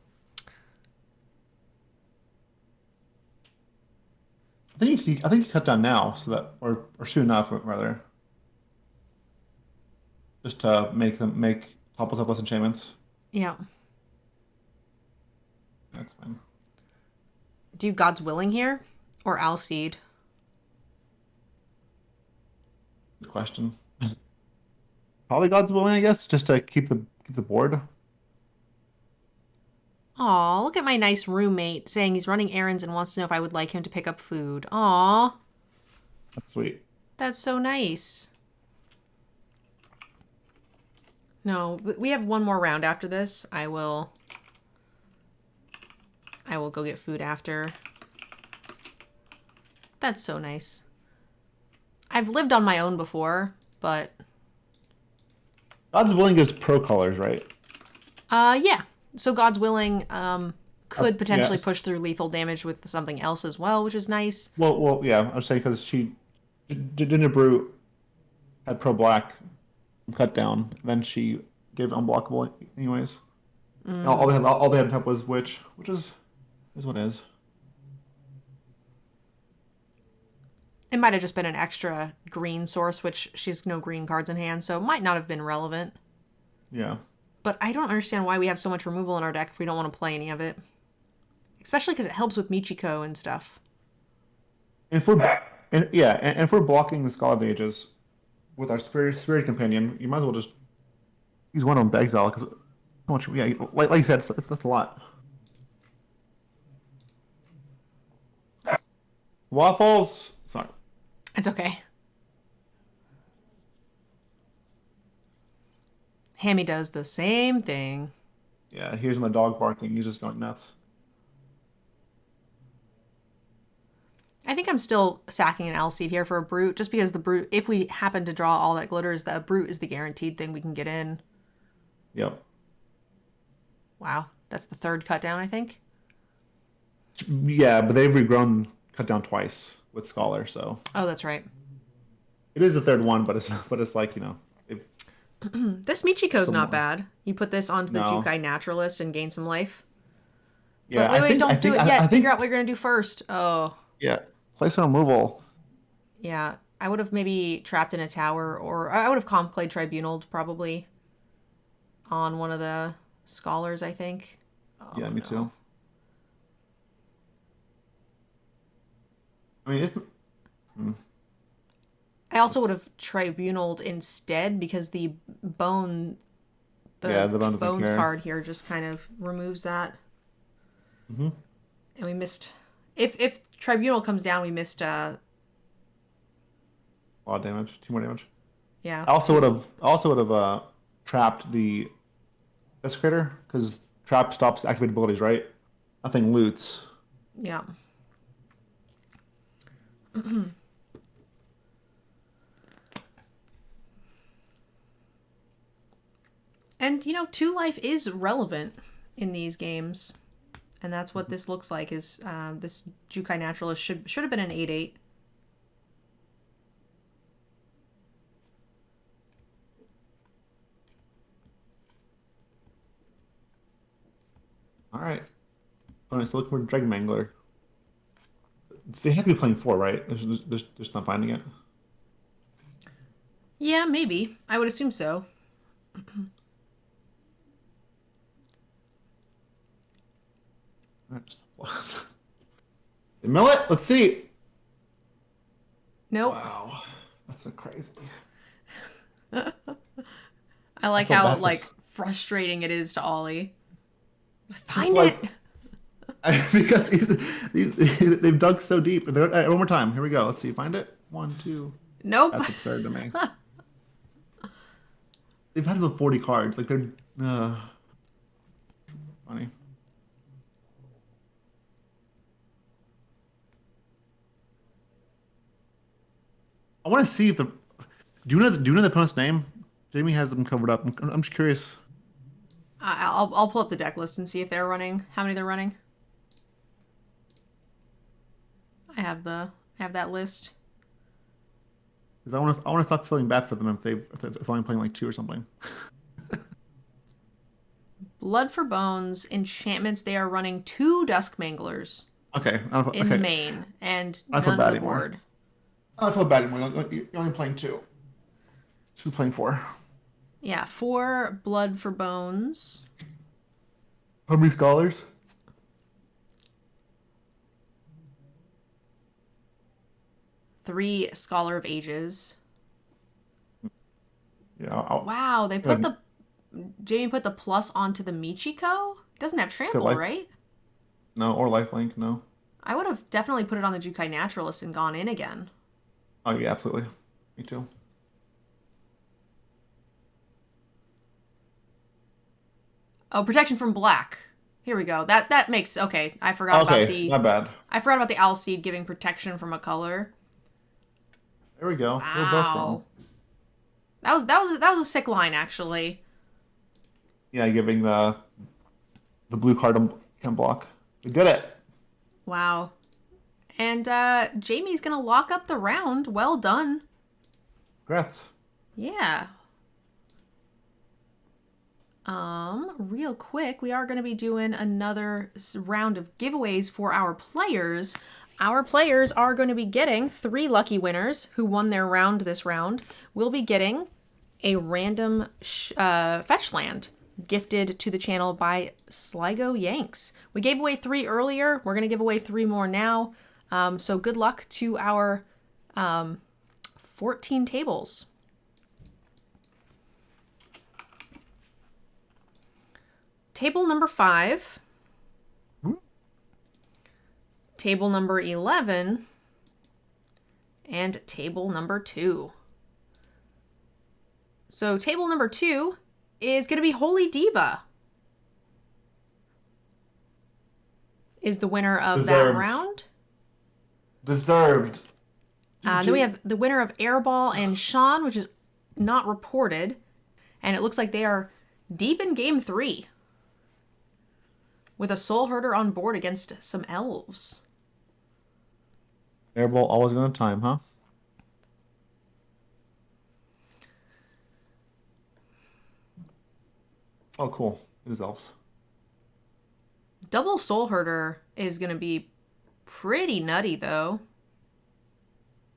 I think you cut down now so that or soon enough rather, just to make topples have less enchantments. Yeah. That's fine. Do God's willing here or Alcide? Good question. Probably God's willing, I guess, just to keep the board. Aw, look at my nice roommate saying he's running errands and wants to know if I would like him to pick up food. Aw, That's sweet. that's so nice. No, we have one more round after this. I will go get food after. That's so nice. I've lived on my own before, but God's willing gives pro colors, right? yeah. So God's willing could Yeah. potentially push through lethal damage with something else as well, which is nice. Yeah. I was saying because Dinner Brew had pro black cut down, and then she gave it unblockable anyways. And all they had to was which is what it is. It might have just been an extra green source, which she's no green cards in hand, so it might not have been relevant. Yeah. But I don't understand why we have so much removal in our deck if we don't want to play any of it. Especially because it helps with Michiko and stuff. And if we're and yeah, and if we're blocking the Scholar of the Ages with our spirit companion, you might as well just use one on Exile because how much? Yeah, like you said, that's a lot. Waffles. Sorry. It's okay. Hammy does the same thing. Yeah, here's my dog barking. He's just going nuts. I think I'm still sacking an L seed here for a brute, just because the brute, if we happen to draw all that glitters, the brute is the guaranteed thing we can get in. Yep. Wow, that's the third cut down, I think. Yeah, but they've regrown, cut down twice with Scholar, so Oh, that's right. it is the third one, but it's like, they've This Michiko's some not more. bad. You put this onto the No. Jukai Naturalist and gain some life. Yeah, But wait, don't do it yet. I think Figure out what you're going to do first. Oh, yeah, place on removal. yeah. I would have maybe trapped in a tower, or I would have Conclave Tribunaled probably on one of the scholars, I think. Oh, Yeah, me no. too. I mean, it's I also would have Tribunaled instead because the yeah, the bone doesn't bones care. card here just kind of removes that. Mm-hmm. And we missed. If Tribunal comes down, we missed. A lot of damage, 2 more damage. Yeah. I also would have trapped the Desecrator because trap stops activated abilities, right? Nothing loots. Yeah. And 2 life is relevant in these games, and that's what this looks like. Is this Jukai Naturalist should have been an 8/8. All right. All right, so look for Dragon Mangler. They have to be playing 4, right? They're just not finding it. Yeah, maybe. I would assume so. All right, they mill it. Let's see. Nope. Wow, that's so crazy. I like feel how bad for- frustrating it is to Ollie. Just Find like- it. because they've dug so deep. All right, one more time. Here we go. Let's see. Find it. 1, 2. Nope. That's absurd to me. They've had the 40 cards. Like they're funny. I want to see if the. Do you know the opponent's name? Jamie has them covered up. I'm just curious. I'll pull up the deck list and see if they're running. How many they're running. I have that list. Because I want to stop feeling bad for them if they're only playing like 2 or something. Blood for Bones enchantments. They are running 2 Dusk Manglers Okay. in the Okay. main and I feel none bad on the anymore. board. I don't feel bad anymore. You're only playing 2. Who's playing 4? Yeah, 4 Blood for Bones. How many scholars? 3 Scholar of Ages. Yeah. Wow, they put Jamie put the plus onto the Michiko? It doesn't have trample, life? right? No, or lifelink. No. I would have definitely put it on the Jukai Naturalist and gone in again. Oh yeah, absolutely. Me too. Oh, protection from black. Here we go. That makes okay. I forgot about Okay, not bad. I forgot about the owl seed giving protection from a color. There we go. We're both Wow. wrong. That was a sick line actually. Yeah, giving the blue card can block. We did it. Wow. And Jamie's gonna lock up the round. Well done. Congrats. Yeah. Real quick, we are going to be doing another round of giveaways for our players. Our players are going to be getting 3 lucky winners who won their round this round. Will be getting a random fetch land gifted to the channel by Sligo Yanks. We gave away 3 earlier. We're going to give away 3 more now. So good luck to our 14 tables. Table number 5, table number 11, and table number 2. So table number 2 is going to be Holy Diva. Is the winner of that Deserved. round. Deserved. Then we have the winner of Airball and Sean, which is not reported. And it looks like they are deep in game 3. With a Soul Herder on board against some elves. Airball always going to time, huh? Oh, cool. It is elves. Double Soul Herder is going to be pretty nutty, though.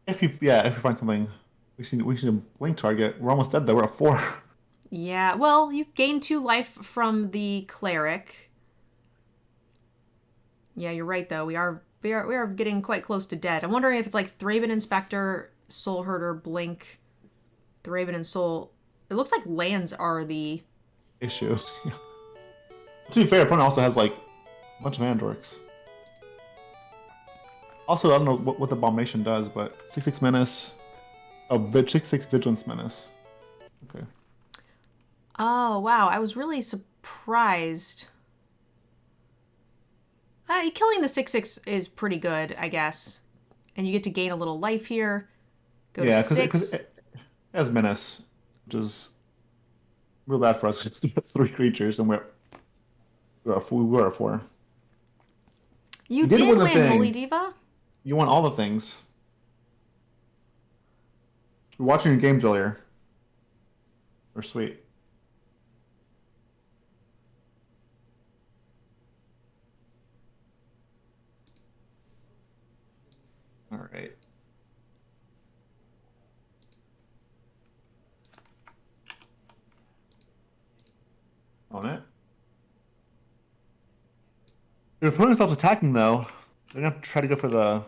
If you find something, we should a blink target. We're almost dead though. We're at 4. Yeah, well, you gain 2 life from the cleric. Yeah, you're right though. We are getting quite close to dead. I'm wondering if it's like Thraben Inspector, Soul Herder, Blink, Thraben and Soul. It looks like lands are the issue. To be fair, opponent also has like a bunch of Mandorks. Also, I don't know what the Abomination does, but 6/6 Menace. Oh, 6/6 Vigilance Menace. Okay. Oh, wow. I was really surprised. Killing the 6/6 is pretty good, I guess. And you get to gain a little life here. Go to 6. Because it has Menace, which is real bad for us. It's 3 creatures, and we were at 4. You did win, Holy Diva? You won all the things. You're watching your games earlier. Or sweet. All right. On it. If the opponent stops attacking, though, they're going to try to go for the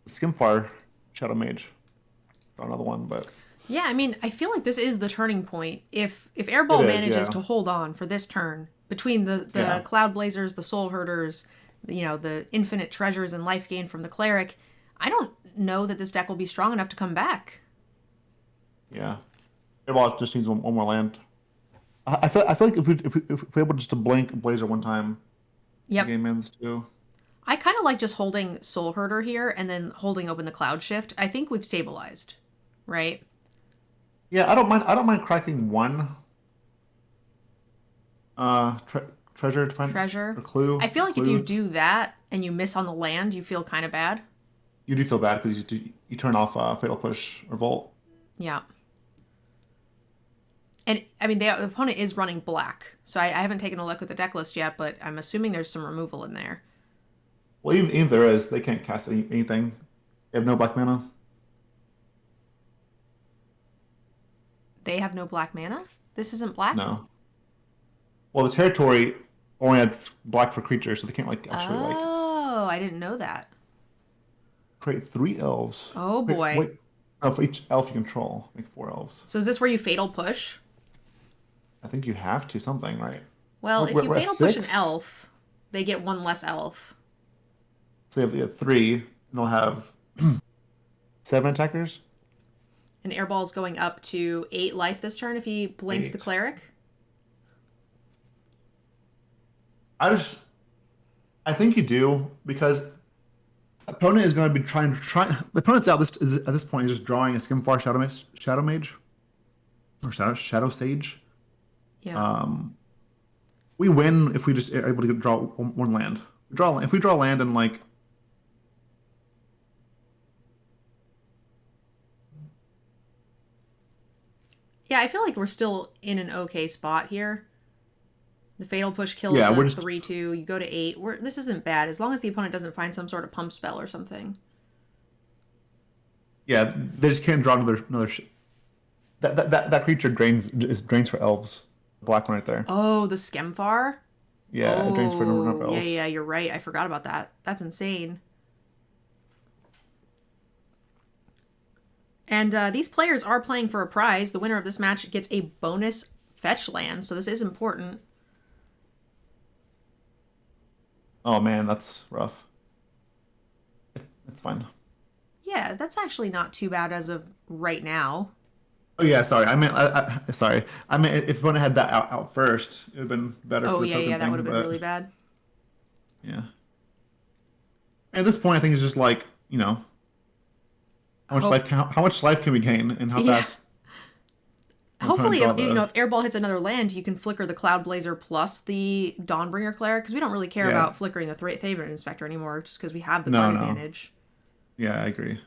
Skimfar Shadow Mage. Draw another one, but... Yeah, I mean, I feel like this is the turning point. If Airball manages to hold on for this turn, between the Cloud Blazers, the Soul Herders, the infinite treasures and life gain from the Cleric, I don't know that this deck will be strong enough to come back. Yeah. Airball just needs one more land. I feel like if we're able just to blink Blazer one time, yep. The game ends too. I kind of like just holding Soul Herder here and then holding open the Cloud Shift. I think we've stabilized, right? Yeah, I don't mind cracking one treasure to find a clue. I feel like if you do that and you miss on the land, you feel kind of bad. You do feel bad because you turn off Fatal Push or Volt. Yeah. And, I mean, the opponent is running black, so I haven't taken a look at the deck list yet, but I'm assuming there's some removal in there. Well, even if there is, they can't cast anything. They have no black mana. They have no black mana? This isn't black? No. Well, the territory only adds black for creatures, so they can't actually Oh, I didn't know that. Create 3 elves. Oh boy. Wait. Oh, for each elf you control, make 4 elves. So is this where you fatal push? I think you have to something, right? Well, if you fatal push an elf, they get 1 less elf. So you have 3, and they'll have 7 attackers. And Airball's going up to 8 life this turn if he blinks 8. the cleric. I think you do, because opponent is going to be trying. The opponent's at this point is just drawing a Skimfar Shadow Mage, or Shadow Sage. Yeah. We win if we just are able to draw one land. If we draw land and Yeah, I feel like we're still in an okay spot here. The fatal push kills the 3/2. You go to 8. This isn't bad as long as the opponent doesn't find some sort of pump spell or something. Yeah, they just can't draw another. That creature drains for elves. The black one right there. Oh, the Skemfar? Yeah, it drains for another elves. Yeah, you're right. I forgot about that. That's insane. And these players are playing for a prize. The winner of this match gets a bonus fetch land, so this is important. Oh man, that's rough. It's fine. Yeah, that's actually not too bad as of right now. Oh yeah, sorry. Sorry. I meant if one had that out first, it would have been better Oh for the yeah, token yeah, that would thing. have been But really bad. yeah, at this point, I think it's just like Hope how much life can we gain, and how yeah. fast my opponent Hopefully, draw if the Airball hits another land, you can flicker the Cloud Blazer plus the Dawnbringer Cleric because we don't really care yeah. about flickering the Favorite Inspector anymore, just because we have the No, card no. advantage. Yeah, I agree.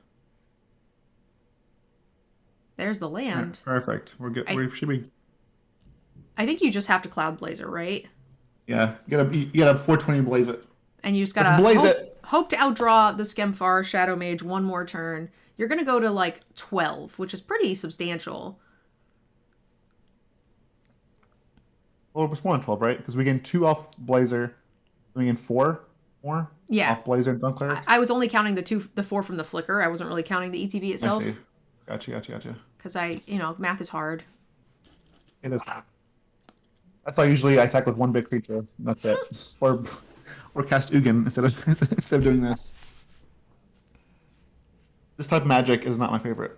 There's the All right, land. perfect. We're good. I We should be. I think you just have to Cloud Blazer, right? Yeah, you gotta 420 blaze it. And you just Let's gotta blaze it. hope to outdraw the Skemfar Shadow Mage one more turn. You're gonna go to like 12, which is pretty substantial. Well, it's more than 12, right? Because we gain 2 off Blazer. We gain 4 more Yeah, off Blazer and Dunk Cleric. I was only counting the 4 from the Flicker. I wasn't really counting the ETB I itself see. Gotcha. because math is hard. It is. That's why usually I attack with one big creature. And that's it. Or cast Ugin instead of doing this. This type of magic is not my favorite.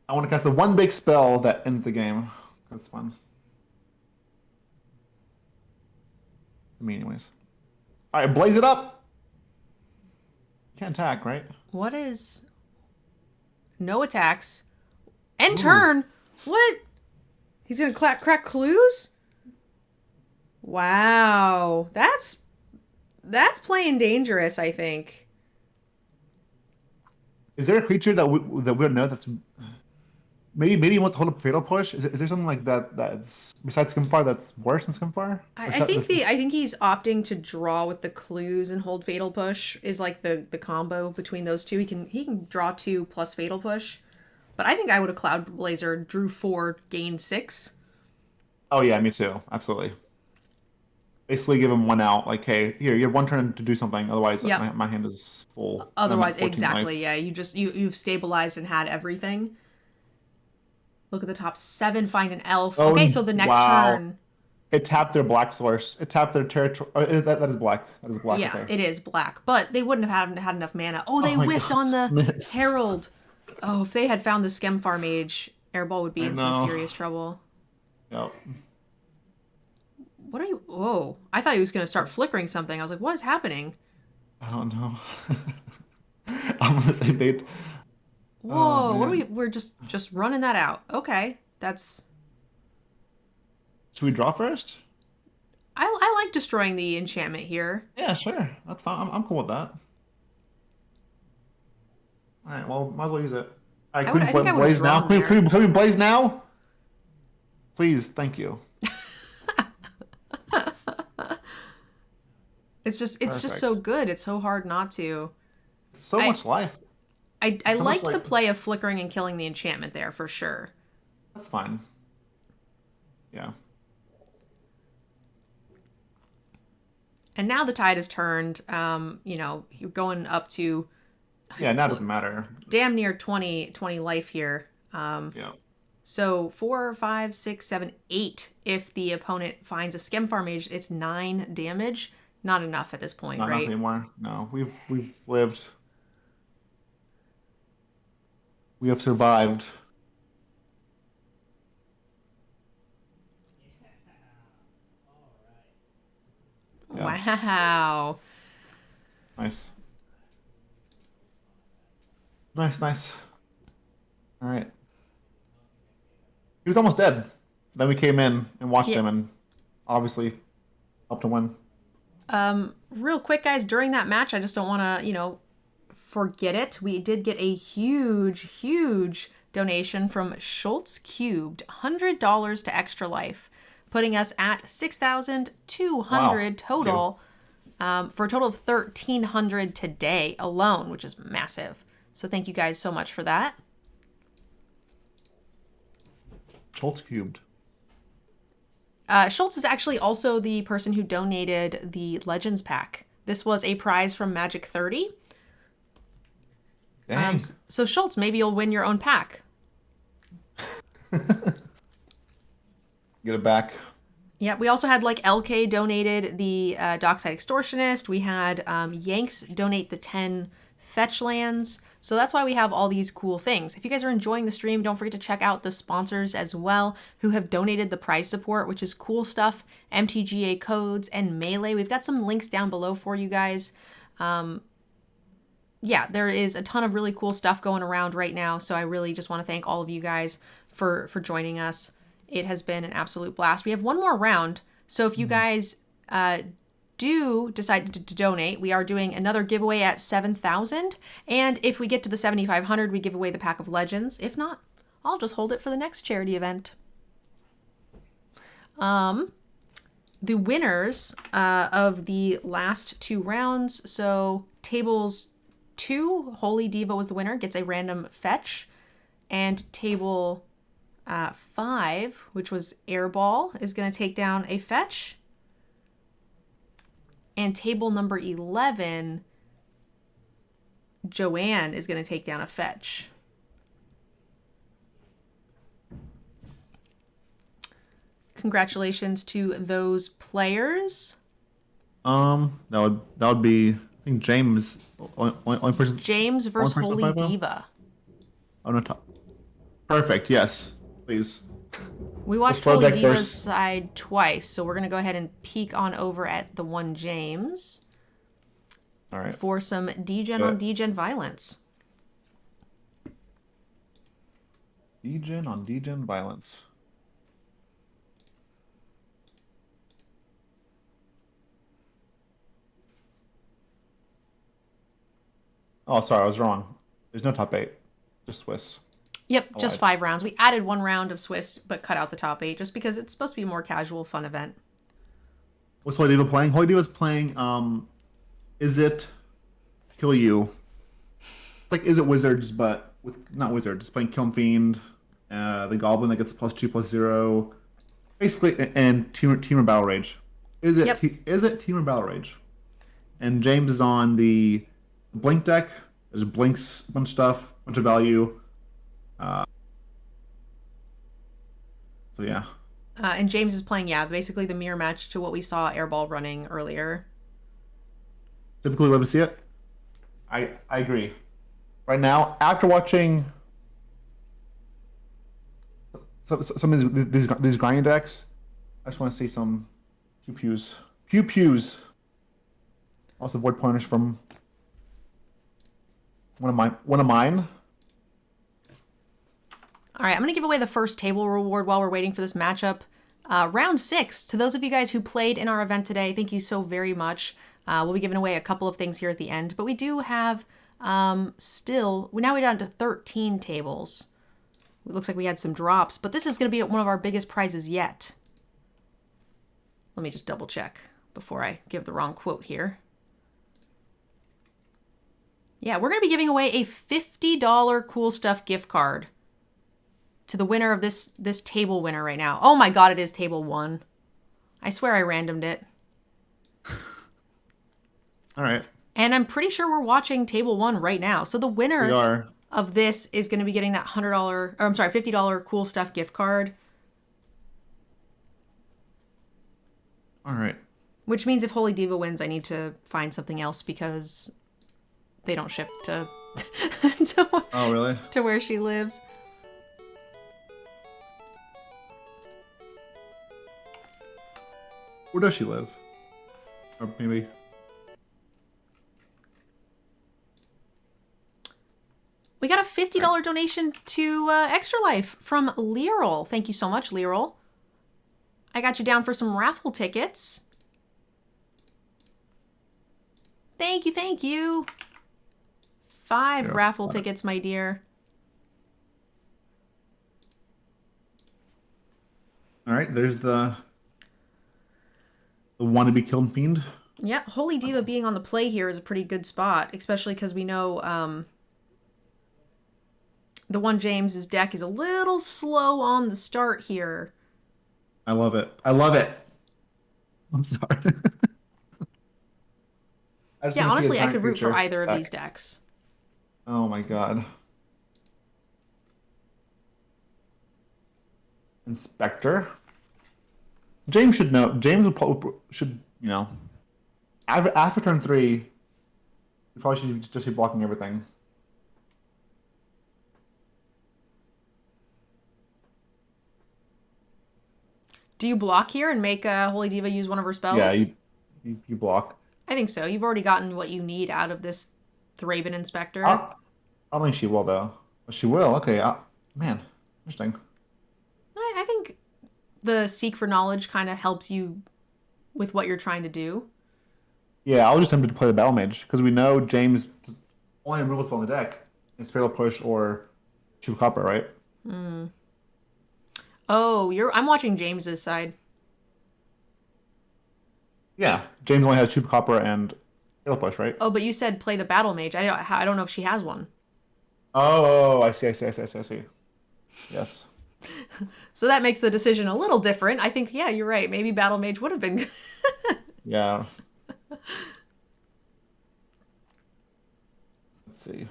I want to cast the one big spell that ends the game. That's fun. To me, anyways. All right, blaze it up. You can't attack, right? What is no attacks? End Ooh. turn. What? He's gonna crack clues? Wow, that's playing dangerous. I think. Is there a creature that we don't know that's maybe he wants to hold a fatal push? Is there something like that that's besides Skimfar that's worse than Skimfar? I think he's opting to draw with the clues and hold fatal push is like the combo between those two. He can draw 2 plus fatal push, but I think I would have Cloud Blazer, drew 4, gained 6. Oh yeah, me too. Absolutely. Basically, give him one out. Like, hey, here you have one turn to do something. Otherwise, Yep. my hand is full. Otherwise, 14 exactly. life. Yeah, you've stabilized and had everything. Look at the top 7. Find an elf. Oh, Okay, so the next wow. turn. It tapped their black source. It tapped their territory. That is black. That is black. Yeah, Okay. it is black, but they wouldn't have had enough mana. Oh, they Oh my whiffed God. on the Missed. Herald. Oh, if they had found the Skemfar Mage, Airball would be I in some know. serious trouble. Yep. What are you? Whoa! I thought he was gonna start flickering something. I was like, what is happening? I don't know. I'm gonna say bait. Oh Whoa! What are man. We're just running that out. Okay, that's. Should we draw first? I like destroying the enchantment here. Yeah, sure. That's fine. I'm cool with that. All right. Well, might as well use it. All right. I think I would have Blaze now? drawn there. Can we blaze now? Please, thank you. It's just Perfect. so good. It's so hard not to. So I much life. I So much liked the like play of flickering and killing the enchantment there for sure. that's fine. Yeah. And now the tide has turned. You're going up to Yeah. Now it doesn't matter. damn near 20 life here. Yeah. So 4, 5, 6, 7, 8. If the opponent finds a Skemfar Mage, it's 9 damage. Not enough at this point, Not right? enough anymore. No. We've lived. We have survived. Yeah. Wow. Nice. Nice. All right. He was almost dead. Then we came in and watched Yeah. him and obviously helped him win. Real quick, guys, during that match, I just don't want to, forget it. We did get a huge donation from Schultz Cubed, $100 to Extra Life, putting us at 6,200 total, for a total of 1,300 today alone, which is massive. So thank you guys so much for that. Schultz cubed. Schultz is actually also the person who donated the Legends pack. This was a prize from Magic 30. Dang. So Schultz, maybe you'll win your own pack. Get it back. Yeah, we also had LK donated the Dockside Extortionist. We had Yanks donate the 10 fetch lands. So that's why we have all these cool things. If you guys are enjoying the stream, don't forget to check out the sponsors as well who have donated the prize support, which is cool stuff, MTGA codes, and Melee. We've got some links down below for you guys. Yeah, there is a ton of really cool stuff going around right now. So I really just want to thank all of you guys for joining us. It has been an absolute blast. We have one more round. So if you guys do decide to donate, we are doing another giveaway at 7,000. And if we get to the 7,500, we give away the pack of Legends. If not, I'll just hold it for the next charity event. The winners of the last 2 rounds. So tables 2, Holy Diva was the winner, gets a random fetch. And table 5, which was Airball, is going to take down a fetch. And table number 11, Joanne is going to take down a fetch. Congratulations to those players. That would be, I think, James. Only person. James versus Holy Diva. Oh no, top. Perfect. Yes, please. We watched Holy Diva's side twice, so we're gonna go ahead and peek on over at the one James. All right. For some Degen on Degen violence. Degen on Degen violence. Oh, sorry, I was wrong. There's no top 8, just Swiss. Yep, just 5 rounds. We added 1 round of Swiss, but cut out the top 8 just because it's supposed to be a more casual, fun event. What's Holy Diva playing? Holy Diva's playing, Is It Kill You? It's like Is It Wizards, but with, not Wizards, just playing Kiln Fiend, the Goblin that gets +2/+0. Basically, and Team Battle Rage. Is it Team or Battle Rage? And James is on the Blink deck. There's Blinks, bunch of stuff, bunch of value. So yeah. And James is playing, basically the mirror match to what we saw Airball running earlier. Typically love to see it. I agree. Right now, after watching some of these grinding decks, I just want to see some pew-pews. Pew-pews. Also Void Pointers from one of mine. All right, I'm going to give away the first table reward while we're waiting for this matchup. Round 6, to those of you guys who played in our event today, thank you so very much. We'll be giving away a couple of things here at the end, but we do have now we're down to 13 tables. It looks like we had some drops, but this is going to be one of our biggest prizes yet. Let me just double check before I give the wrong quote here. Yeah, we're going to be giving away a $50 Cool Stuff gift card to the winner of this table winner right now. Oh my god, it is table 1. I swear I randomed it. All right. And I'm pretty sure we're watching table 1 right now. So the winner of this is going to be getting that $50 Cool Stuff gift card. All right. Which means if Holy Diva wins, I need to find something else because they don't ship to Oh, really? To where she lives. Where does she live? Or maybe. We got a $50 donation to Extra Life from Leerl. Thank you so much, Leerl. I got you down for some raffle tickets. Thank you, thank you. 5 raffle tickets, my dear. All right, there's the wannabe Kiln Fiend. Yeah, Holy Diva being on the play here is a pretty good spot, especially because we know the one James's deck is a little slow on the start here. I love it. I love it. I'm sorry. Yeah, honestly, I could root for either of these decks. Oh my god. Inspector. James should know. James should, you know, after turn 3, he probably should just be blocking everything. Do you block here and make Holy Diva use one of her Yeah, spells? you block. I think so. You've already gotten what you need out of this Thraben Inspector. I, I don't think she will though. But she will. Okay. Man, interesting. I think the Seek for Knowledge kind of helps you with what you're trying to do. Yeah, I was just tempted to play the Battle Mage because we know James' only removal spell in the deck is Fatal Push or Chupacabra, right? Oh, I'm watching James's side. Yeah, James only has Chupacabra and Fatal Push, right? Oh, but you said play the Battle Mage. I don't know if she has one. Oh, I see. Yes. So that makes the decision a little different. I think, yeah, you're right. Maybe Battle Mage would have been good. Yeah. Let's see.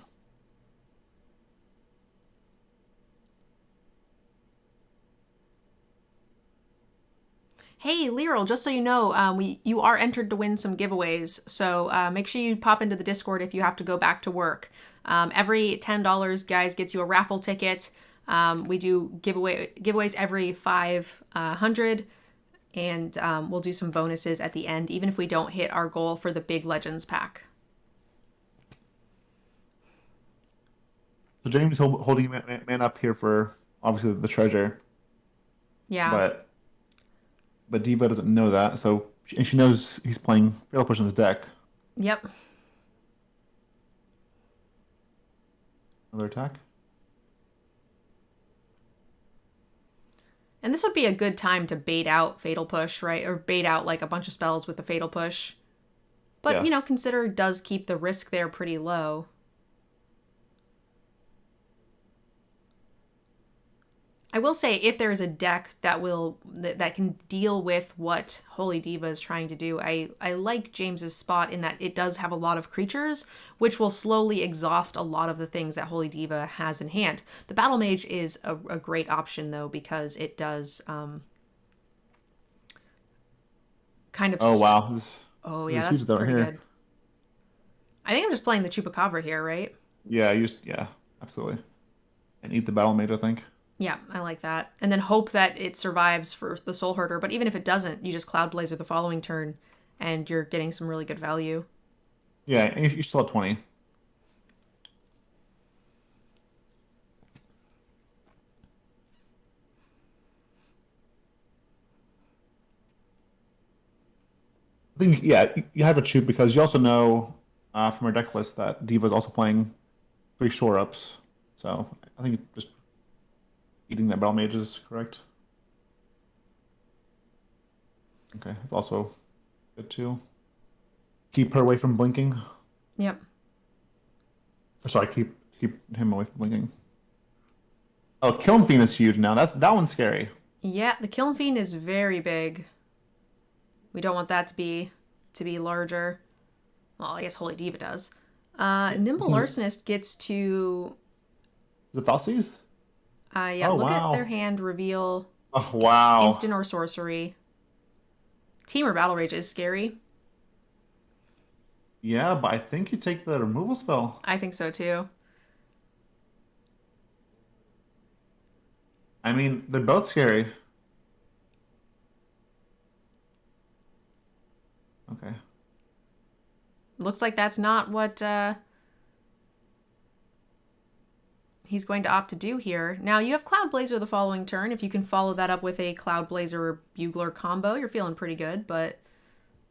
Hey, Lyral, just so you know, you are entered to win some giveaways. So make sure you pop into the Discord if you have to go back to work. Every $10, guys, gets you a raffle ticket. We do giveaways every 500, and we'll do some bonuses at the end, even if we don't hit our goal for the big Legends pack. So James holding man up here for obviously the treasure, Yeah. but Diva doesn't know that. So and she knows he's playing Fatal Push on his deck. Yep. Another attack. And this would be a good time to bait out Fatal Push, right? Or bait out like a bunch of spells with the Fatal Push. But, Yeah. consider does keep the risk there pretty low. I will say, if there is a deck that can deal with what Holy Diva is trying to do, I like James's spot in that it does have a lot of creatures, which will slowly exhaust a lot of the things that Holy Diva has in hand. The Battle Mage is a great option, though, because it does kind of... Oh wow. Oh, This yeah, is that's huge down pretty here. good. I think I'm just playing the Chupacabra here, right? Yeah, absolutely. And eat the Battle Mage, I think. Yeah, I like that. And then hope that it survives for the Soul Herder. But even if it doesn't, you just Cloud Blazer the following turn, and you're getting some really good value. Yeah, and you still have 20. I think, yeah, you have a Chup because you also know from our deck list that Diva is also playing 3 shore ups. So I think just eating that Battle Mage is correct. Okay, it's also good too. Keep her away from blinking. Yep. Or sorry, keep him away from blinking. Oh, Kiln Fiend is huge now. That one's scary. Yeah, the Kiln Fiend is very big. We don't want that to be larger. Well, I guess Holy Diva does. Nimble Arsonist gets to... Is it Thoughtseize? Yeah, Oh look at their wow. hand, reveal Oh wow. instant or sorcery. Team or Battle Rage is scary. Yeah, but I think you take the removal spell. I think so too. I mean, they're both scary. Okay. Looks like that's not what he's going to opt to do here. Now, you have Cloud Blazer the following turn. If you can follow that up with a Cloud Blazer or Bugler combo, you're feeling pretty good, but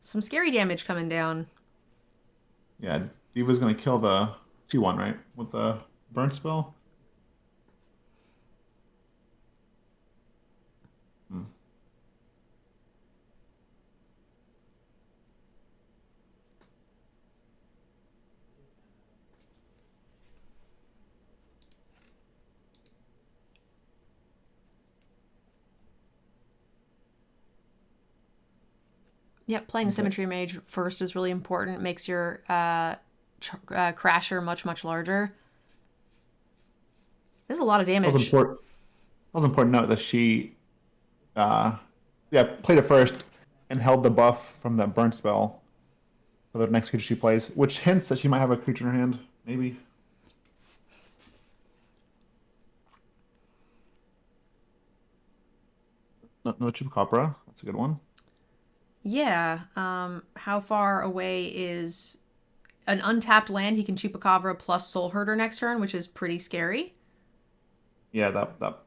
some scary damage coming down. Yeah, Diva's gonna kill the T1, right? With the burn spell. Hmm. Yep, playing the Okay. Symmetry Mage first is really important. It makes your Crasher much, much larger. There's a lot of That was damage. important. That was an important note that she, uh, yeah, played it first and held the buff from that burn spell for the next creature she plays, which hints that she might have a creature in her hand. Maybe. another chupacabra. That's a good one. Yeah. How far away is an untapped land? He can Chupacabra plus Soul Herder next turn, which is pretty scary. Yeah, that.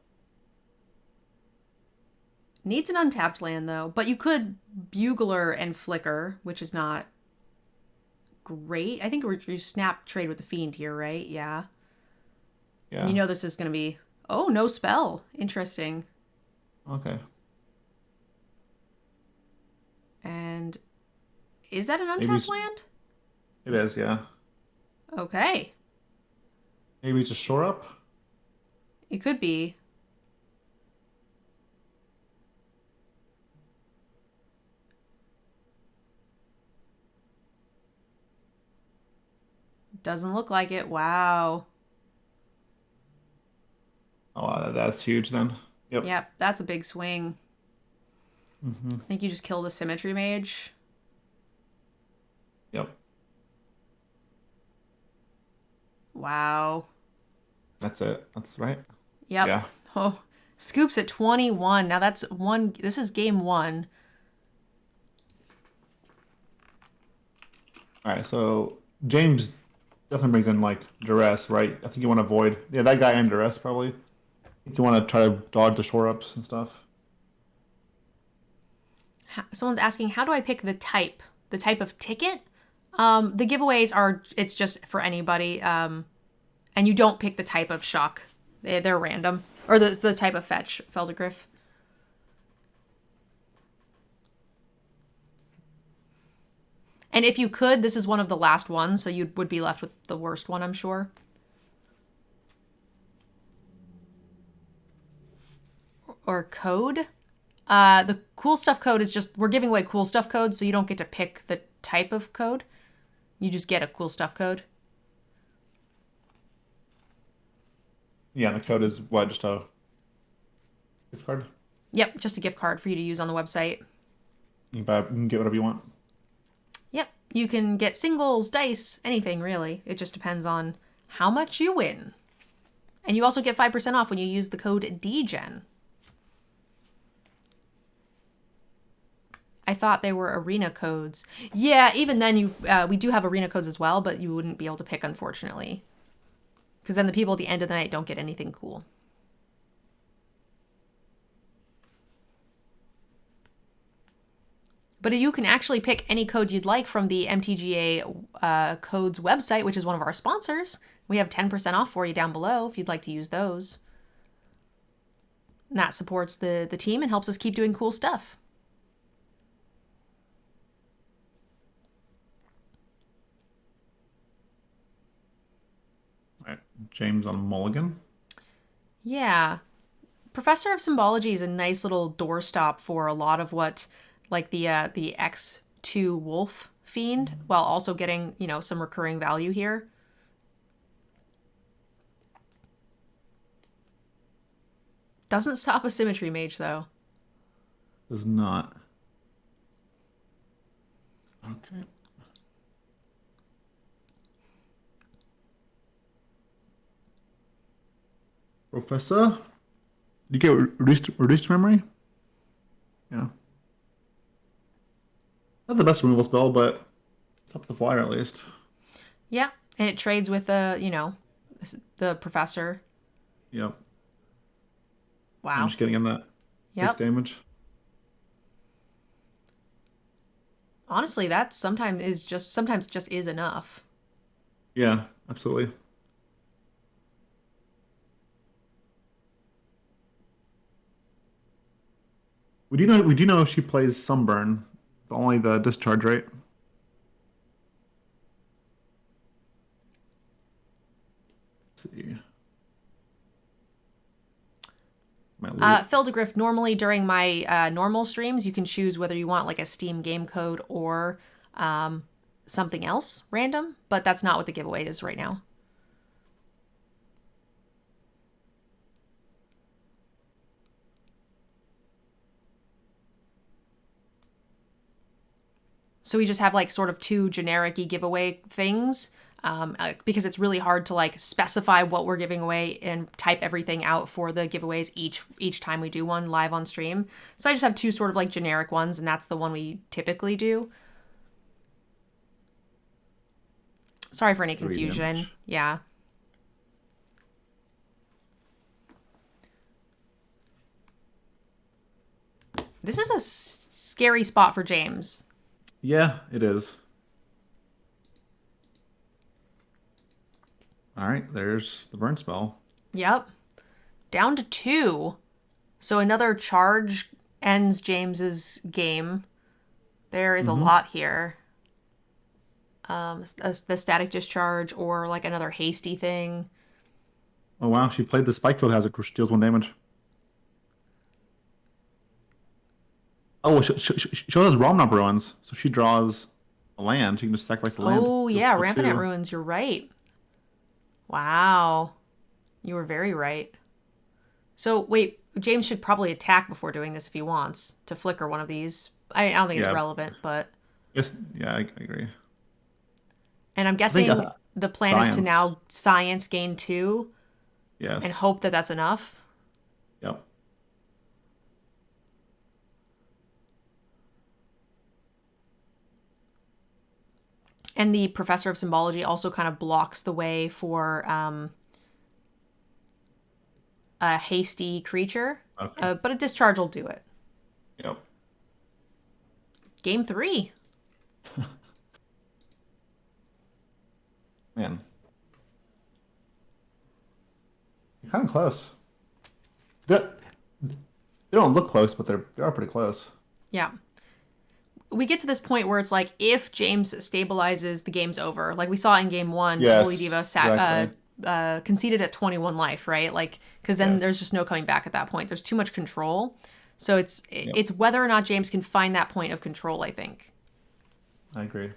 Needs an untapped land though, but you could Bugler and Flicker, which is not great. I think you snap trade with the Fiend here, right? Yeah. And you Yeah. know this is going to be, oh, no spell. Interesting. Okay. And is that an Maybe untapped it's, land? it is. Yeah. Okay. Maybe it's a shore up. It could be. Doesn't look like it. Wow. Oh, that's huge then. Yep. Yep, that's a big swing. Mm-hmm. I think you just kill the Symmetry Mage. Yep. Wow. That's it. That's right. Yep. Yeah. Oh, Scoops at 21. Now that's one. This is game one. All right. So James definitely brings in like duress, right? I think you want to avoid, yeah, that guy and duress probably. I think you want to try to dodge the shore ups and stuff. Someone's asking, how do I pick the type? The type of ticket? The giveaways are, it's just for anybody. And you don't pick the type of shock. They're random. Or the type of fetch, Feldergriff. And if you could, this is one of the last ones, so you would be left with the worst one, I'm sure. Or code. The cool stuff code is just, we're giving away cool stuff codes, so you don't get to pick the type of code. You just get a cool stuff code. Yeah, and the code is what? Just a gift card? Yep, just a gift card for you to use on the website. You can get whatever you want. Yep, you can get singles, dice, anything really. It just depends on how much you win. And you also get 5% off when you use the code Degen. I thought they were arena codes. Yeah, even then we do have arena codes as well, but you wouldn't be able to pick, unfortunately. Because then the people at the end of the night don't get anything cool. But you can actually pick any code you'd like from the MTGA codes website, which is one of our sponsors. We have 10% off for you down below if you'd like to use those. And that supports the team and helps us keep doing cool stuff. All right. James on Mulligan. Yeah. Professor of Symbology is a nice little doorstop for a lot of what, like the X2 Wolf Fiend, while also getting, some recurring value here. Doesn't stop a Symmetry Mage, though. Does not. Okay. Professor? Did you get reduced memory? Yeah. Not the best removal spell, but it's up the flyer at least. Yeah, and it trades with the professor. Yep. Wow. I'm just getting in that 6 damage. Honestly, that sometimes just is enough. Yeah, absolutely. We do know she plays Sunburn, but only the discharge rate. Let's see. Fildegriff, normally during my normal streams, you can choose whether you want like a Steam game code or something else random, but that's not what the giveaway is right now. So we just have like sort of two generic-y giveaway things. because it's really hard to like specify what we're giving away and type everything out for the giveaways each time we do one live on stream. So I just have two sort of like generic ones, and that's the one we typically do. Sorry for any confusion. Yeah. This is a scary spot for James. Yeah, it is. All right, there's the burn spell. Yep. Down to 2. So another charge ends James's game. There is a lot here. The static discharge or like another hasty thing. Oh wow, she played the Spikefield Hazard, which deals 1 damage. Oh, she has Romnop Ruins, so if she draws a land, she can just sacrifice the land. Oh yeah, for Rampant 2. Ruins. You're right. Wow, you were very right. So wait, James should probably attack before doing this if he wants to flicker one of these. I don't think it's relevant, but yes, yeah, I agree. And I'm guessing the plan is to Science. now science gain 2 Yes. and hope that that's enough. Yep. And the Professor of Symbology also kind of blocks the way for a hasty creature. Okay. But a discharge will do it. Yep. Game 3. Man. You're kind of close. They don't look close, but they are pretty close. Yeah. We get to this point where it's like, if James stabilizes, the game's over. Like we saw in game 1, Yes, Holy Diva exactly. conceded at 21 life, right? Like, because then there's just no coming back at that point. There's too much control. So it's whether or not James can find that point of control, I think. I agree.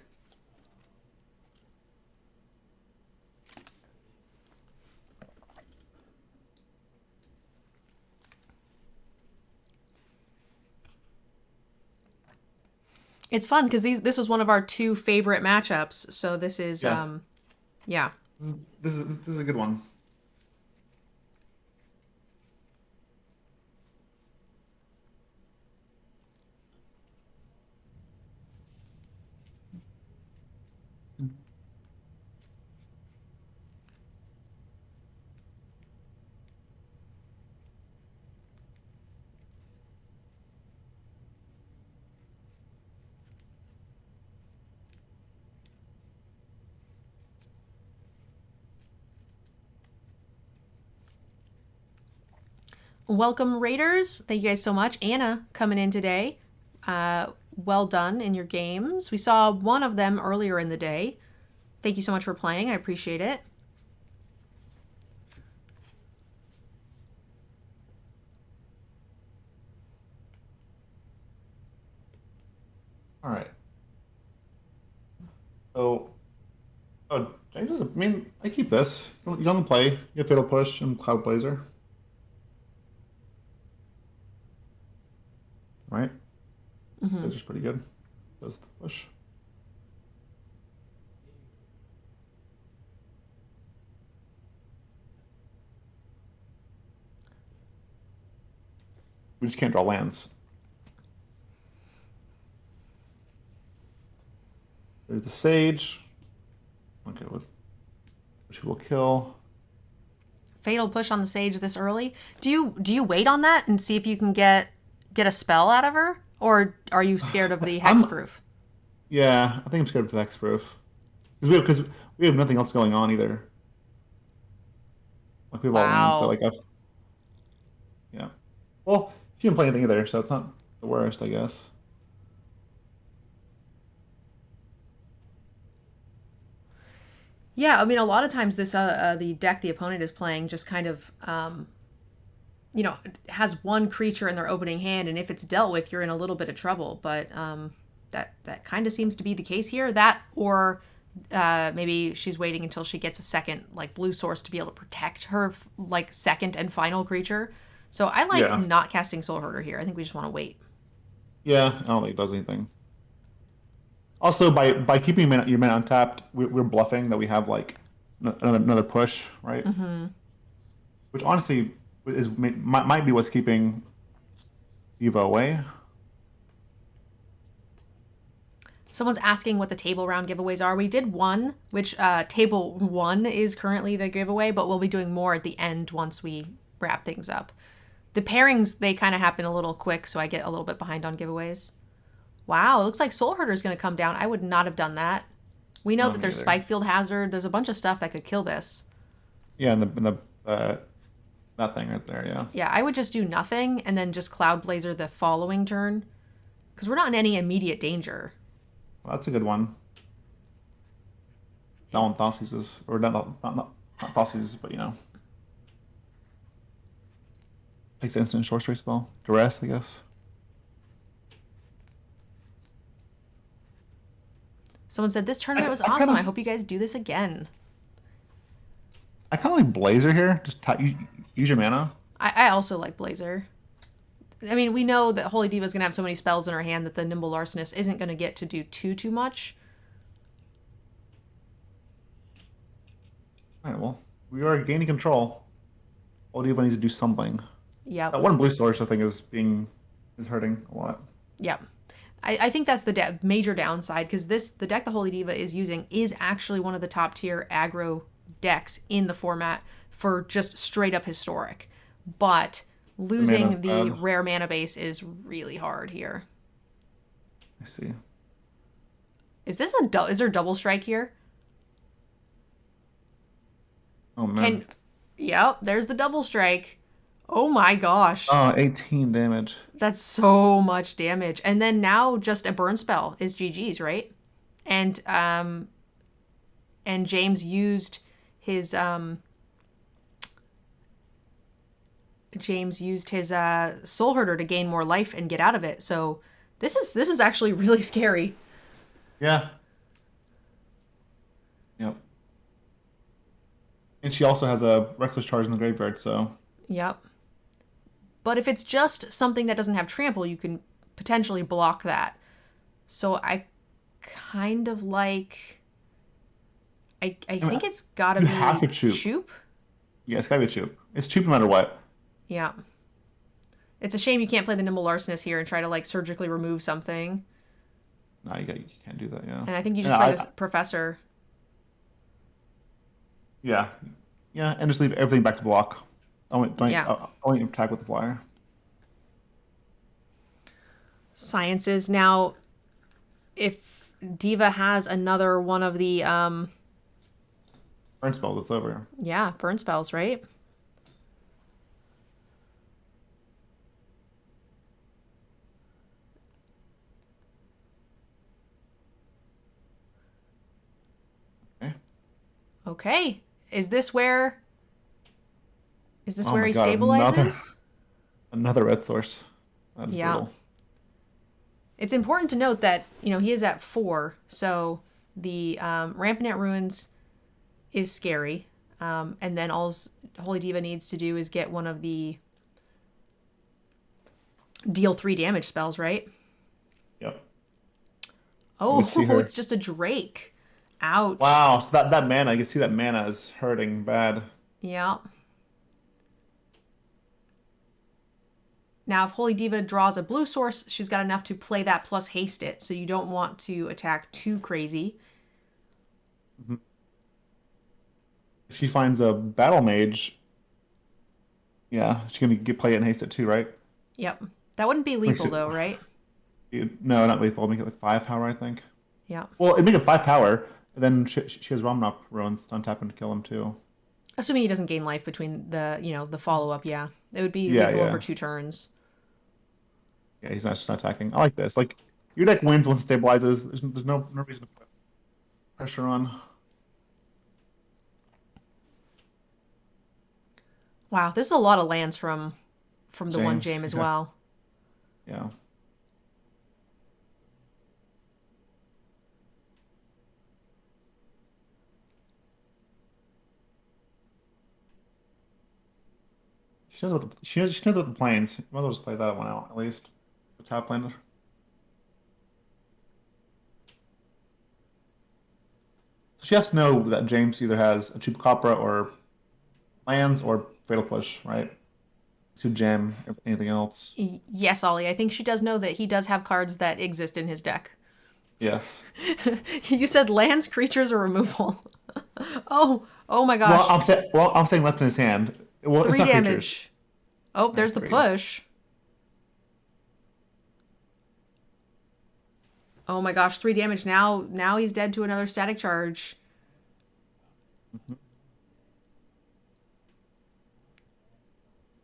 It's fun because this was one of our 2 favorite matchups. So this is yeah. This is a good one. Welcome, Raiders. Thank you guys so much. Anna coming in today. Well done in your games. We saw one of them earlier in the day. Thank you so much for playing. I appreciate it. All right. So, James is, I mean, I keep this. You don't play. You have Fatal Push and Cloud Blazer. Right? Those are pretty good. Does the push. We just can't draw lands. There's the Sage. Okay, which will kill. Fatal Push on the Sage this early. Do you wait on that and see if you can get a spell out of her, or are you scared of the hexproof? Yeah, I think I'm scared of the hexproof because we have nothing else going on either. Like we have all lands, so like yeah. Well, she didn't play anything either, so it's not the worst, I guess. Yeah, I mean, a lot of times this the deck the opponent is playing just kind of has one creature in their opening hand, and if it's dealt with, you're in a little bit of trouble. But that kind of seems to be the case here. That or maybe she's waiting until she gets a second like blue source to be able to protect her like second and final creature. So I like not casting Soul Herder here. I think we just want to wait. Yeah, I don't think it does anything. Also, by keeping your mana untapped, we're bluffing that we have like another push, right? Which honestly might be what's keeping Diva away. Someone's asking what the table round giveaways are. We did one, which table one is currently the giveaway, but we'll be doing more at the end once we wrap things up. The pairings, they kind of happen a little quick, so I get a little bit behind on giveaways. Wow, it looks like Soul Herder's going to come down. I would not have done that. We know No, that me there's either. Spike Field Hazard. There's a bunch of stuff that could kill this. Yeah, that thing right there. Yeah. Yeah, I would just do nothing and then just Cloud Blazer the following turn because we're not in any immediate danger. Well, that's a good one. That one Thoughtseize is, or not Thoughtseize, but takes the instant sorcery spell. Duress, I guess. Someone said this tournament was I awesome. I kind of hope you guys do this again. I kind of like Blazer here. Just use your mana. I also like Blazer. I mean, we know that Holy Diva is going to have so many spells in her hand that the Nimble Larcenist isn't going to get to do too much. All right, well, we are gaining control. Holy Diva needs to do something. Yep. That one blue source, I think, is hurting a lot. Yep. I think that's the major downside because the deck the Holy Diva is using is actually one of the top tier aggro decks in the format for just straight up historic. But losing the rare mana base is really hard here. I see. Is there double strike here? Oh man. Yep, there's the double strike. Oh my gosh. Oh, 18 damage. That's so much damage. And then now just a burn spell is GG's, right? And James used his Soul Herder to gain more life and get out of it. So this is actually really scary. Yeah. Yep. And she also has a Reckless Charge in the graveyard, so. Yep. But if it's just something that doesn't have trample, you can potentially block that. So I kind of like. I think it's gotta You be have to choop. Choop. Yeah, it's gotta be a choop. It's choop no matter what. Yeah. It's a shame you can't play the Nimble Larcenist here and try to like surgically remove something. No, you can't do that, yeah. And I think you just play this Professor. Yeah. Yeah, and just leave everything back to block. Only attack with the flyer. Sciences. Now, if Diva has another one of the Burn spell that's over. yeah, burn spells, right? Okay. Okay. Is this where Oh my he God, stabilizes? Another red source. That is Yeah. brutal. It's important to note that, he is at 4, so the Rampant Ruins is scary. And then all Holy Diva needs to do is get one of the deal 3 damage spells, right? Yep. Oh, see her. it's just a Drake. Ouch. Wow, so that mana, you can see that mana is hurting bad. Yeah. Now, if Holy Diva draws a blue source, she's got enough to play that plus haste it, so you don't want to attack too crazy. If she finds a battle mage, yeah, she's gonna play it and haste it too, right? Yep. That wouldn't be lethal, though, right? No, not lethal. Make it like 5 power, I think. Yeah. Well, it'd make it 5 power, and then she has Ramnop ruins on tap and kill him too. Assuming he doesn't gain life between the follow-up, yeah. It would be Yeah, lethal yeah. over 2 turns. Yeah, he's not just not attacking. I like this. Like your deck wins once it stabilizes. There's no reason to put pressure on. Wow, this is a lot of lands from the one James, Jame as yeah. well. Yeah. She knows what the planes. Might as well just play that one out at least. The top laner. she has to know that James either has a Chupacabra or lands or Fatal Push, right? To jam anything else. Yes, Ollie. I think she does know that he does have cards that exist in his deck. Yes. You said lands, creatures, or removal. Oh my Well, gosh. I'm saying left in his hand. Well, it's Three not creatures. damage. Oh, Yeah, there's the three. push. Oh my gosh, 3 damage. Now he's dead to another static charge.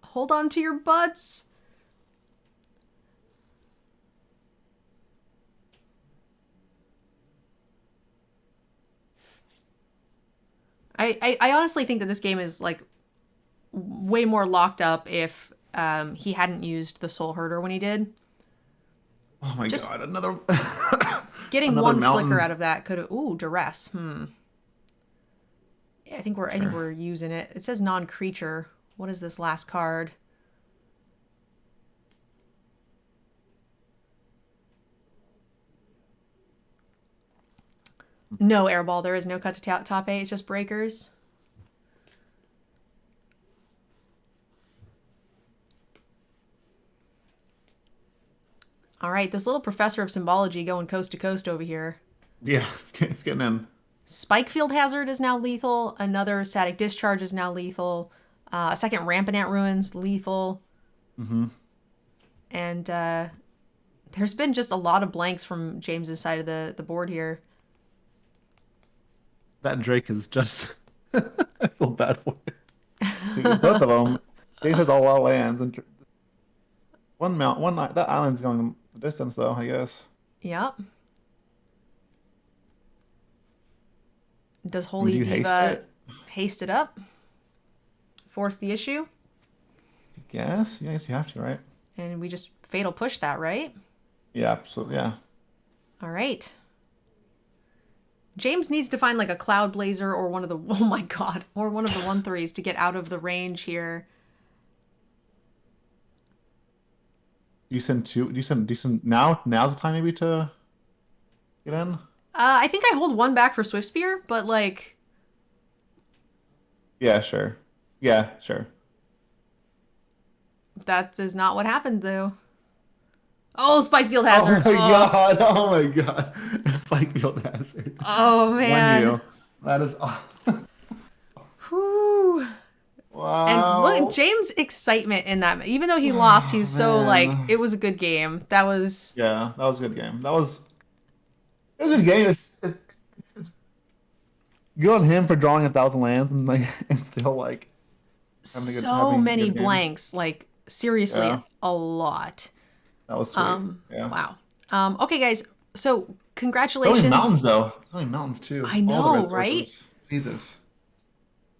Hold on to your butts. I honestly think that this game is like way more locked up if he hadn't used the Soul Herder when he did. Oh my Just god, another getting another one flicker mountain. out of that could have. Ooh, duress. Yeah, I think Sure. we're using it. It says non-creature. What is this last card? No airball. There is no cut to top eight. It's just breakers. All right, this little professor of symbology going coast to coast over here. Yeah, it's getting in. Spike Field Hazard is now lethal. Another Static Discharge is now lethal. A second Rampant Ant Ruins, lethal. And there's been just a lot of blanks from James's side of the board here. That Drake is just. I feel bad for it. So both of them. James has all out lands, and that island's going the distance though. I guess. Yep. Does Would Holy you haste Diva it? haste it up? Force the issue? Yes. Yes, you have to, right? And we just fatal push that, right? Yeah. Absolutely. Yeah. All right. James needs to find like a Cloud Blazer or one of the oh my god, or one of the 1/3s to get out of the range here. Do you send two? Do you send now? Now's the time maybe to get in. I think I hold one back for Swift Spear, but like Yeah. Sure. Yeah. Sure. that is not what happened though. Oh, Spike Field Oh Hazard. my Oh, god! Oh my god! Spike Field Hazard. oh One man. you. That is. Whew. And look, Wow. James' excitement in that, even though he lost, he's so like, Man. it was a good game. That was, Yeah, that was a good game. It was a good game. It's good on him for drawing 1,000 lands and like and still like so having a many good game. blanks. Like, seriously, Yeah, a lot. that was sweet. Yeah. Wow. Okay, guys. So, So many congratulations. mountains though. So many mountains too. I All the know, red right? sources. Jesus.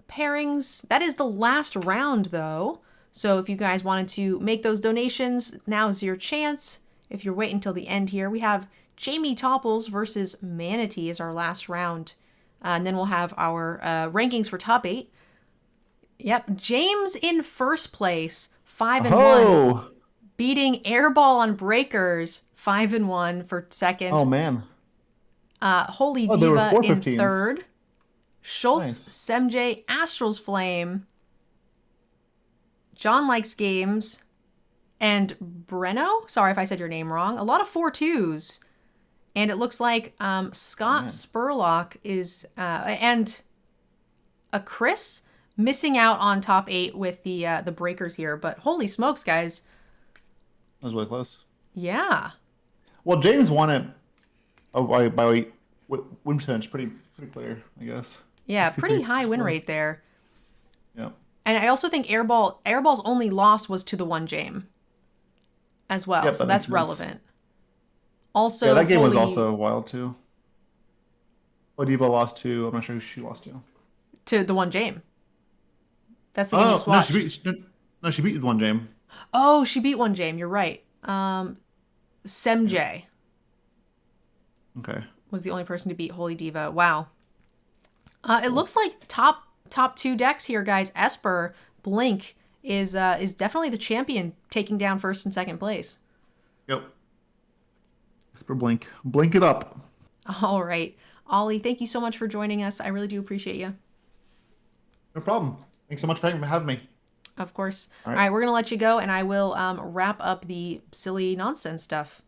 Pairings. That is the last round, though. So, if you guys wanted to make those donations, now's your chance. If you're waiting till the end here, we have Jamie Topples versus Manatee as our last round. And then we'll have our rankings for top eight. Yep, James in first place, 5-1, Oh. beating Airball on Breakers, 5-1 for second. Oh man. Holy Oh, there were Diva four in 15s. third. Schultz, Nice. Semj, Astral's Flame, John Likes Games, and Breno. Sorry if I said your name wrong. A lot of 4-2s. And it looks like Scott Man. Spurlock is, and a Chris missing out on top eight with the breakers here. But holy smokes, guys. That was really close. Yeah. Well, James won it by win percentage pretty clear, I guess. Yeah, pretty 63%. high win rate there. Yeah. And I also think Airball's only loss was to the one Jame as well. Yep, So that that's makes sense. relevant. Also, Yeah, that game was Holy- also wild too. Odiva lost to. I'm not sure who she lost to. to the one Jame. That's the game you Oh just no, watched. she beat one Jame. Oh, she beat one Jame. You're right. Semj Okay. was the only person to beat Holy Diva. Wow. It looks like top two decks here, guys. Esper Blink is definitely the champion, taking down first and second place. Yep. Super blink it up. All right. Ollie, thank you so much for joining us. I really do appreciate you. No problem. Thanks so much for having me. Of course. All All right. right, we're going to let you go, and I will wrap up the silly nonsense stuff.